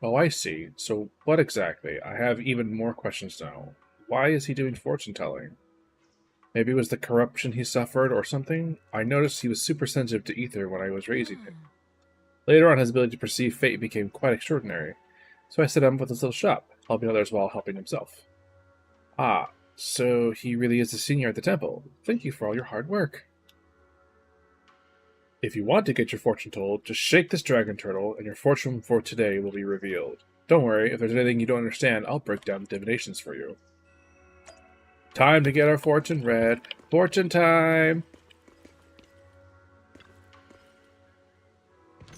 Oh, I see. So what exactly? I have even more questions now. Why is he doing fortune telling? Maybe it was the corruption he suffered or something. I noticed he was super sensitive to ether when I was raising him. Later on, his ability to perceive fate became quite extraordinary. So I set him up with his little shop, helping others while helping himself. Ah, so he really is a senior at the temple. Thank you for all your hard work. If you want to get your fortune told, just shake this dragon turtle, and your fortune for today will be revealed. Don't worry, if there's anything you don't understand, I'll break down the divinations for you. Time to get our fortune read. Fortune time!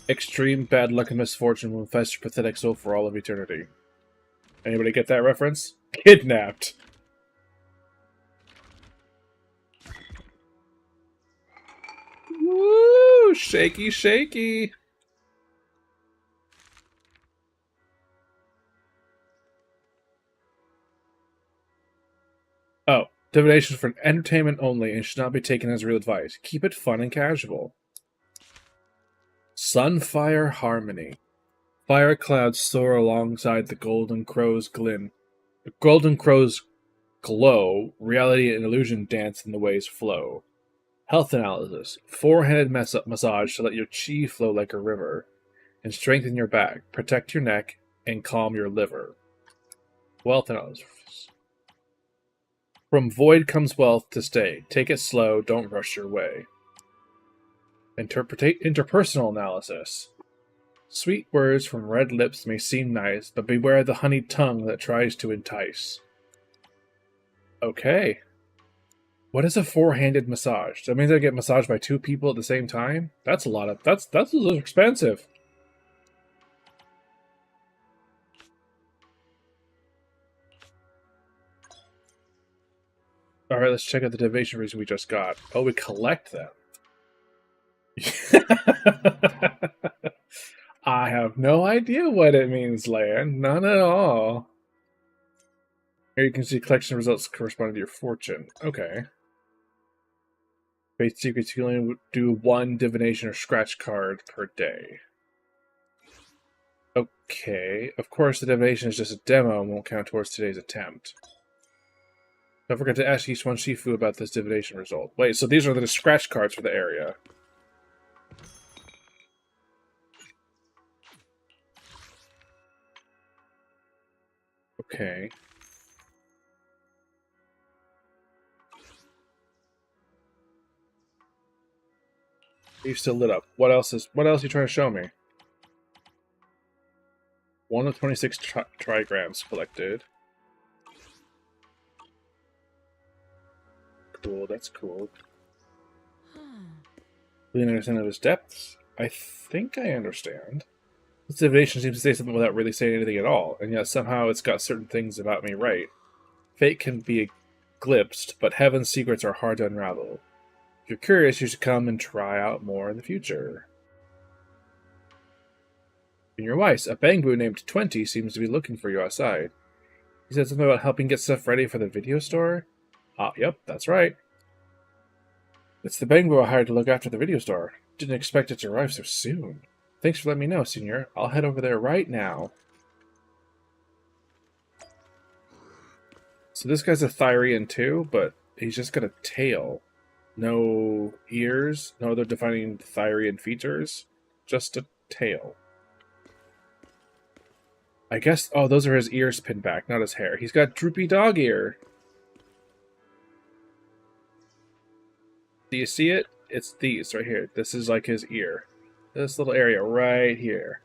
Extreme bad luck and misfortune will infest your pathetic soul for all of eternity. Anybody get that reference? Kidnapped! Woo! Shaky, shaky! Oh, divination for entertainment only and should not be taken as real advice. Keep it fun and casual. Sunfire Harmony. Fire clouds soar alongside the golden crow's glint. The golden crow's glow, reality and illusion dance in the waves flow. Health analysis. Four-handed massage to let your chi flow like a river. And strengthen your back, protect your neck, and calm your liver. Wealth analysis. From void comes wealth to stay. Take it slow, don't rush your way. Interpersonal analysis. Sweet words from red lips may seem nice, but beware the honeyed tongue that tries to entice. Okay. What is a four-handed massage? That means I get massaged by two people at the same time? That's a lot of... That's a little expensive. Alright, let's check out the divination reason we just got. Oh, we collect them. I have no idea what it means, Lan. None at all. Here you can see collection results corresponding to your fortune. Okay. Fate secrets, you can only do one divination or scratch card per day. Okay. Of course, the divination is just a demo and won't count towards today's attempt. Don't forget to ask Yixuan Shifu about this divination result. Wait, so these are the scratch cards for the area. Okay. You still lit up. What else are you trying to show me? 1 of 26 trigrams collected. Cool, that's cool. We didn't understand of his depths. I think I understand. This divination seems to say something without really saying anything at all, and yet somehow it's got certain things about me right. Fate can be glimpsed, but heaven's secrets are hard to unravel. If you're curious, you should come and try out more in the future. In your Weiss, a bangbu named 20 seems to be looking for you outside. He said something about helping get stuff ready for the video store? Ah, yep, that's right. It's the bangbu I hired to look after the video store. Didn't expect it to arrive so soon. Thanks for letting me know, Senior. I'll head over there right now. So this guy's a Thyrian too, but he's just got a tail. No ears, no other defining Thyrian features. Just a tail. I guess... Oh, those are his ears pinned back, not his hair. He's got droopy dog ear. Do you see it? It's these right here. This is like his ear. This little area right here.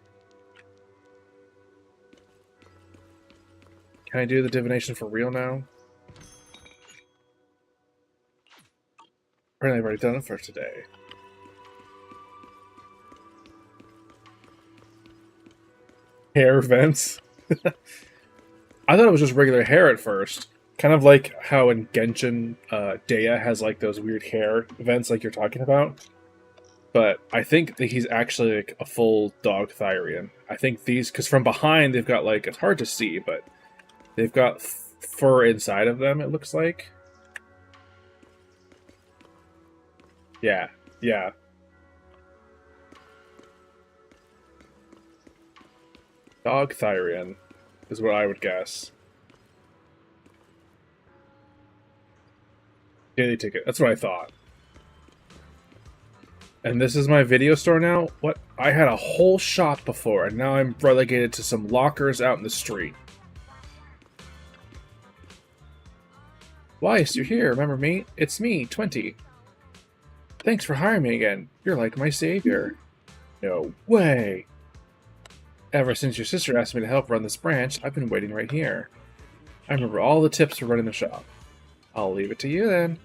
Can I do the divination for real now? Apparently I've already done it for today. Hair vents? I thought it was just regular hair at first. Kind of like how in Genshin, Dea has like those weird hair vents like you're talking about. But I think that he's actually like a full dog Thyrian. I think these, because from behind they've got like, it's hard to see, but they've got fur inside of them, it looks like. Yeah, yeah. Dog Thyrian is what I would guess. Daily ticket. That's what I thought. And this is my video store now? What? I had a whole shop before, and now I'm relegated to some lockers out in the street. Weiss, you're here. Remember me? It's me, 20. Thanks for hiring me again. You're like my savior. No way. Ever since your sister asked me to help run this branch, I've been waiting right here. I remember all the tips for running the shop. I'll leave it to you then.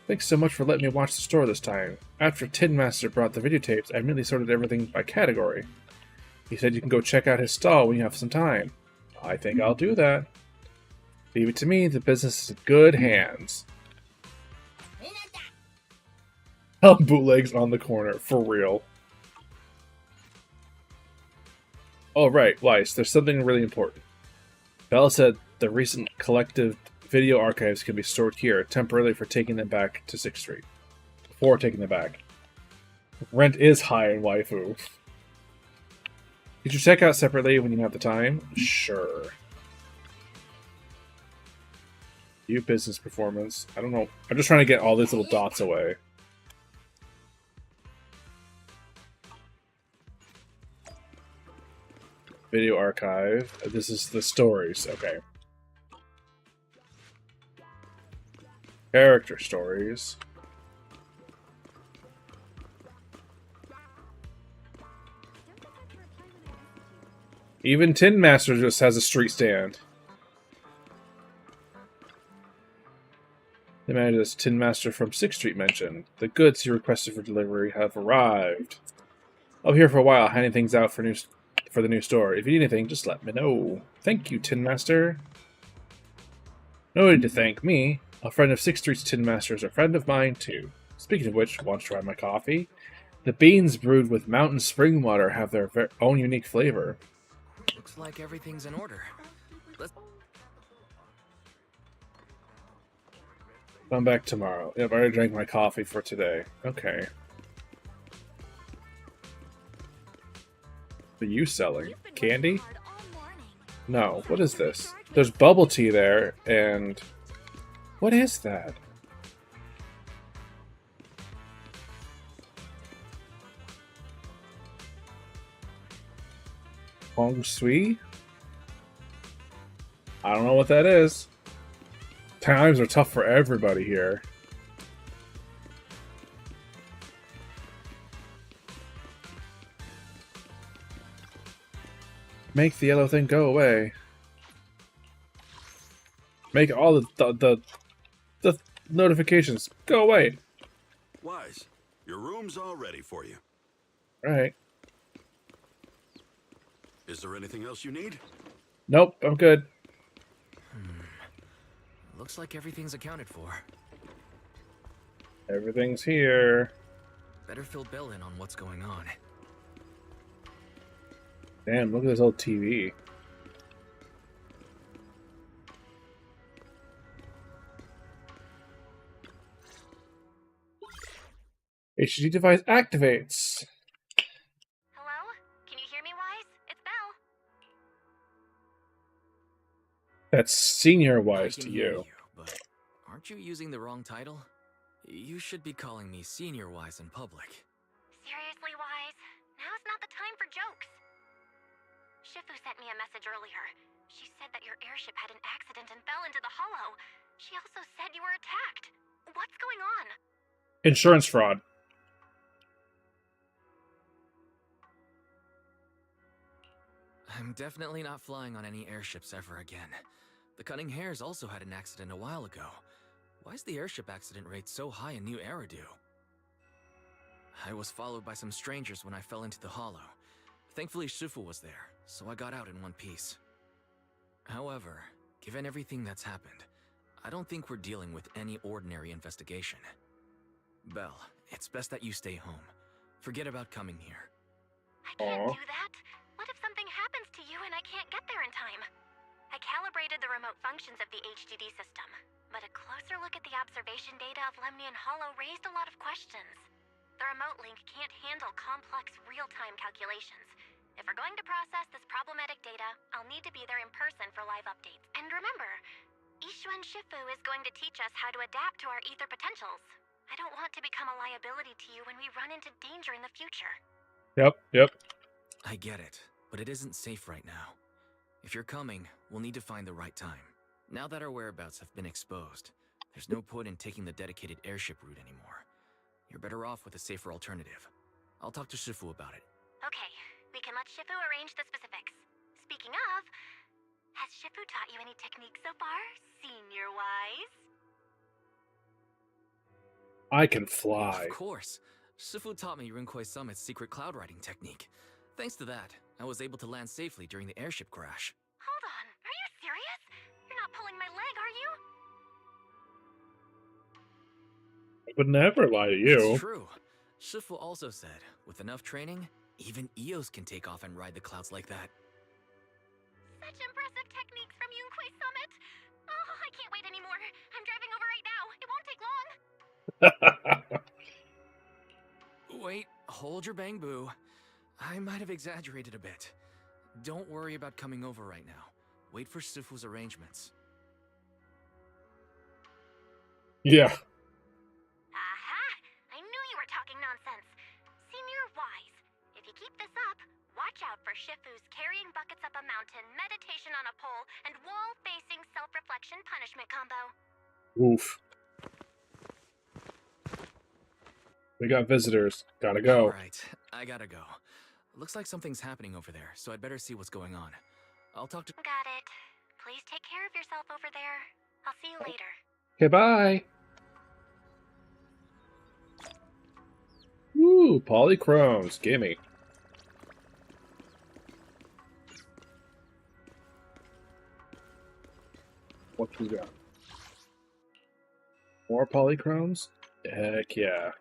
Thanks so much for letting me watch the store this time. After Tin Master brought the videotapes, I immediately sorted everything by category. He said you can go check out his stall when you have some time. I think I'll do that. Leave it to me, the business is in good hands. Bootlegs on the corner, for real. Oh right, Weiss, there's something really important. Bella said the recent collective video archives can be stored here, temporarily for taking them back to 6th Street. Before taking them back. Rent is high in Waifu. Did you check out separately when you have the time? Sure. View business performance. I don't know. I'm just trying to get all these little dots away. Video archive. This is the stories. Okay. Character stories. Even Tin Master just has a street stand. The man is Tin Master from 6th Street mentioned. The goods you requested for delivery have arrived. I'll be here for a while, handing things out for the new store. If you need anything, just let me know. Thank you, Tin Master. No need to thank me. A friend of 6th Street's Tin Master is a friend of mine, too. Speaking of which, want to try my coffee? The beans brewed with mountain spring water have their own unique flavor.
Looks like everything's in order. Let's...
Come back tomorrow. Yep, I already drank my coffee for today. Okay. What are you selling? Candy? No. What is this? There's bubble tea there, and... What is that? Feng Shui? I don't know what that is. Times are tough for everybody here. Make the yellow thing go away. Make all the notifications go away.
Wise, your room's all ready for you.
Alright.
Is there anything else you need?
Nope, I'm good.
Looks like everything's accounted for.
Everything's here.
Better fill Bill in on what's going on.
Damn, look at this old TV. HD device activates.
Hello? Can you hear me, Wise? It's Belle.
That's senior wise
I
to
can hear
you.
But aren't you using the wrong title? You should be calling me Senior Wise in public.
Seriously, Wise? Now's not the time for jokes. Shifu sent me a message earlier. She said that your airship had an accident and fell into the hollow. She also said you were attacked. What's going on?
Insurance fraud.
I'm definitely not flying on any airships ever again. The Cunning Hares also had an accident a while ago. Why is the airship accident rate so high in New Eridu? I was followed by some strangers when I fell into the hollow. Thankfully, Shifu was there, so I got out in one piece. However, given everything that's happened, I don't think we're dealing with any ordinary investigation. Belle, it's best that you stay home. Forget about coming here.
I can't do that. What if something happens to you and I can't get there in time? I calibrated the remote functions of the HDD system, but a closer look at the observation data of Lemnian Hollow raised a lot of questions. The remote link can't handle complex real-time calculations. If we're going to process this problematic data, I'll need to be there in person for live updates. And remember, Yixuan friend Shifu is going to teach us how to adapt to our ether potentials. I don't want to become a liability to you when we run into danger in the future.
Yep.
I get it, but it isn't safe right now. If you're coming, we'll need to find the right time. Now that our whereabouts have been exposed, there's no point in taking the dedicated airship route anymore. You're better off with a safer alternative. I'll talk to Shifu about it.
Okay, we can let Shifu arrange the specifics. Speaking of, has Shifu taught you any techniques so far, senior-wise?
I can fly.
Of course. Shifu taught me Yunquei Summit's secret cloud riding technique. Thanks to that, I was able to land safely during the airship crash.
Hold on, are you serious? You're not pulling my leg, are you?
I would never lie to you.
It's true. Shifu also said, with enough training, even Eos can take off and ride the clouds like that.
Such impressive techniques from Yunquei Summit. Oh, I can't wait anymore. I'm driving over right now. It won't take long.
Wait, hold your bang boo. I might have exaggerated a bit. Don't worry about coming over right now. Wait for Shifu's arrangements.
Yeah.
Aha! I knew you were talking nonsense. Senior Wise, if you keep this up, watch out for Shifu's carrying buckets up a mountain, meditation on a pole, and wall-facing self-reflection punishment combo.
Oof. We got visitors. Gotta go.
Alright, I gotta go. Looks like something's happening over there, so I'd better see what's going on. I'll talk to—
Got it. Please take care of yourself over there. I'll see you later.
Okay, bye. Woo, polychromes. Gimme. What we got? More polychromes? Heck yeah.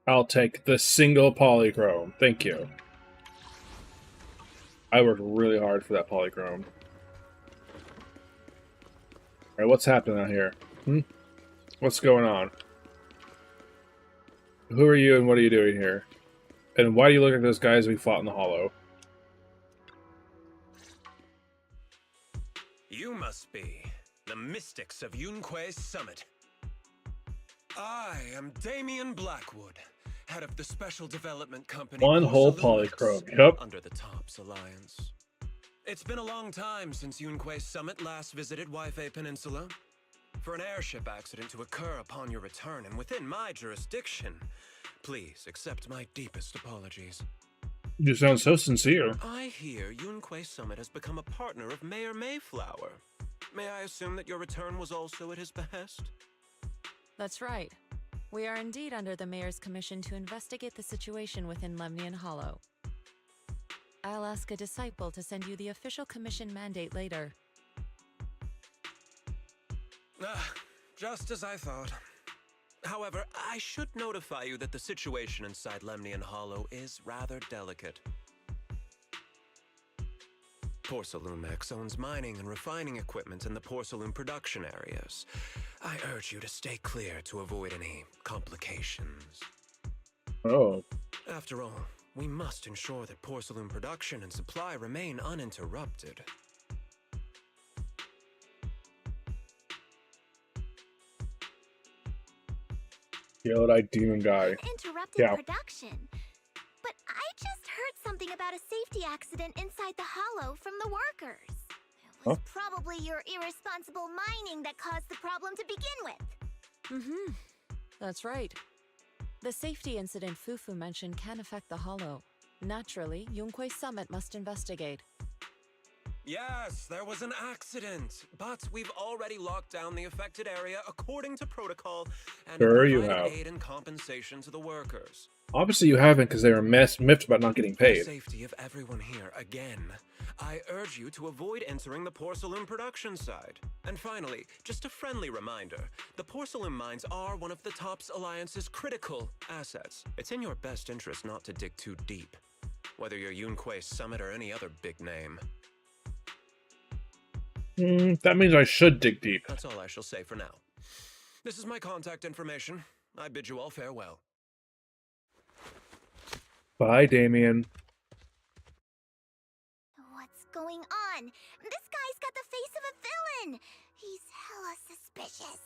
I'll take the single polychrome. Thank you. I worked really hard for that polychrome. Alright, what's happening out here? What's going on? Who are you and what are you doing here? And why do you look like those guys we fought in the hollow?
You must be the mystics of Yunquei Summit. I am Damien Blackwood, head of the Special Development Company.
One whole polychrome, yep.
Under the Tops Alliance. It's been a long time since Yunquei Summit last visited Waifei Peninsula. For an airship accident to occur upon your return and within my jurisdiction, please accept my deepest apologies.
You sound so sincere.
I hear Yunquei Summit has become a partner of Mayor Mayflower. May I assume that your return was also at his behest?
That's right. We are indeed under the Mayor's commission to investigate the situation within Lemnian Hollow. I'll ask a disciple to send you the official commission mandate later.
Just as I thought. However, I should notify you that the situation inside Lemnian Hollow is rather delicate. Porcelumex owns mining and refining equipment in the porcelain production areas. I urge you to stay clear to avoid any complications.
Oh.
After all, we must ensure that porcelain production and supply remain uninterrupted.
Yellow-eyed demon guy.
Interrupted production. But I just heard something about a safety accident inside the hollow from the workers. It was probably your irresponsible mining that caused the problem to begin with.
That's right. The safety incident Fufu mentioned can affect the hollow. Naturally, Yunquei Summit must investigate.
Yes, there was an accident, but we've already locked down the affected area according to protocol and provided aid and compensation to the workers.
Obviously you haven't, because they were miffed about not getting paid.
For the safety of everyone here, again, I urge you to avoid entering the porcelain production side. And finally, just a friendly reminder, the porcelain mines are one of the Tops Alliance's critical assets. It's in your best interest not to dig too deep, whether you're Yunquei Summit or any other big name.
That means I should dig deep.
That's all I shall say for now. This is my contact information. I bid you all farewell.
Bye, Damien.
What's going on? This guy's got the face of a villain. He's hella suspicious.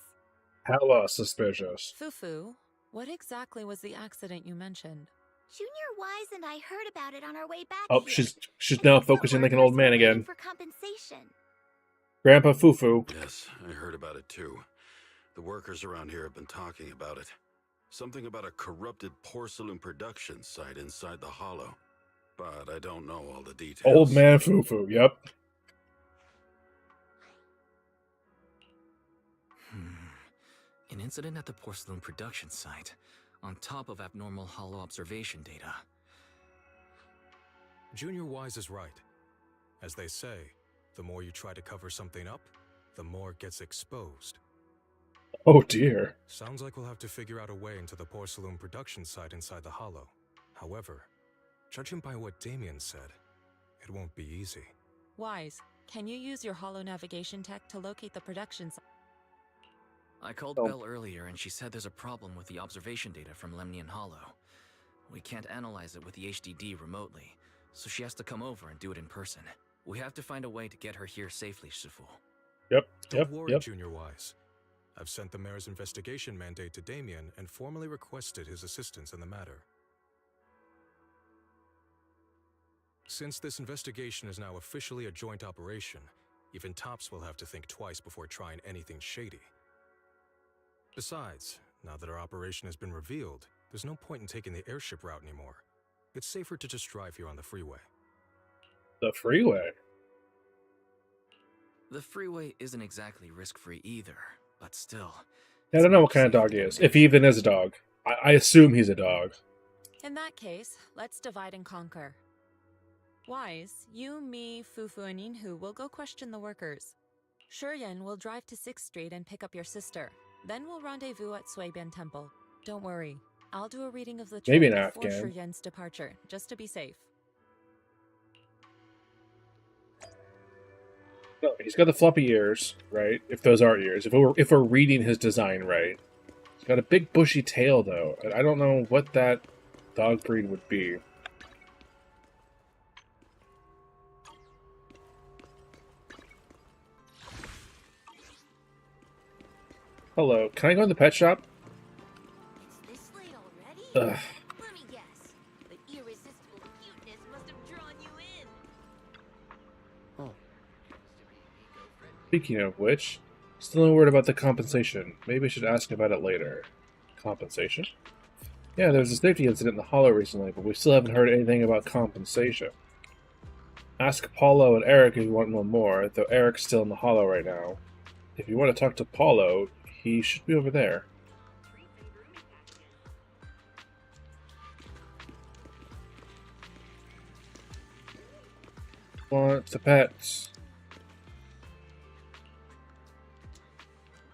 Hella suspicious.
Fufu, what exactly was the accident you mentioned?
Junior Wise and I heard about it on our way back
Oh,
here.
she's
It
now
looks the
focusing like an
workers
old man
were waiting
again.
for compensation.
Grandpa Fufu.
Yes, I heard about it too. The workers around here have been talking about it. Something about a corrupted porcelain production site inside the hollow. But I don't know all the details.
Old man Fufu, yep.
An incident at the porcelain production site, on top of abnormal hollow observation data.
Junior Wise is right. As they say, the more you try to cover something up, the more it gets exposed.
Oh dear.
Sounds like we'll have to figure out a way into the porcelain production site inside the hollow. However, judging by what Damien said, it won't be easy.
Wise, can you use your holo navigation tech to locate the production site?
I called Belle earlier and she said there's a problem with the observation data from Lemnian Hollow. We can't analyze it with the HDD remotely, so she has to come over and do it in person. We have to find a way to get her here safely, Shifu.
Yep,
Don't worry, Junior Wise. I've sent the mayor's investigation mandate to Damien and formally requested his assistance in the matter. Since this investigation is now officially a joint operation, even Tops will have to think twice before trying anything shady. Besides, now that our operation has been revealed, there's no point in taking the airship route anymore. It's safer to just drive here on the freeway.
The freeway?
The freeway isn't exactly risk-free either, but still.
I don't know what kind of dog he is, if he even is a dog. I assume he's a dog.
In that case, let's divide and conquer. Wise, you, me, Fufu, and Inhu will go question the workers. Shuryen will drive to 6th Street and pick up your sister. Then we'll rendezvous at Suibian Temple. Don't worry, I'll do a reading of the trip
Maybe an
before
Afghan.
Shuryen's departure, just to be safe.
No, he's got the floppy ears, right? If those are ears. If we're reading his design right. He's got a big bushy tail, though. And I don't know what that dog breed would be. Hello. Can I go in the pet shop?
It's this late already?
Ugh.
Let me guess. The irresistible cuteness must have drawn you in.
Speaking of which, still no word about the compensation. Maybe I should ask about it later. Compensation? Yeah, there was a safety incident in the hollow recently, but we still haven't heard anything about compensation. Ask Paulo and Eric if you want to know more, though Eric's still in the hollow right now. If you want to talk to Paulo, he should be over there. Want the pets?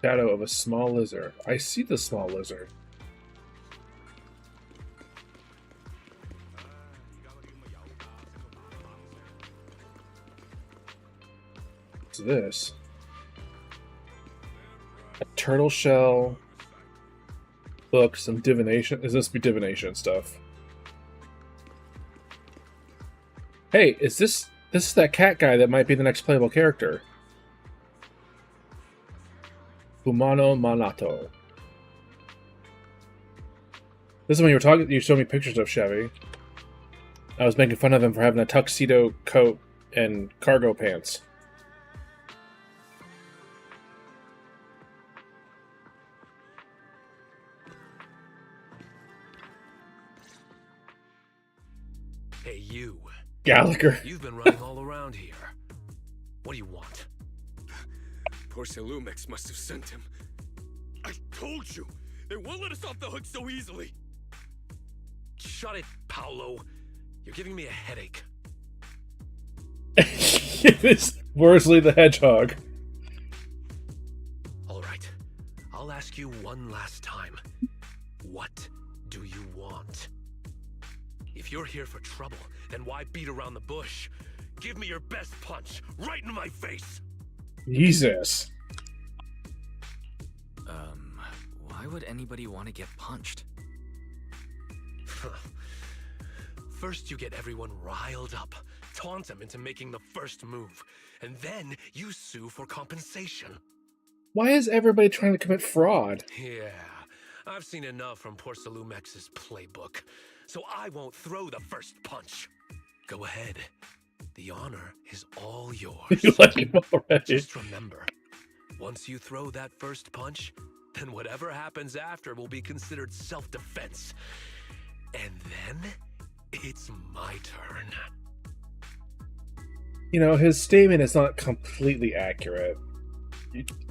Shadow of a small lizard. I see the small lizard. What's this? A turtle shell. Book, some divination. Is this be divination stuff? Hey, is this is that cat guy that might be the next playable character? Humano Manato. This is when you showed me pictures of Chevy. I was making fun of him for having a tuxedo coat and cargo pants.
Hey, you.
Gallagher.
You've been running all around here. What do you want?
Porcelumex must have sent him. I told you! They won't let us off the hook so easily!
Shut it, Paolo. You're giving me a headache.
It is Worsley the Hedgehog.
All right. I'll ask you one last time. What do you want? If you're here for trouble, then why beat around the bush? Give me your best punch, right in my face!
Jesus.
Why would anybody want to get punched?
First you get everyone riled up, taunt them into making the first move, and then you sue for compensation.
Why is everybody trying to commit fraud?
Yeah, I've seen enough from Porcelumex's playbook, so I won't throw the first punch. Go ahead. The honor is all yours.
You like him already.
Just remember, once you throw that first punch, then whatever happens after will be considered self-defense. And then, it's my turn.
You know, his statement is not completely accurate.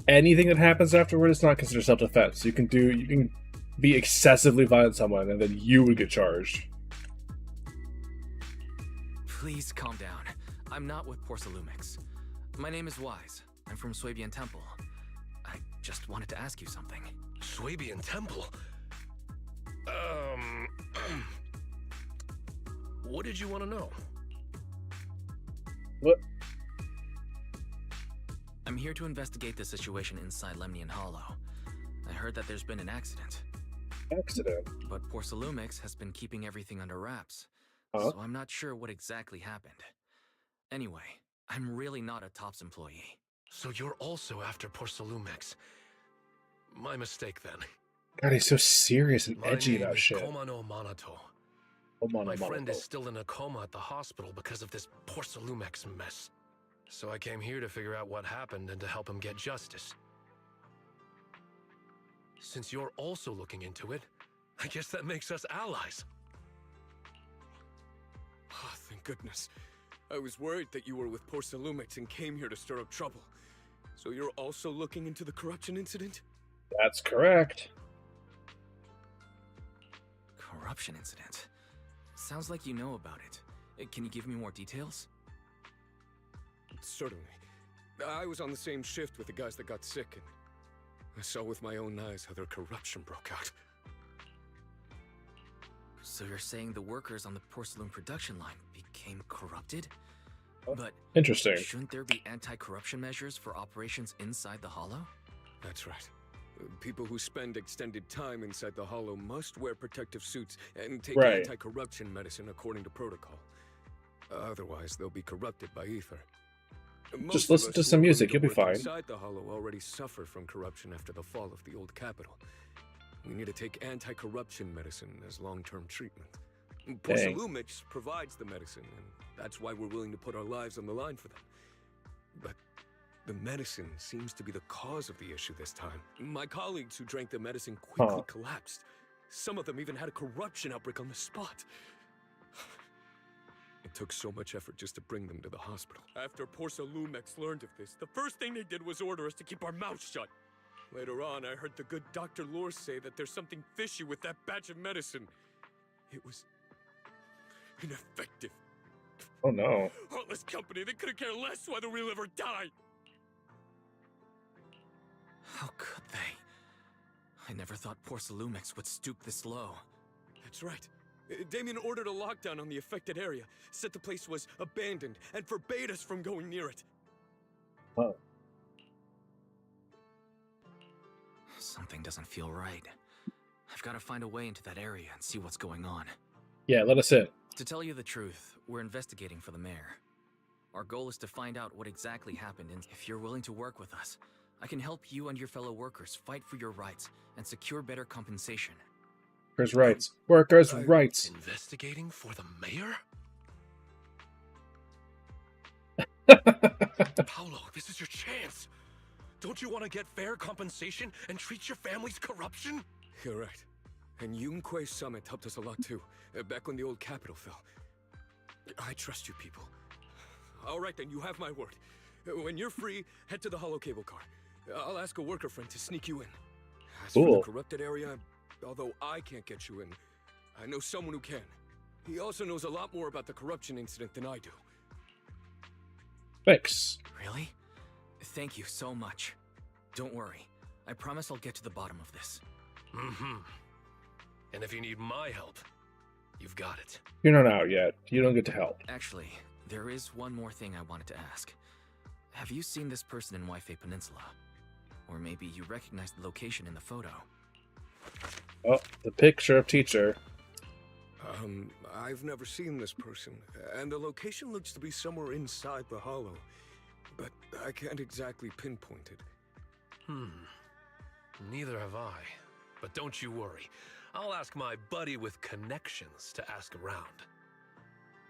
Anything that happens afterward is not considered self-defense. You can be excessively violent to someone, and then you would get charged.
Please calm down. I'm not with Porcelumix. My name is Wise. I'm from Swabian Temple. I just wanted to ask you something.
Swabian Temple? What did you want to know?
What?
I'm here to investigate the situation inside Lemnian Hollow. I heard that there's been an accident.
Accident?
But Porcelumix has been keeping everything under wraps.
Huh?
So I'm not sure what exactly happened. Anyway, I'm really not a TOPS employee.
So you're also after Porcelumix. My mistake then.
God, he's so serious and
My
edgy
name
about
is
shit.
Komano Manato. My friend is still in a coma at the hospital because of this Porcelumix mess. So I came here to figure out what happened and to help him get justice. Since you're also looking into it, I guess that makes us allies.
Oh, thank goodness. I was worried that you were with Porcelumix and came here to stir up trouble. So you're also looking into the corruption incident?
That's correct.
Corruption incident? Sounds like you know about it. Can you give me more details?
Certainly. I was on the same shift with the guys that got sick, and I saw with my own eyes how their corruption broke out.
So you're saying the workers on the porcelain production line became corrupted? But
interesting.
Shouldn't there be anti-corruption measures for operations inside the Hollow?
That's right. People who spend extended time inside the Hollow must wear protective suits and take anti-corruption medicine according to protocol. Otherwise, they'll be corrupted by ether.
Just listen to some music, you'll be fine.
Inside the Hollow already suffer from corruption after the fall of the old capital. We need to take anti-corruption medicine as long-term treatment. Porcelumix provides the medicine, and that's why we're willing to put our lives on the line for them. But the medicine seems to be the cause of the issue this time. My colleagues who drank the medicine quickly collapsed. Some of them even had a corruption outbreak on the spot. It took so much effort just to bring them to the hospital. After Porcelumix learned of this, the first thing they did was order us to keep our mouths shut. Later on, I heard the good Dr. Lore say that there's something fishy with that batch of medicine. It was ineffective.
Oh no.
Heartless company, they couldn't care less whether we live or die.
How could they? I never thought Porcelumix would stoop this low.
That's right. Damien ordered a lockdown on the affected area, said the place was abandoned, and forbade us from going near it.
Oh.
Something doesn't feel right. I've got to find a way into that area and see what's going on.
Yeah, let us in.
To tell you the truth, we're investigating for the mayor. Our goal is to find out what exactly happened, and if you're willing to work with us, I can help you and your fellow workers fight for your rights and secure better compensation.
Workers' rights. Workers' rights.
Investigating for the mayor? Paolo, this is your chance. Don't you want to get fair compensation and treat your family's corruption?
You're right. And Yunque Summit helped us a lot too, back when the old capital fell. I trust you people. All right then, you have my word. When you're free, head to the hollow cable car. I'll ask a worker friend to sneak you in. As for the corrupted area, although I can't get you in, I know someone who can. He also knows a lot more about the corruption incident than I do.
Thanks.
Really? Thank you so much. Don't worry. I promise I'll get to the bottom of this.
Mm-hmm. And if you need my help, you've got it.
You're not out yet. You don't get to help.
Actually, there is one more thing I wanted to ask. Have you seen this person in Waifei Peninsula? Or maybe you recognize the location in the photo.
Oh, the picture of teacher.
I've never seen this person, and the location looks to be somewhere inside the hollow, but I can't exactly pinpoint it.
Neither have I. But don't you worry. I'll ask my buddy with connections to ask around.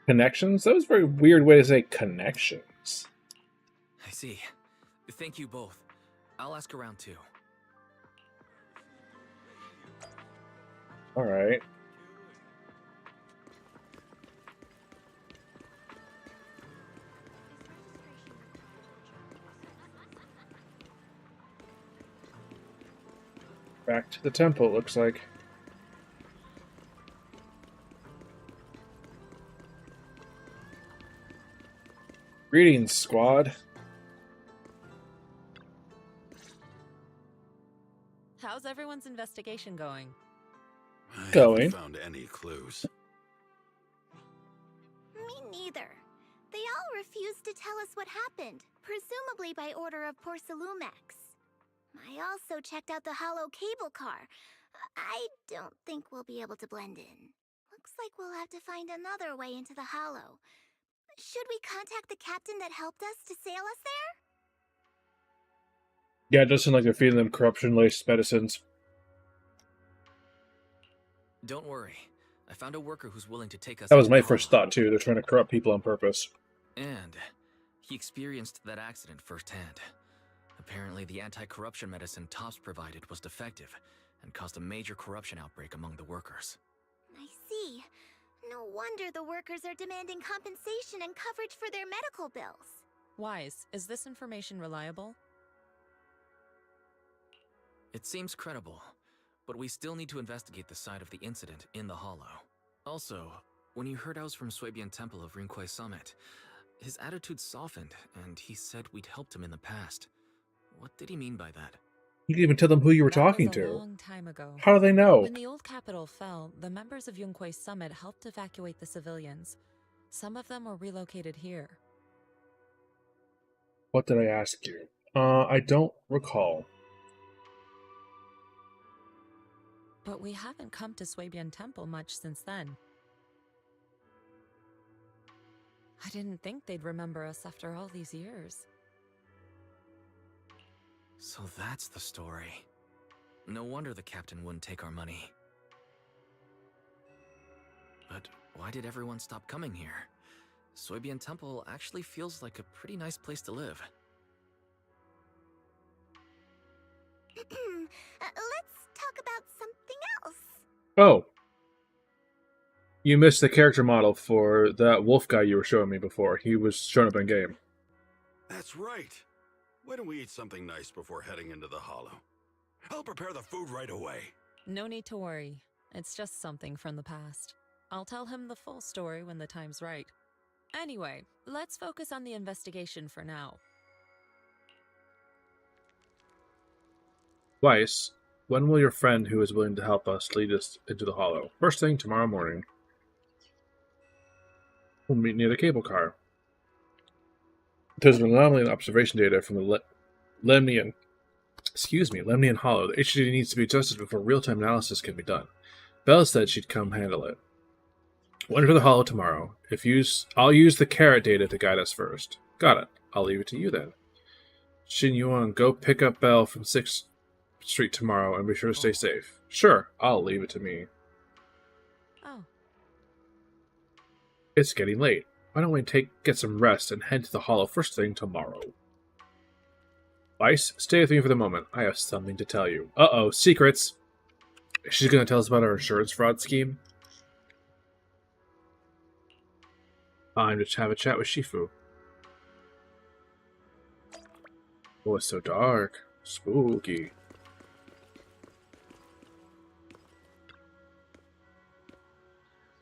Connections? That was a very weird way to say connections.
I see. Thank you both. I'll ask around too.
Alright. Back to the temple, it looks like. Greetings, squad.
How's everyone's investigation going?
I
Going.
haven't found any clues.
Me neither. They all refused to tell us what happened, presumably by order of Porcelumex. I also checked out the hollow cable car. I don't think we'll be able to blend in. Looks like we'll have to find another way into the hollow. Should we contact the captain that helped us to sail us there?
Yeah, it does sound like they're feeding them corruption-laced medicines.
Don't worry. I found a worker who's willing to take us.
That was
into
my
the
first
hollow.
thought, too. They're trying to corrupt people on purpose.
And he experienced that accident firsthand. Apparently, the anti-corruption medicine Tops provided was defective and caused a major corruption outbreak among the workers.
I see. No wonder the workers are demanding compensation and coverage for their medical bills.
Wise, is this information reliable?
It seems credible, but we still need to investigate the side of the incident in the hollow. Also, when you heard I was from Swabian Temple of Rinquay Summit, his attitude softened, and he said we'd helped him in the past. What did he mean by that?
You didn't even tell them who you were talking
That was
to.
a long time ago.
How do they know?
When the old capital fell, the members of Yunquay Summit helped evacuate the civilians. Some of them were relocated here.
What did I ask you? I don't recall.
But we haven't come to Swabian Temple much since then. I didn't think they'd remember us after all these years.
So that's the story. No wonder the captain wouldn't take our money. But why did everyone stop coming here? Swabian Temple actually feels like a pretty nice place to live.
Let's talk about something else.
Oh. You missed the character model for that wolf guy you were showing me before. He was showing up in game.
That's right. Why don't we eat something nice before heading into the hollow? I'll prepare the food right away.
No need to worry. It's just something from the past. I'll tell him the full story when the time's right. Anyway, let's focus on the investigation for now.
Weiss, when will your friend who is willing to help us lead us into the hollow? First thing tomorrow morning. We'll meet near the cable car. There's an anomaly in observation data from the Lemnian Hollow. The HDD needs to be adjusted before real-time analysis can be done. Belle said she'd come handle it. We'll enter the hollow tomorrow. I'll use the carrot data to guide us first. Got it. I'll leave it to you then. Xin Yuan, go pick up Belle from 6th Street tomorrow and be sure to stay safe. Sure, I'll leave it to me.
Oh.
It's getting late. Why don't we get some rest and head to the hollow first thing tomorrow? Weiss, stay with me for the moment. I have something to tell you. Uh-oh, secrets! She's going to tell us about our insurance fraud scheme? Time to have a chat with Shifu. Oh, it's so dark. Spooky.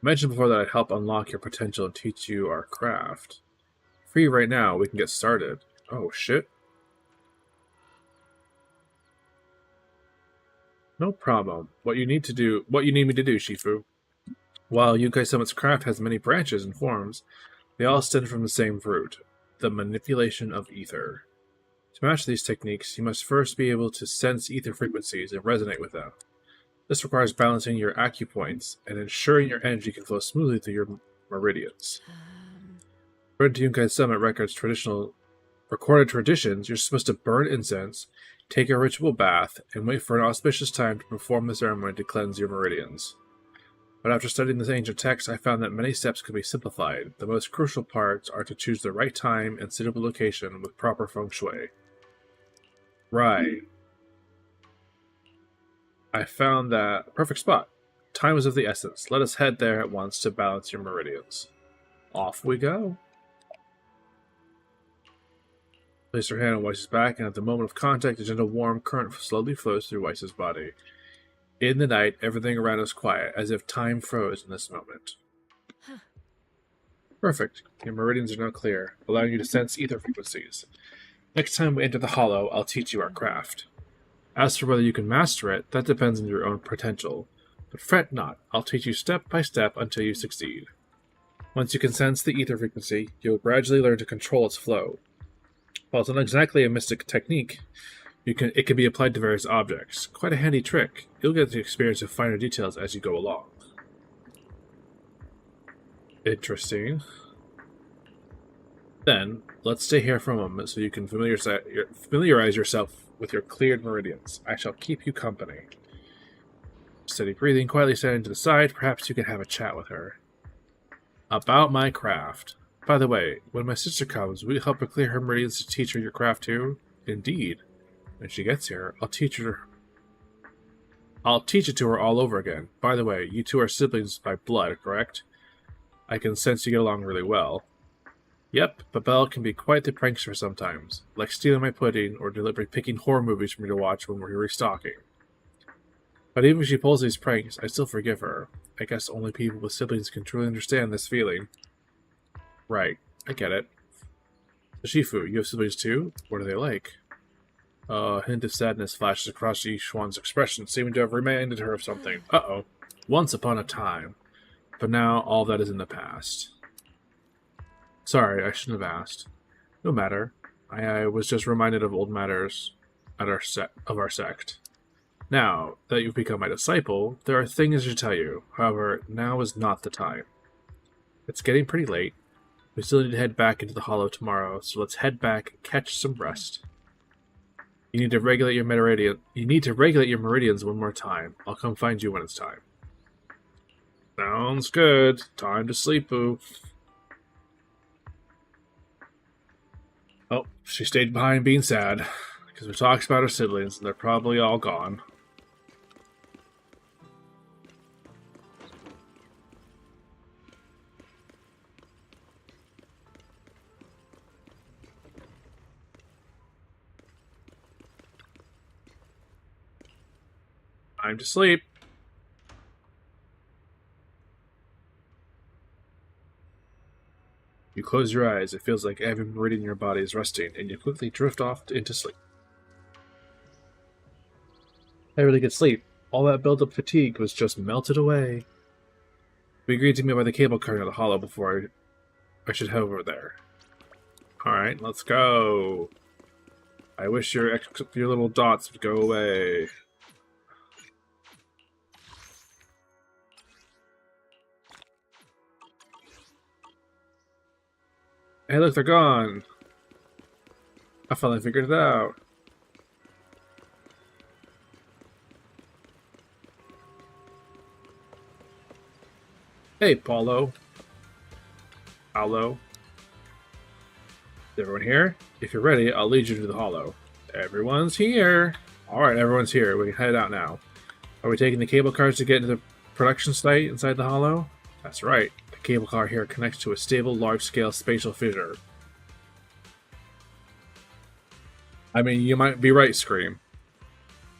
I mentioned before that I'd help unlock your potential and teach you our craft. Free right now, we can get started. Oh, shit. No problem. What you need me to do, Shifu. While Yunkai Summit's craft has many branches and forms, they all stem from the same root, the manipulation of ether. To match these techniques, you must first be able to sense ether frequencies and resonate with them. This requires balancing your acupoints and ensuring your energy can flow smoothly through your meridians. According to Yunkai Summit Records recorded traditions, you're supposed to burn incense, Take a ritual bath, and wait for an auspicious time to perform the ceremony to cleanse your meridians. But after studying this ancient text, I found that many steps could be simplified. The most crucial parts are to choose the right time and suitable location with proper feng shui. Right. I found that perfect spot. Time is of the essence. Let us head there at once to balance your meridians. Off we go. Place her hand on Weiss's back, and at the moment of contact, a gentle warm current slowly flows through Weiss's body. In the night, everything around us quiet, as if time froze in this moment. Perfect. Your meridians are now clear, allowing you to sense ether frequencies. Next time we enter the hollow, I'll teach you our craft. As for whether you can master it, that depends on your own potential. But fret not, I'll teach you step by step until you succeed. Once you can sense the ether frequency, you'll gradually learn to control its flow. While it's not exactly a mystic technique, it can be applied to various objects. Quite a handy trick. You'll get the experience of finer details as you go along. Interesting. Then, let's stay here for a moment so you can familiarize yourself with your cleared meridians. I shall keep you company. Steady breathing, quietly standing to the side. Perhaps you can have a chat with her. About my craft. By the way, when my sister comes, will you help her clear her meridians to teach her your craft too? Indeed. When she gets here, I'll teach it to her all over again. By the way, you two are siblings by blood, correct? I can sense you get along really well. Yep, but Belle can be quite the prankster sometimes, like stealing my pudding or deliberately picking horror movies for me to watch when we're restocking. But even if she pulls these pranks, I still forgive her. I guess only people with siblings can truly understand this feeling. Right, I get it. So Shifu, you have siblings too? What are they like? A hint of sadness flashes across Yixuan's expression, seeming to have reminded her of something. Uh-oh. Once upon a time. But now all that is in the past. Sorry, I shouldn't have asked. No matter. I was just reminded of old matters of our sect. Now that you've become my disciple, there are things to tell you. However, now is not the time. It's getting pretty late. We still need to head back into the hollow tomorrow, so let's head back and catch some rest. You need to regulate your meridians one more time. I'll come find you when it's time. Sounds good. Time to sleep, boo. Oh, she stayed behind being sad. Because we talked about her siblings, and they're probably all gone. Time to sleep. You close your eyes. It feels like every meridian in your body is resting, and you quickly drift off into sleep. I really good sleep. All that built-up fatigue was just melted away. We agreed to meet by the cable car near the hollow before I should head over there. Alright, let's go. I wish your little dots would go away. Hey, look, they're gone. I finally figured it out. Hey, Paulo. Paulo. Is everyone here? If you're ready, I'll lead you to the hollow. Everyone's here. Alright, everyone's here. We can head out now. Are we taking the cable cars to get into the production site inside the hollow? That's right. The cable car here connects to a stable, large-scale spatial fissure. I mean, you might be right, Scream.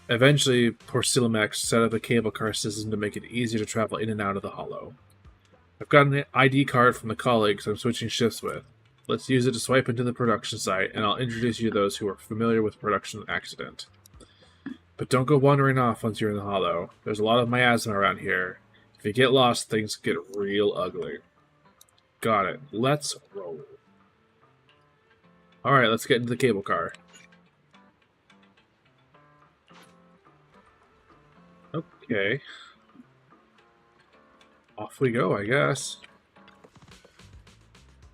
Eventually, Porcilumex set up a cable car system to make it easier to travel in and out of the hollow. I've got an ID card from the colleagues I'm switching shifts with. Let's use it to swipe into the production site, and I'll introduce you to those who are familiar with production accident. But don't go wandering off once you're in the hollow. There's a lot of miasma around here. If you get lost, things get real ugly. Got it. Let's roll. Alright, let's get into the cable car. Okay. Off we go, I guess.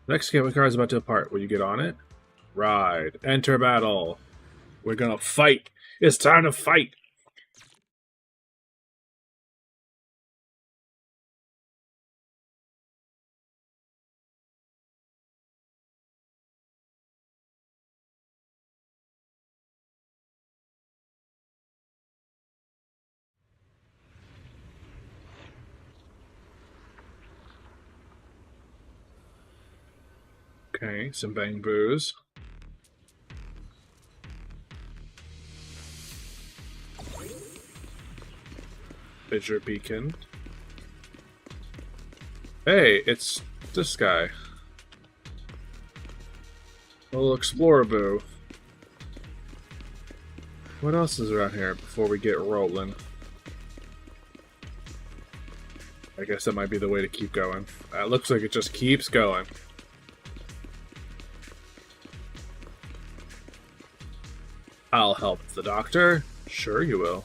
Next cable car is about to depart. Will you get on it? Ride. Enter battle. We're gonna fight It's time to fight. Okay, some bang boos. Fissure beacon. Hey, it's this guy. A little explorer boo. What else is around here before we get rolling? I guess that might be the way to keep going. It looks like it just keeps going. I'll help the doctor. Sure you will.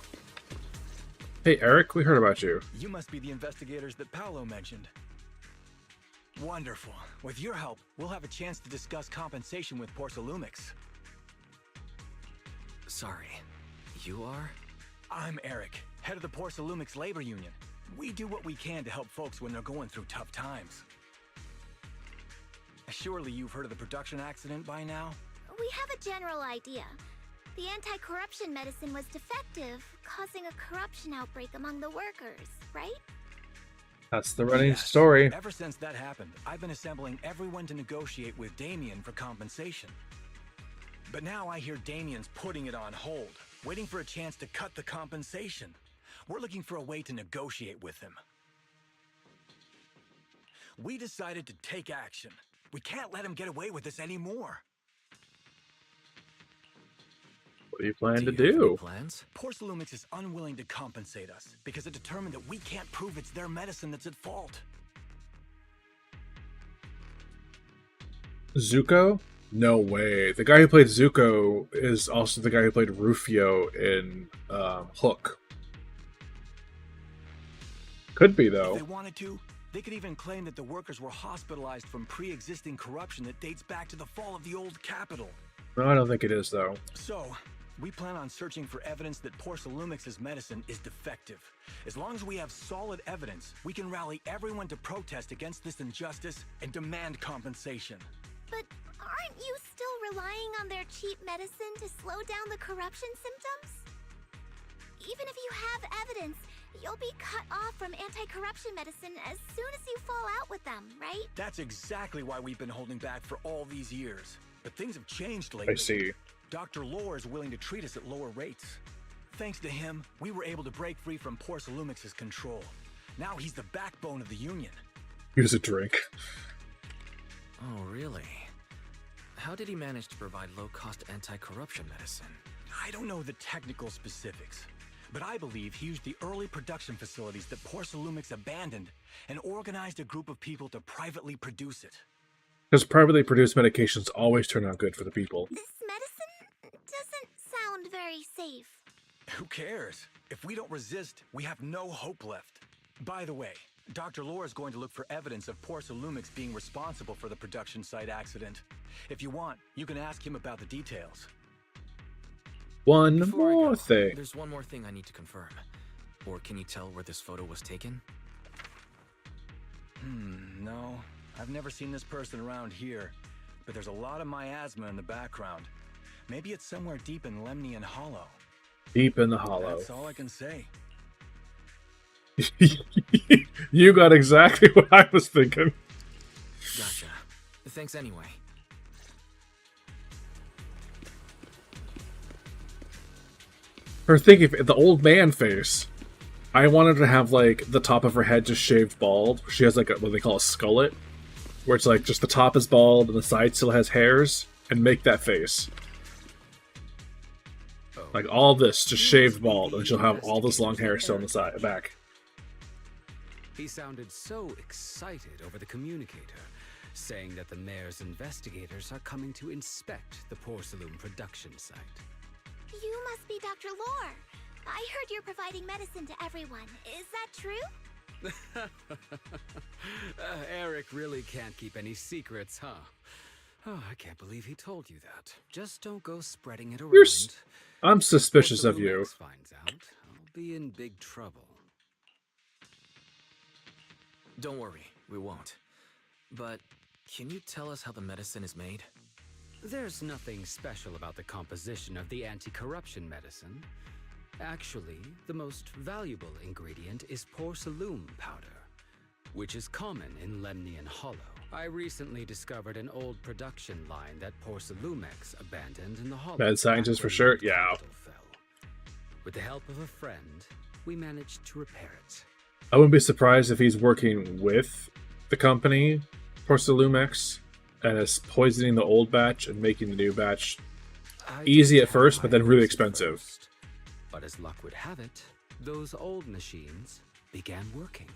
Hey Eric, we heard about you.
You must be the investigators that Paolo mentioned. Wonderful. With your help, we'll have a chance to discuss compensation with Porsalumix.
Sorry, you are?
I'm Eric, head of the Porsalumix Labor Union. We do what we can to help folks when they're going through tough times. Surely you've heard of the production accident by now?
We have a general idea. The anti-corruption medicine was defective, causing a corruption outbreak among the workers, right?
That's the running
Yes.
story.
Ever since that happened, I've been assembling everyone to negotiate with Damien for compensation. But now I hear Damien's putting it on hold, waiting for a chance to cut the compensation. We're looking for a way to negotiate with him. We decided to take action. We can't let him get away with this anymore.
What do you plan to
you have any
do?
plans?
Porsalumix is unwilling to compensate us because it determined that we can't prove it's their medicine that's at fault.
Zuko? No way. The guy who played Zuko is also the guy who played Rufio in Hook. Could be,
If
though.
they wanted to, they could even claim that the workers were hospitalized from pre-existing corruption that dates back to the fall of the old capital.
No, I don't think it is, though.
So, we plan on searching for evidence that Porsalumix's medicine is defective. As long as we have solid evidence, we can rally everyone to protest against this injustice and demand compensation.
But aren't you still relying on their cheap medicine to slow down the corruption symptoms? Even if you have evidence, you'll be cut off from anti-corruption medicine as soon as you fall out with them, right?
That's exactly why we've been holding back for all these years. But things have changed lately.
I see.
Dr. Lore is willing to treat us at lower rates. Thanks to him, we were able to break free from Porsalumix's control. Now he's the backbone of the Union.
Here's a drink.
Oh, really? How did he manage to provide low-cost anti-corruption medicine?
I don't know the technical specifics, but I believe he used the early production facilities that Porsalumix abandoned and organized a group of people to privately produce it.
Because privately produced medications always turn out good for the people.
This medicine doesn't sound very safe.
Who cares? If we don't resist, we have no hope left. By the way, Dr. Lore is going to look for evidence of Porsalumix being responsible for the production site accident. If you want, you can ask him about the details.
One
Before I
more
go,
thing.
There's one more thing I need to confirm. Or can you tell where this photo was taken?
No. I've never seen this person around here, but there's a lot of miasma in the background. Maybe it's somewhere deep in Lemnian Hollow.
Deep in the hollow.
That's all I can say.
You got exactly what I was thinking.
Gotcha. Thanks anyway.
Her thinking, the old man face. I wanted to have, like, the top of her head just shaved bald. She has, like, what they call a skullet. Where it's, like, just the top is bald and the side still has hairs. And make that face. Like, all this just shaved bald. And she'll have all this long hair still on the side, back.
He sounded so excited over the communicator, saying that the mayor's investigators are coming to inspect the porcelain production site.
You must be Dr. Lore. I heard you're providing medicine to everyone. Is that true?
Eric really can't keep any secrets, huh? Oh, I can't believe he told you that. Just don't go spreading it
You're
around.
I'm suspicious of you.
If finds out, I'll be in big trouble.
Don't worry, we won't. But can you tell us how the medicine is made?
There's nothing special about the composition of the anti-corruption medicine. Actually, the most valuable ingredient is porcelain powder, which is common in Lemnian Hollow. I recently discovered an old production line that Porcelumex abandoned in the Hollow.
Mad scientist for sure, yeah.
With the help of a friend, we managed to repair it.
I wouldn't be surprised if he's working with the company, Porcelumex, and is poisoning the old batch and making the new batch easy at first, but then really expensive.
But as luck would have it, those old machines began working.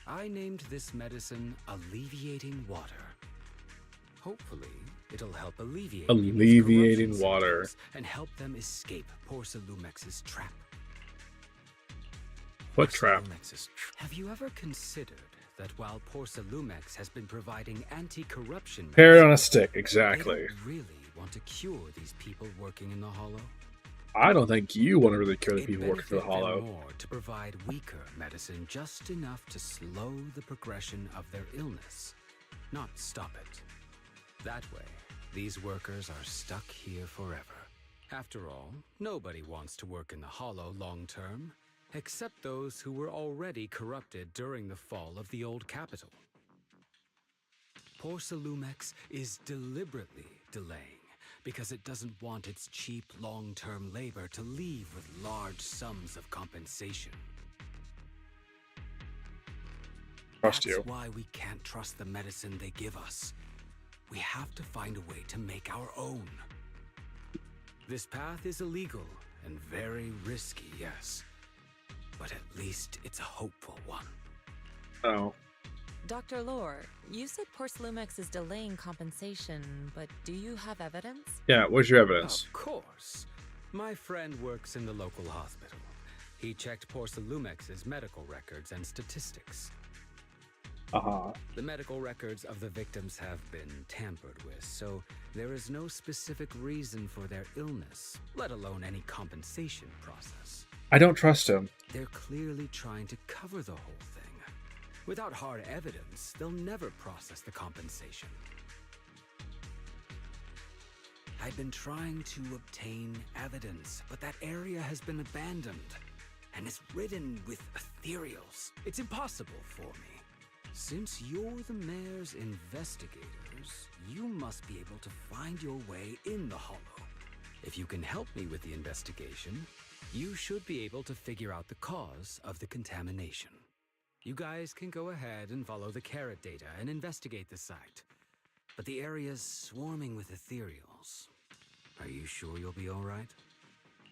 I named this medicine Alleviating Water. Hopefully, it'll help alleviate
Alleviating water.
and help them escape Porcelumex's trap.
What trap?
Have you ever considered that while Porcelumex has been providing anti-corruption
Carrot on a stick, exactly.
they don't really want to cure these people working in the Hollow?
I don't think you want to really cure the people working for the
Benefit them
Hollow.
more to provide weaker medicine, just enough to slow the progression of their illness, not stop it. That way, these workers are stuck here forever. After all, nobody wants to work in the Hollow long term, except those who were already corrupted during the fall of the old capital. Porcelumex is deliberately delaying because it doesn't want its cheap long-term labor to leave with large sums of compensation.
Trust you.
That's why we can't trust the medicine they give us. We have to find a way to make our own. This path is illegal and very risky, yes. But at least it's a hopeful one.
Oh.
Dr. Lore, you said Porcelumex is delaying compensation, but do you have evidence?
Yeah, what's your evidence?
Of course. My friend works in the local hospital. He checked Porcelumex's medical records and statistics.
Uh-huh.
The medical records of the victims have been tampered with, so there is no specific reason for their illness, let alone any compensation process.
I don't trust him.
They're clearly trying to cover the whole thing. Without hard evidence, they'll never process the compensation. I've been trying to obtain evidence, but that area has been abandoned and is ridden with ethereals. It's impossible for me. Since you're the mayor's investigators, you must be able to find your way in the Hollow. If you can help me with the investigation, you should be able to figure out the cause of the contamination. You guys can go ahead and follow the carrot data and investigate the site. But the area's swarming with ethereals. Are you sure you'll be all right?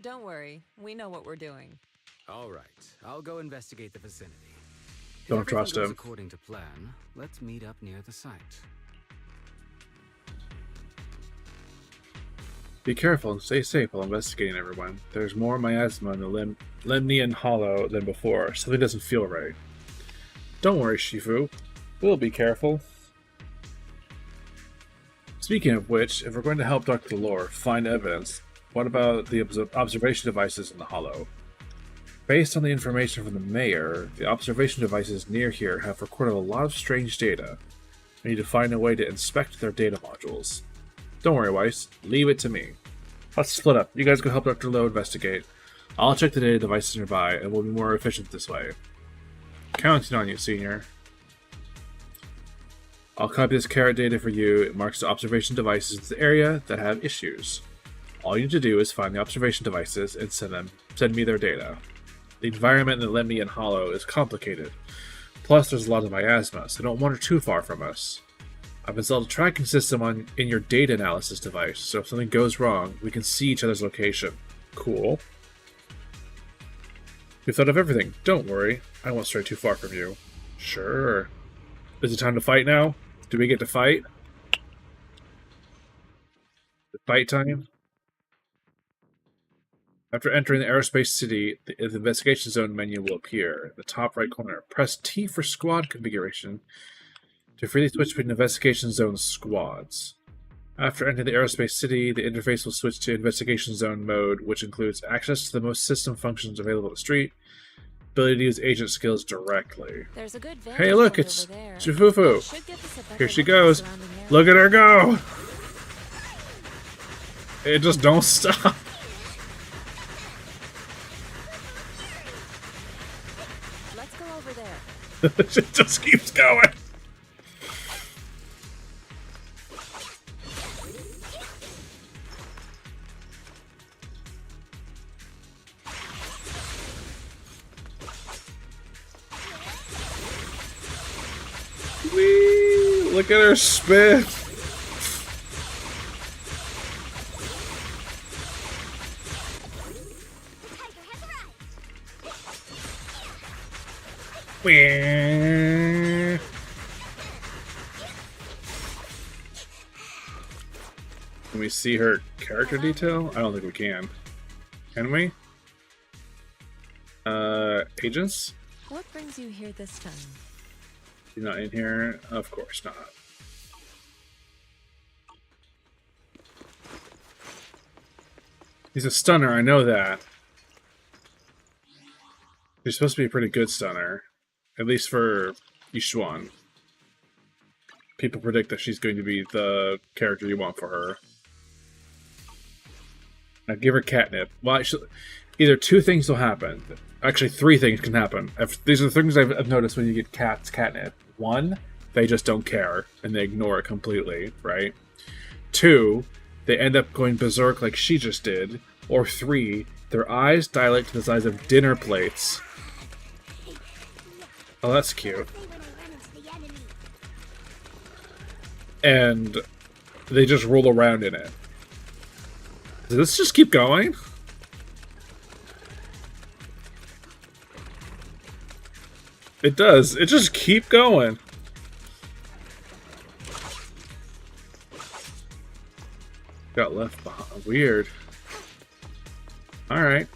Don't worry, we know what we're doing.
All right, I'll go investigate the vicinity.
Don't
If
trust
everything
him.
goes according to plan, let's meet up near the site.
Be careful and stay safe while investigating, everyone. There's more miasma in the Lemnian Hollow than before. Something doesn't feel right. Don't worry, Shifu. We'll be careful. Speaking of which, if we're going to help Dr. Lore find evidence, what about the observation devices in the Hollow? Based on the information from the mayor, the observation devices near here have recorded a lot of strange data. We need to find a way to inspect their data modules. Don't worry, Weiss. Leave it to me. Let's split up. You guys go help Dr. Lowe investigate. I'll check the data devices nearby, and we'll be more efficient this way. Counting on you, Senior. I'll copy this carrot data for you. It marks the observation devices in the area that have issues. All you need to do is find the observation devices and send me their data. The environment in the Lemnian Hollow is complicated. Plus, there's a lot of miasma, so don't wander too far from us. I've installed a tracking system in your data analysis device, so if something goes wrong, we can see each other's location. Cool. We've thought of everything. Don't worry. I won't stray too far from you. Sure. Is it time to fight now? Do we get to fight? The fight time? After entering the aerospace city, the investigation zone menu will appear. In the top right corner, press T for squad configuration to freely switch between investigation zone squads. After entering the aerospace city, the interface will switch to investigation zone mode, which includes access to the most system functions available on the street, ability to use agent skills directly.
There's a good
Hey, look, it's Jufufu. Here she goes. Look at her go. It just don't stop.
Let's go over there.
It just keeps going. Whee! Look at her spin. Whee! Can we see her character detail? I don't think we can. Can we? Agents?
What brings you here this time?
She's not in here? Of course not. He's a stunner, I know that. She's supposed to be a pretty good stunner. At least for Yixuan. People predict that she's going to be the character you want for her. Now give her catnip. Well, either two things will happen. Actually, three things can happen. These are the things I've noticed when you get catnip. One, they just don't care, and they ignore it completely, right? Two, they end up going berserk like she just did. Or three, their eyes dilate to the size of dinner plates. Oh, that's cute. And they just roll around in it. Does this just keep going? It does. It just keep going. Got left behind. Weird. Alright.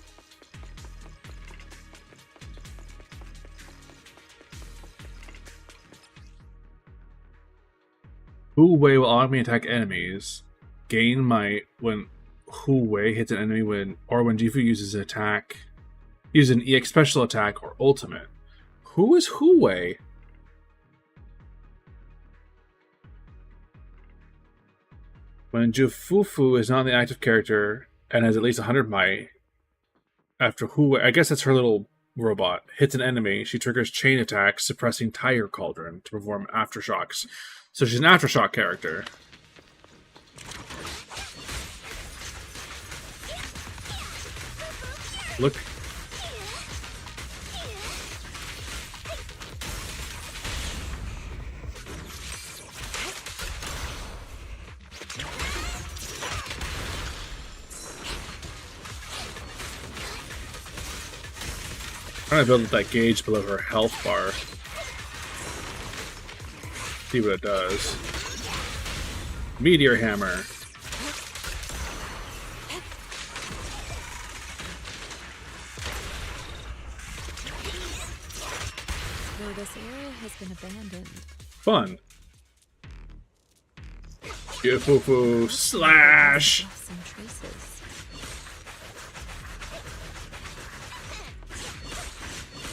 Hu Wei will automatically attack enemies. Gain might when Hu Wei hits an enemy when Jifu uses an attack. Use an EX special attack or ultimate. Who is Hu Wei? When Jufufu is not the active character and has at least 100 might, after Hu Wei, I guess that's her little robot, hits an enemy, she triggers chain attacks, suppressing Tire Cauldron to perform aftershocks. So she's an aftershock character. Look. Trying to build up that gauge below her health bar. See what it does. Meteor Hammer.
Though this area has been abandoned.
Fun. Yufufu slash.
Some traces.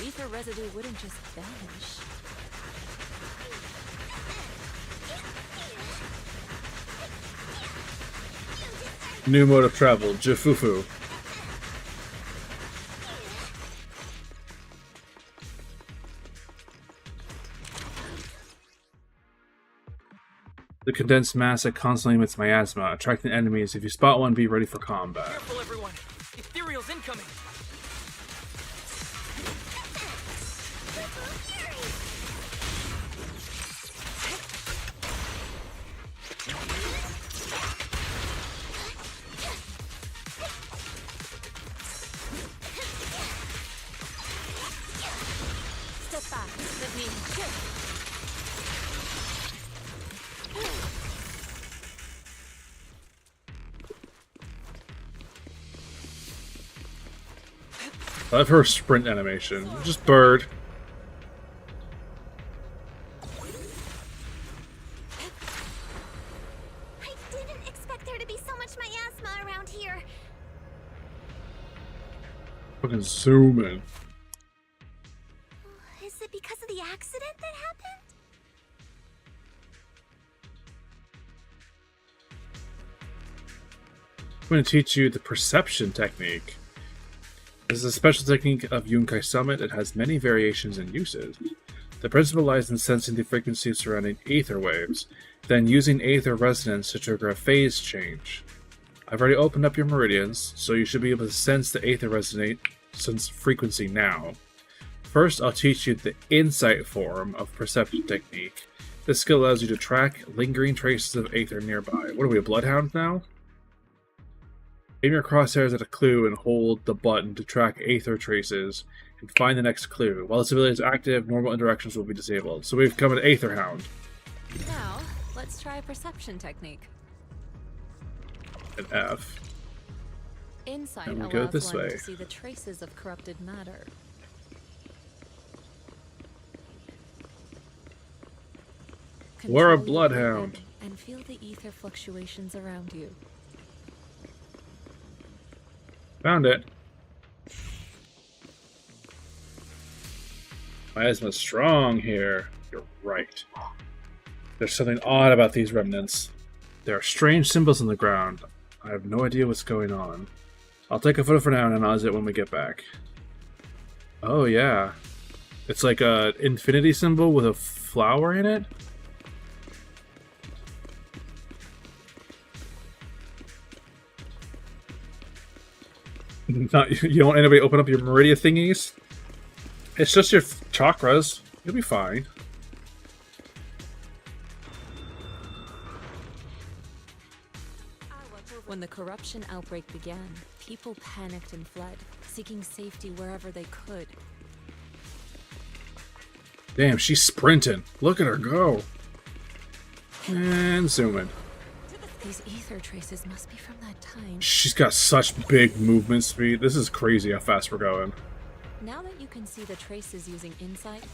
Ether residue wouldn't just vanish.
New mode of travel, Jufufu. The condensed mass that constantly emits miasma, attracting enemies. If you spot one, be ready for combat.
Careful, everyone! Ethereal's incoming!
Step back. Let me shift.
I love her sprint animation. Just bird.
I didn't
Fucking zooming.
Is it because of the accident that happened?
I'm going to teach you the perception technique. This is a special technique of Yunkai Summit. It has many variations and uses. The principle lies in sensing the frequencies surrounding ether waves, then using ether resonance to trigger a phase change. I've already opened up your meridians, so you should be able to sense the ether resonate frequency now. First, I'll teach you the insight form of perception technique. This skill allows you to track lingering traces of ether nearby. What are we, a bloodhound now? Aim your crosshairs at a clue and hold the button to track ether traces and find the next clue. While this ability is active, normal interactions will be disabled. So we've become an ether hound.
Now, let's try a perception technique.
An F.
Insight
And we
allows
go this
one
way.
to see the traces of corrupted matter.
We're a
Control your
bloodhound.
breathing and feel the ether fluctuations around you.
Found it. Miasma's strong here. You're right. There's something odd about these remnants. There are strange symbols on the ground. I have no idea what's going on. I'll take a photo for now and analyze it when we get back. Oh yeah. It's like a infinity symbol with a flower in it? Not, you don't want anybody to open up your meridian thingies? It's just your chakras. You'll be fine.
When the corruption outbreak began, people panicked and fled, seeking safety wherever they could.
Damn, she's sprinting. Look at her go. And zooming.
These ether traces must be from that time.
She's got such big movement speed. This is crazy how fast we're going.
Now that you can see the traces using insight,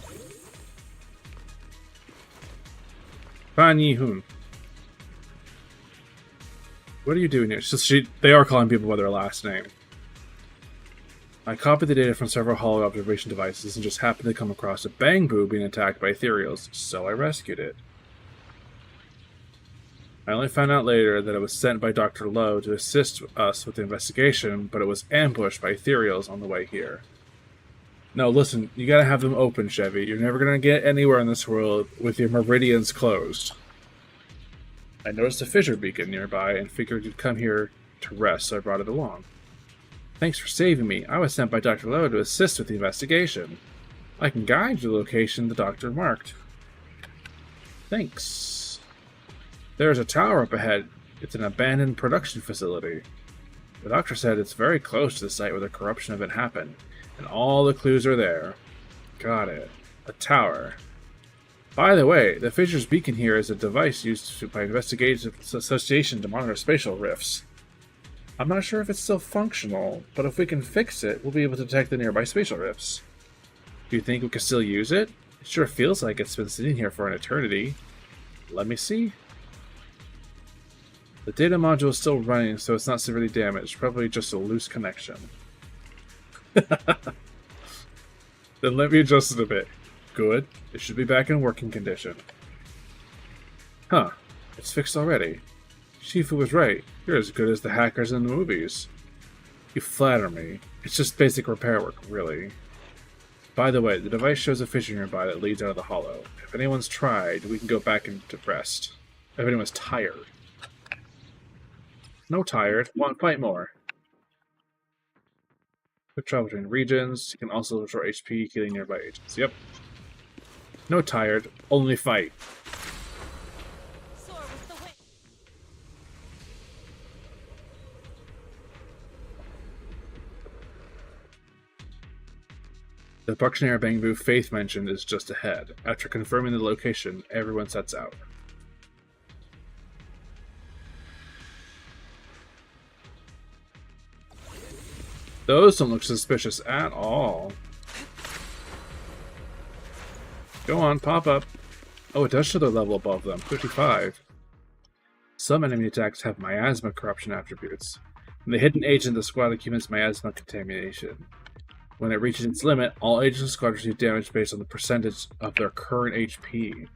Fan Yi-hun. What are you doing here? They are calling people by their last name. I copied the data from several hollow observation devices and just happened to come across a Bangbu being attacked by ethereals, so I rescued it. I only found out later that it was sent by Dr. Lowe to assist us with the investigation, but it was ambushed by ethereals on the way here. No, listen, you gotta have them open, Chevy. You're never gonna get anywhere in this world with your meridians closed. I noticed a fissure beacon nearby and figured you'd come here to rest, so I brought it along. Thanks for saving me. I was sent by Dr. Lowe to assist with the investigation. I can guide you to the location the doctor marked. Thanks. There's a tower up ahead. It's an abandoned production facility. The doctor said it's very close to the site where the corruption event happened, and all the clues are there. Got it. A tower. By the way, the Fisher's Beacon here is a device used by Investigative Association to monitor spatial rifts. I'm not sure if it's still functional, but if we can fix it, we'll be able to detect the nearby spatial rifts. Do you think we can still use it? It sure feels like it's been sitting here for an eternity. Let me see. The data module is still running, so it's not severely damaged. Probably just a loose connection. Then let me adjust it a bit. Good. It should be back in working condition. Huh. It's fixed already. Shifu was right. You're as good as the hackers in the movies. You flatter me. It's just basic repair work, really. By the way, the device shows a fissure nearby that leads out of the hollow. If anyone's tried, we can go back into rest. If anyone's tired. No tired. Want fight more. Quick travel between regions. You can also restore HP, healing nearby agents. Yep. No tired. Only fight. The Buccaneer Bangbu Faith mentioned is just ahead. After confirming the location, everyone sets out. Those don't look suspicious at all. Go on, pop up. Oh, it does show their level above them, 55. Some enemy attacks have miasma corruption attributes. And the hidden agent of the squad accumulates miasma contamination. When it reaches its limit, all agents and squads receive damage based on the percentage of their current HP.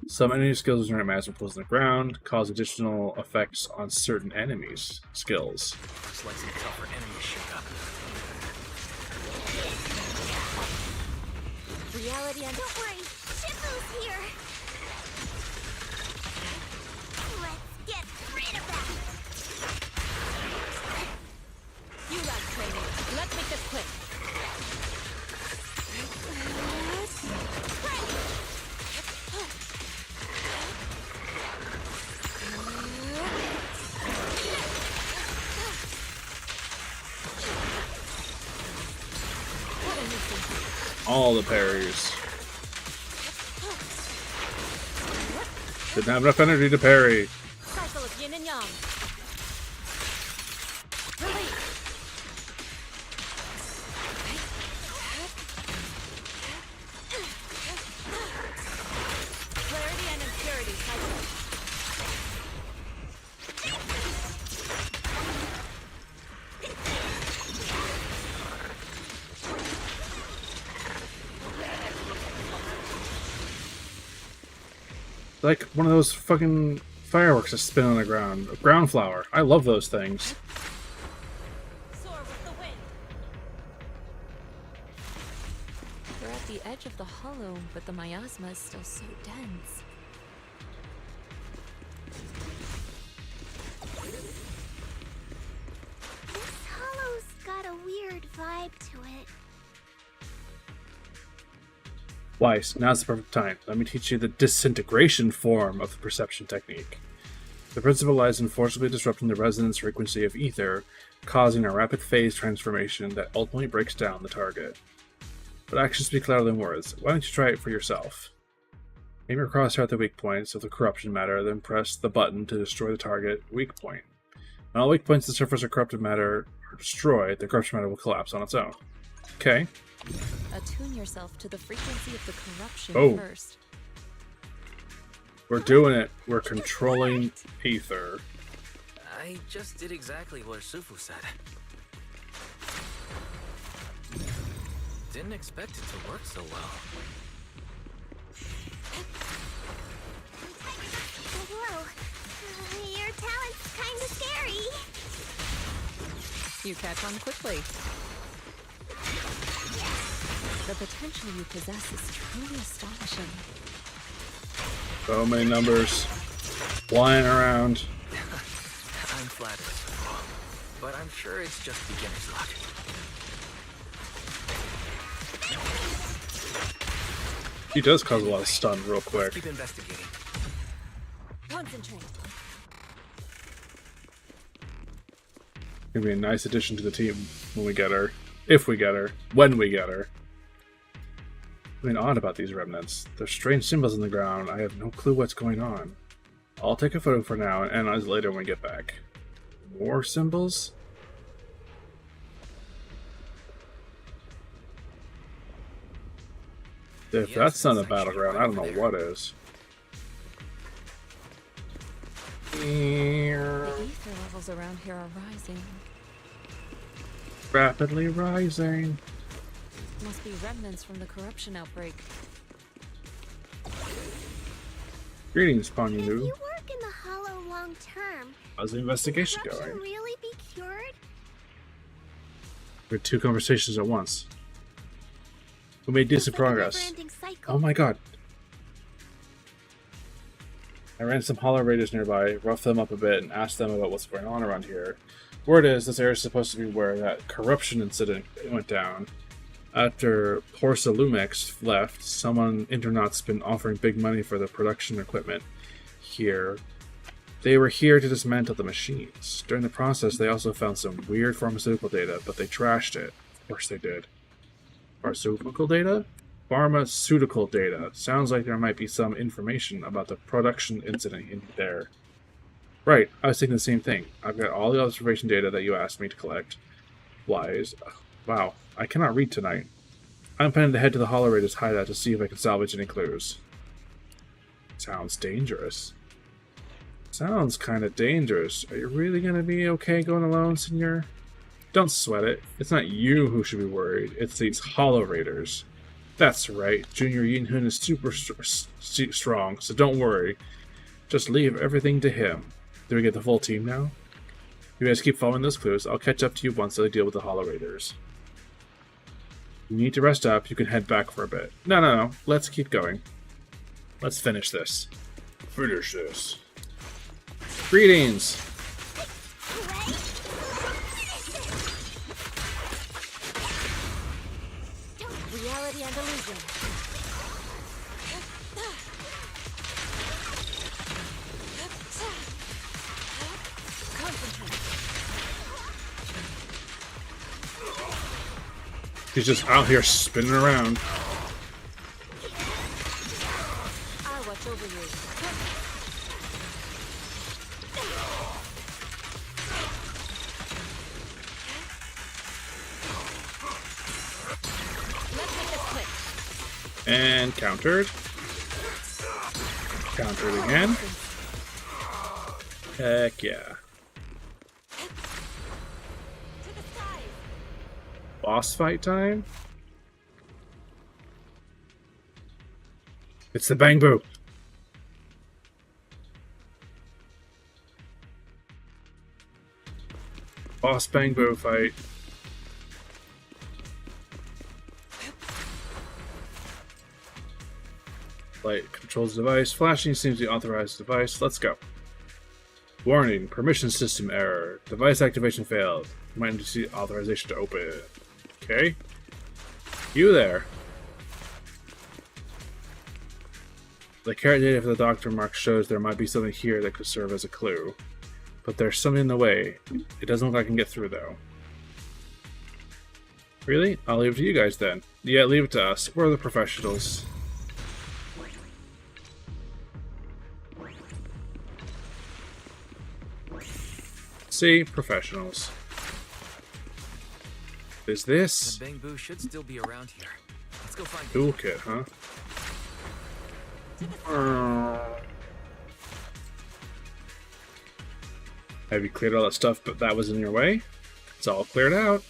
Some enemy skills generate massive pulls in the ground, cause additional effects on certain enemies' skills.
Looks like some tougher enemies showed up.
Reality and don't worry, Shifu's here. Let's get rid of that.
You like training. Let's make this quick.
All the parries. Didn't have enough energy to parry.
Cycle of yin and yang. Release. Clarity and impurity cycle.
Like one of those fucking fireworks that spin on the ground. A ground flower. I love those things.
Soar with the wind. We're at the edge of the hollow, but the miasma is still so dense.
This hollow's got a weird vibe to it.
Weiss, now's the perfect time. Let me teach you the disintegration form of the perception technique. The principle lies in forcibly disrupting the resonance frequency of ether, causing a rapid phase transformation that ultimately breaks down the target. But actions speak louder than words. Why don't you try it for yourself? Aim your crosshair at the weak points of the corruption matter, then press the button to destroy the target weak point. When all weak points of the surface of corrupted matter are destroyed, the corruption matter will collapse on its own. Okay.
Attune yourself to the frequency of the corruption first.
We're doing it. We're controlling ether.
I just did exactly what Sufu said. Didn't expect it to work so well.
Whoa. Your talent's kinda scary.
You catch on quickly. The potential you possess is truly astonishing.
So many numbers flying around.
I'm flattered, but I'm sure it's just beginner's luck.
He does cause a lot of stun real quick.
Keep investigating.
Concentrate.
Gonna be a nice addition to the team when we get her. If we get her. When we get her. Something odd about these remnants. There's strange symbols in the ground. I have no clue what's going on. I'll take a photo for now and analyze later when we get back. More symbols? If that's not a battleground, I don't know what is.
The ether levels around here are rising.
Rapidly rising.
Must be remnants from the corruption outbreak.
Greetings,
If
Ponyu.
you work in the hollow long term,
How's the investigation
will corruption
going?
really be cured?
We had two conversations at once. We made decent progress.
Never-ending cycle.
Oh my god. I ran some hollow raiders nearby, roughed them up a bit, and asked them about what's going on around here. Word is, this area is supposed to be where that corruption incident went down. After Porcelumex left, someone Internot's been offering big money for the production equipment here. They were here to dismantle the machines. During the process, they also found some weird pharmaceutical data, but they trashed it. Of course they did. Pharmaceutical data? Pharmaceutical data. Sounds like there might be some information about the production incident in there. Right, I was thinking the same thing. I've got all the observation data that you asked me to collect. Wise. Wow, I cannot read tonight. I'm planning to head to the Hollow Raiders hideout to see if I can salvage any clues. Sounds dangerous. Sounds kind of dangerous. Are you really going to be okay going alone, senor? Don't sweat it. It's not you who should be worried. It's these Hollow Raiders. That's right. Junior Yinhun is super strong, so don't worry. Just leave everything to him. Do we get the full team now? You guys keep following those clues. I'll catch up to you once I deal with the Hollow Raiders. You need to rest up. You can head back for a bit. No. Let's keep going. Let's finish this. Finish this. Greetings!
Reality and illusion.
He's just out here spinning around.
I'll watch over you. Let's make this quick.
And countered. Countered again. Heck yeah. Boss fight time? It's the Bang Boo. Boss Bang Boo fight. Light controls the device. Flashing seems to authorize the device. Let's go. Warning, permission system error. Device activation failed. You might need to see authorization to open. Okay. You there. The carrot data for the doctor mark shows there might be something here that could serve as a clue. But there's something in the way. It doesn't look like I can get through, though. Really? I'll leave it to you guys, then. Yeah, leave it to us. We're the professionals. See? Professionals. Is this?
The Bang Boo should still be around here. Let's go find
Toolkit, huh? Have you cleared all that stuff but that was in your way? It's all cleared out.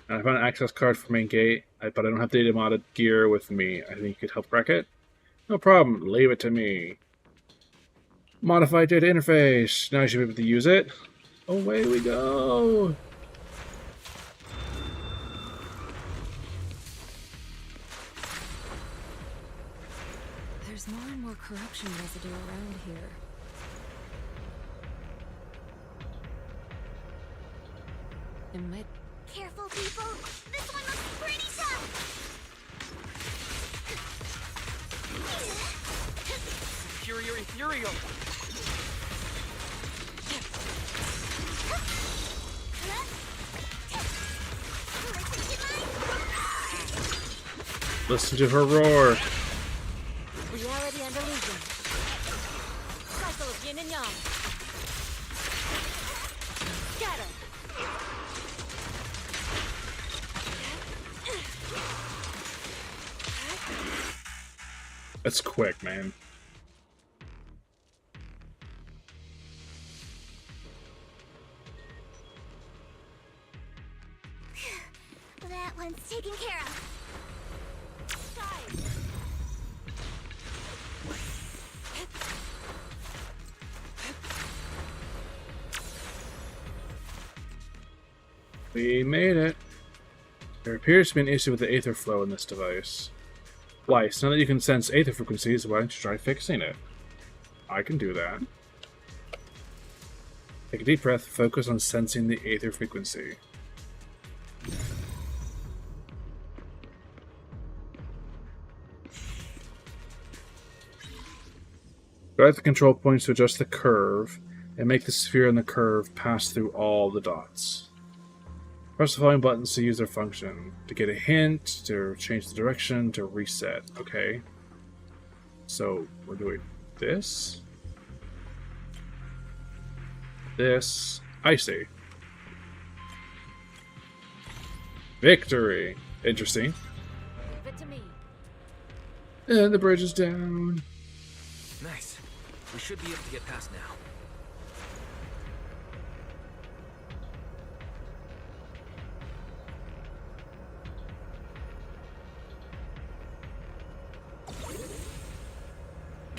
And I found an access card for main gate, but I don't have data modded gear with me. I think you could help wreck it? No problem, leave it to me. Modified data interface. Now I should be able to use it. Away we go!
There's more and more corruption residue around here. It might...
Careful, people! This one looks pretty tough!
Superior Ethereal!
Listen to her roar.
Reality and illusion. Cycle of yin and yang. Scatter.
That's quick, man.
That one's taken care of.
We made it. There appears to be an issue with the aether flow in this device. Weiss, now that you can sense aether frequencies, why don't you try fixing it? I can do that. Take a deep breath, focus on sensing the aether frequency. Drive the control points to adjust the curve, and make the sphere and the curve pass through all the dots. Press the following buttons to use their function. To get a hint, to change the direction, to reset. Okay. So, we're doing this. This. I see. Victory! Interesting.
Leave it to me.
And the bridge is down.
Nice. We should be able to get past now.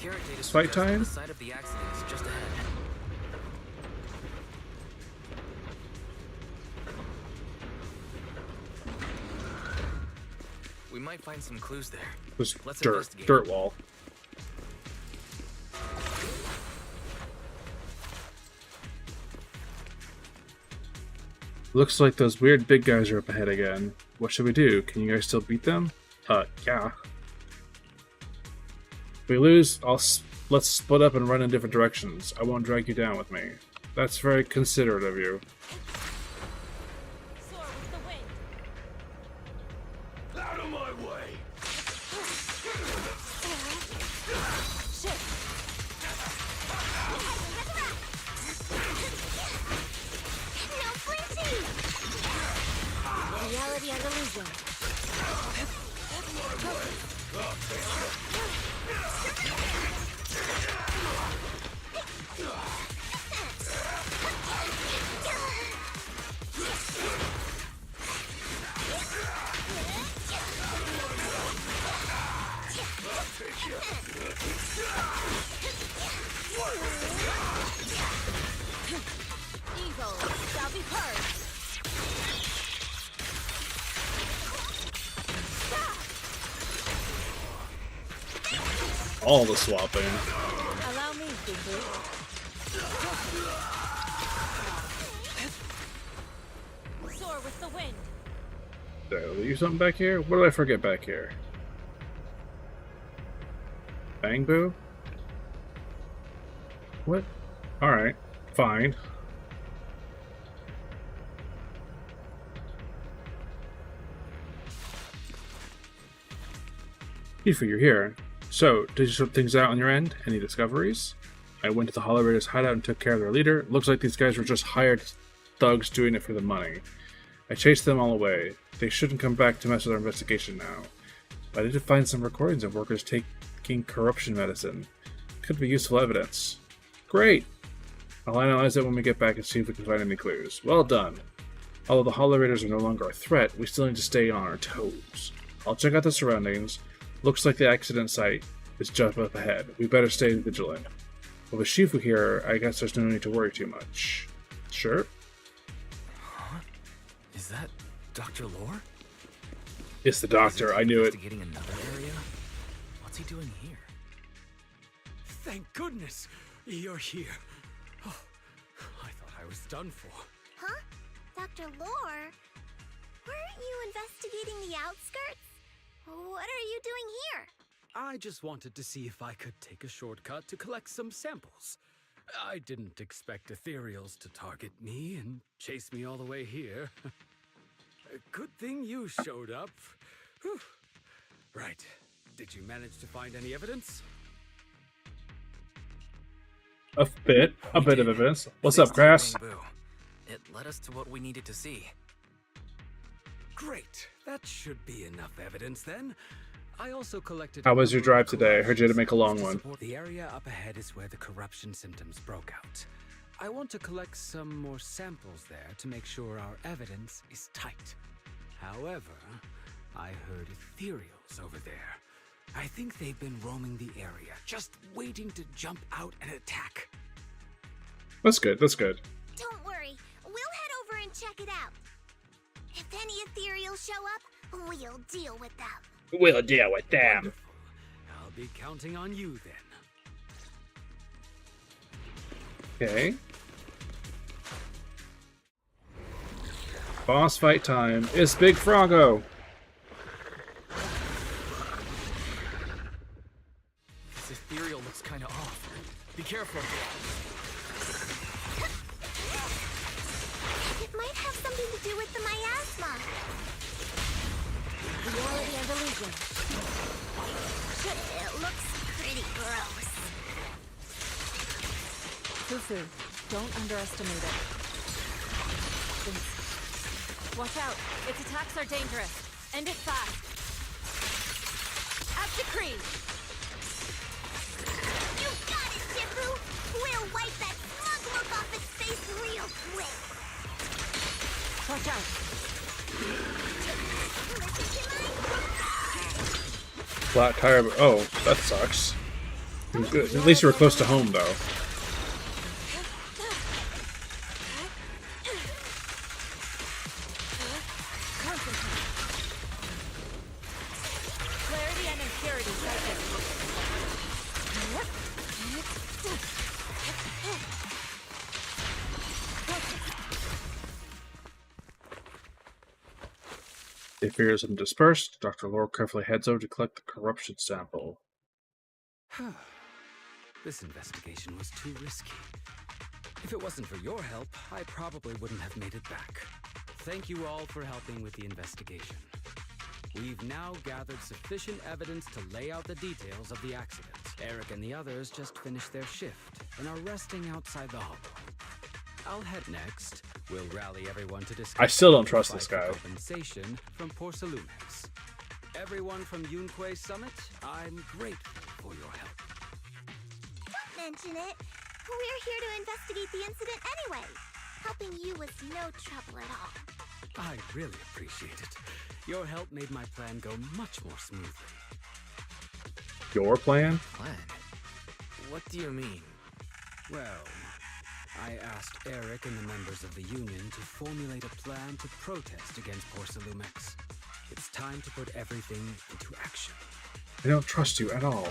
carrot data
Fight
suggests that
time?
the site of the accident is just ahead. We might find some clues there.
This
Let's
dirt
investigate.
dirt wall. Looks like those weird big guys are up ahead again. What should we do? Can you guys still beat them? Yeah. If we lose, let's split up and run in different directions. I won't drag you down with me. That's very considerate of you.
Soar with the wind.
Out of my way!
Shit. No flinching. Reality and illusion. Evil shall be purged.
All the swapping.
Allow me, Fufu.
Soar with the wind.
Did I leave something back here? What did I forget back here? Bang Boo? What? Alright. Fine. Tifa, you're here. So, did you sort things out on your end? Any discoveries? I went to the Hollow Raiders' hideout and took care of their leader. Looks like these guys were just hired thugs doing it for the money. I chased them all away. They shouldn't come back to mess with our investigation now. But I did find some recordings of workers taking corruption medicine. Could be useful evidence. Great! I'll analyze it when we get back and see if we can find any clues. Well done. Although the Hollow Raiders are no longer a threat, we still need to stay on our toes. I'll check out the surroundings. Looks like the accident site is just up ahead. We better stay vigilant. But with Shifu here, I guess there's no need to worry too much. Sure?
Huh? Is that Dr. Lore?
It's the doctor, I knew it.
Investigating another area? What's he doing here?
Thank goodness you're here. Oh, I thought I was done for.
Huh? Dr. Lore? Weren't you investigating the outskirts? What are you doing here?
I just wanted to see if I could take a shortcut to collect some samples. I didn't expect ethereals to target me and chase me all the way here. Good thing you showed up. Whew. Right. Did you manage to find any evidence?
A bit of evidence. What's up, Grass?
It led us to what we needed to see.
Great. That should be enough evidence then. I also collected.
How was your drive today? I heard you had to make a long one.
The area up ahead is where the corruption symptoms broke out. I want to collect some more samples there to make sure our evidence is tight. However, I heard ethereals over there. I think they've been roaming the area, just waiting to jump out and attack.
That's good, that's good.
Don't worry, we'll head over and check it out. If any ethereals show up, we'll deal with them.
We'll deal with them.
Wonderful. I'll be counting on you then.
Okay. Boss fight time. It's Big Froggo.
This ethereal looks kinda off. Be careful.
It might have something to do with the miasma. Reality and illusion. It looks pretty gross.
Fufu, don't underestimate it.
Watch out. Its attacks are dangerous. End it fast. As decreed.
You got it, Shifu! We'll wipe that smug look off its face real quick.
Watch out.
Flat tire. Oh, that sucks. Good. At least you were close to home, though.
Clarity and impurity
The fears have dispersed. Dr. Lore carefully heads over to collect the corruption sample.
This investigation was too risky. If it wasn't for your help, I probably wouldn't have made it back. Thank you all for helping with the investigation. We've now gathered sufficient evidence to lay out the details of the accident. Eric and the others just finished their shift and are resting outside the hollow. I'll head next. We'll rally everyone to discuss.
I still don't trust this guy.
Compensation from Porcelumex. Everyone from Yunquei Summit, I'm grateful for your help.
Don't mention it. We're here to investigate the incident anyway. Helping you was no trouble at all.
I really appreciate it. Your help made my plan go much more smoothly.
Your plan?
Plan? What do you mean?
Well, I asked Eric and the members of the Union to formulate a plan to protest against Porcelumex. It's time to put everything into action.
I don't trust you at all.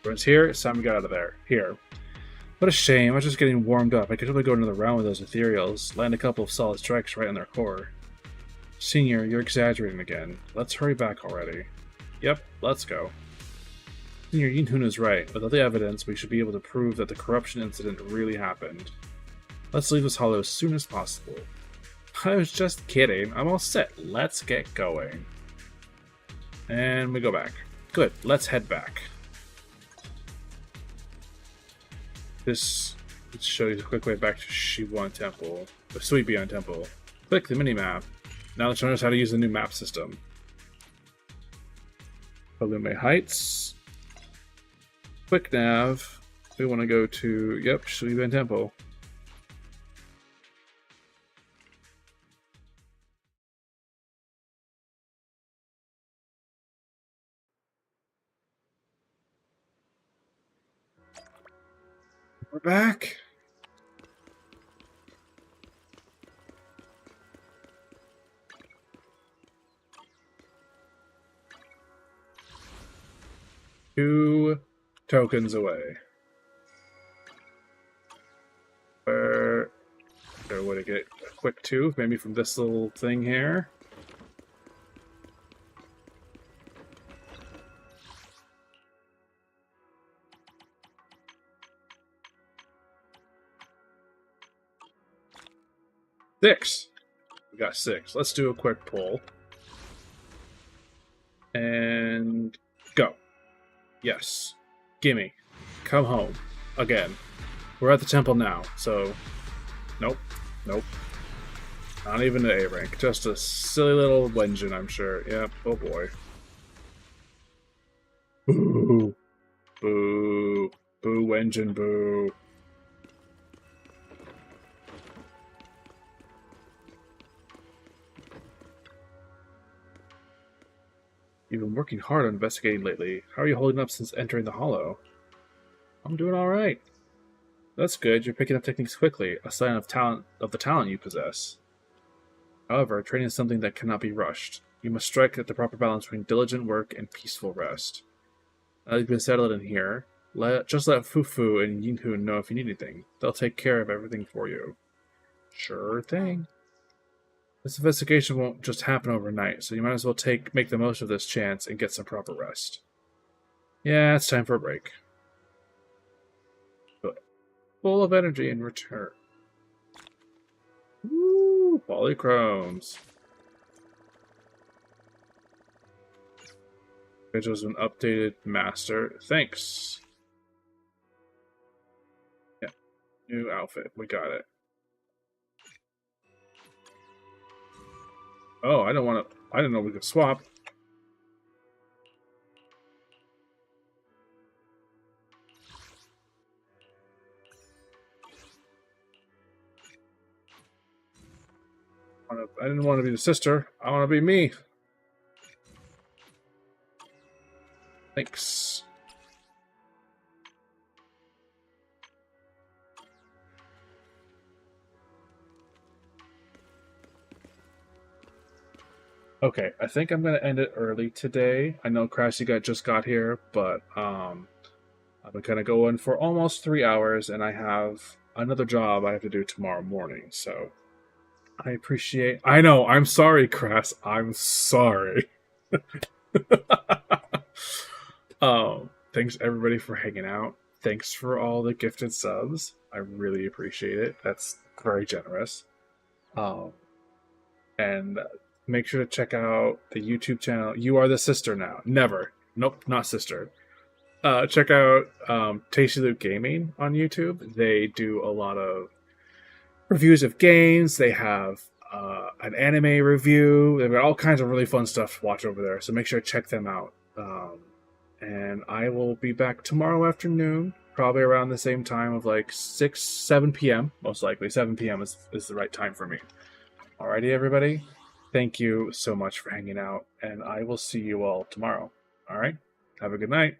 Everyone's here. It's time to get out of there. Here. What a shame. I was just getting warmed up. I could totally go another round with those ethereals. Land a couple of solid strikes right on their core. Senior, you're exaggerating again. Let's hurry back already. Yep, let's go. Senior, Yinhun is right. Without the evidence, we should be able to prove that the corruption incident really happened. Let's leave this hollow as soon as possible. I was just kidding. I'm all set. Let's get going. And we go back. Good. Let's head back. This shows you a quick way back to Yixuan Temple. The Sweet Beyond Temple. Click the mini-map. Now let's learn us how to use the new map system. Palume Heights. Quick nav. We want to go to, yep, Sweet Beyond Temple. We're back. Two tokens away. Where there would I get a quick two? Maybe from this little thing here. Six. We got six. Let's do a quick pull. And go. Yes. Gimme. Come home. Again. We're at the temple now, so... Nope. Nope. Not even an A rank. Just a silly little Wenjin, I'm sure. Yep. Oh boy. Boo. Boo. Boo, Wenjin, boo. You've been working hard on investigating lately. How are you holding up since entering the Hollow? I'm doing alright. That's good. You're picking up techniques quickly, a sign of the talent you possess. However, training is something that cannot be rushed. You must strike at the proper balance between diligent work and peaceful rest. Now you've been settled in here, just let Fufu and Yinhun know if you need anything. They'll take care of everything for you. Sure thing. This investigation won't just happen overnight, so you might as well make the most of this chance and get some proper rest. Yeah, it's time for a break. Good. Full of energy in return. Woo! Polychromes. It was an updated master. Thanks. Yeah. New outfit. We got it. Oh, I didn't know we could swap. I didn't want to be the sister. I want to be me. Thanks. Okay, I think I'm gonna end it early today. I know Crashy just got here, but I've been kind of going for almost 3 hours, and I have another job I have to do tomorrow morning. So I appreciate. I know. I'm sorry, Crass. I'm sorry. Thanks everybody for hanging out. Thanks for all the gifted subs. I really appreciate it. That's very generous. And make sure to check out the YouTube channel. You Are the Sister Now. Never. Nope, not sister. Check out Tasty Loot Gaming on YouTube. They do a lot of reviews of games. They have an anime review. They've got all kinds of really fun stuff to watch over there. So make sure to check them out. And I will be back tomorrow afternoon, probably around the same time of like 7 p.m. Most likely 7 p.m. is the right time for me. Alrighty, everybody. Thank you so much for hanging out, and I will see you all tomorrow. All right? Have a good night.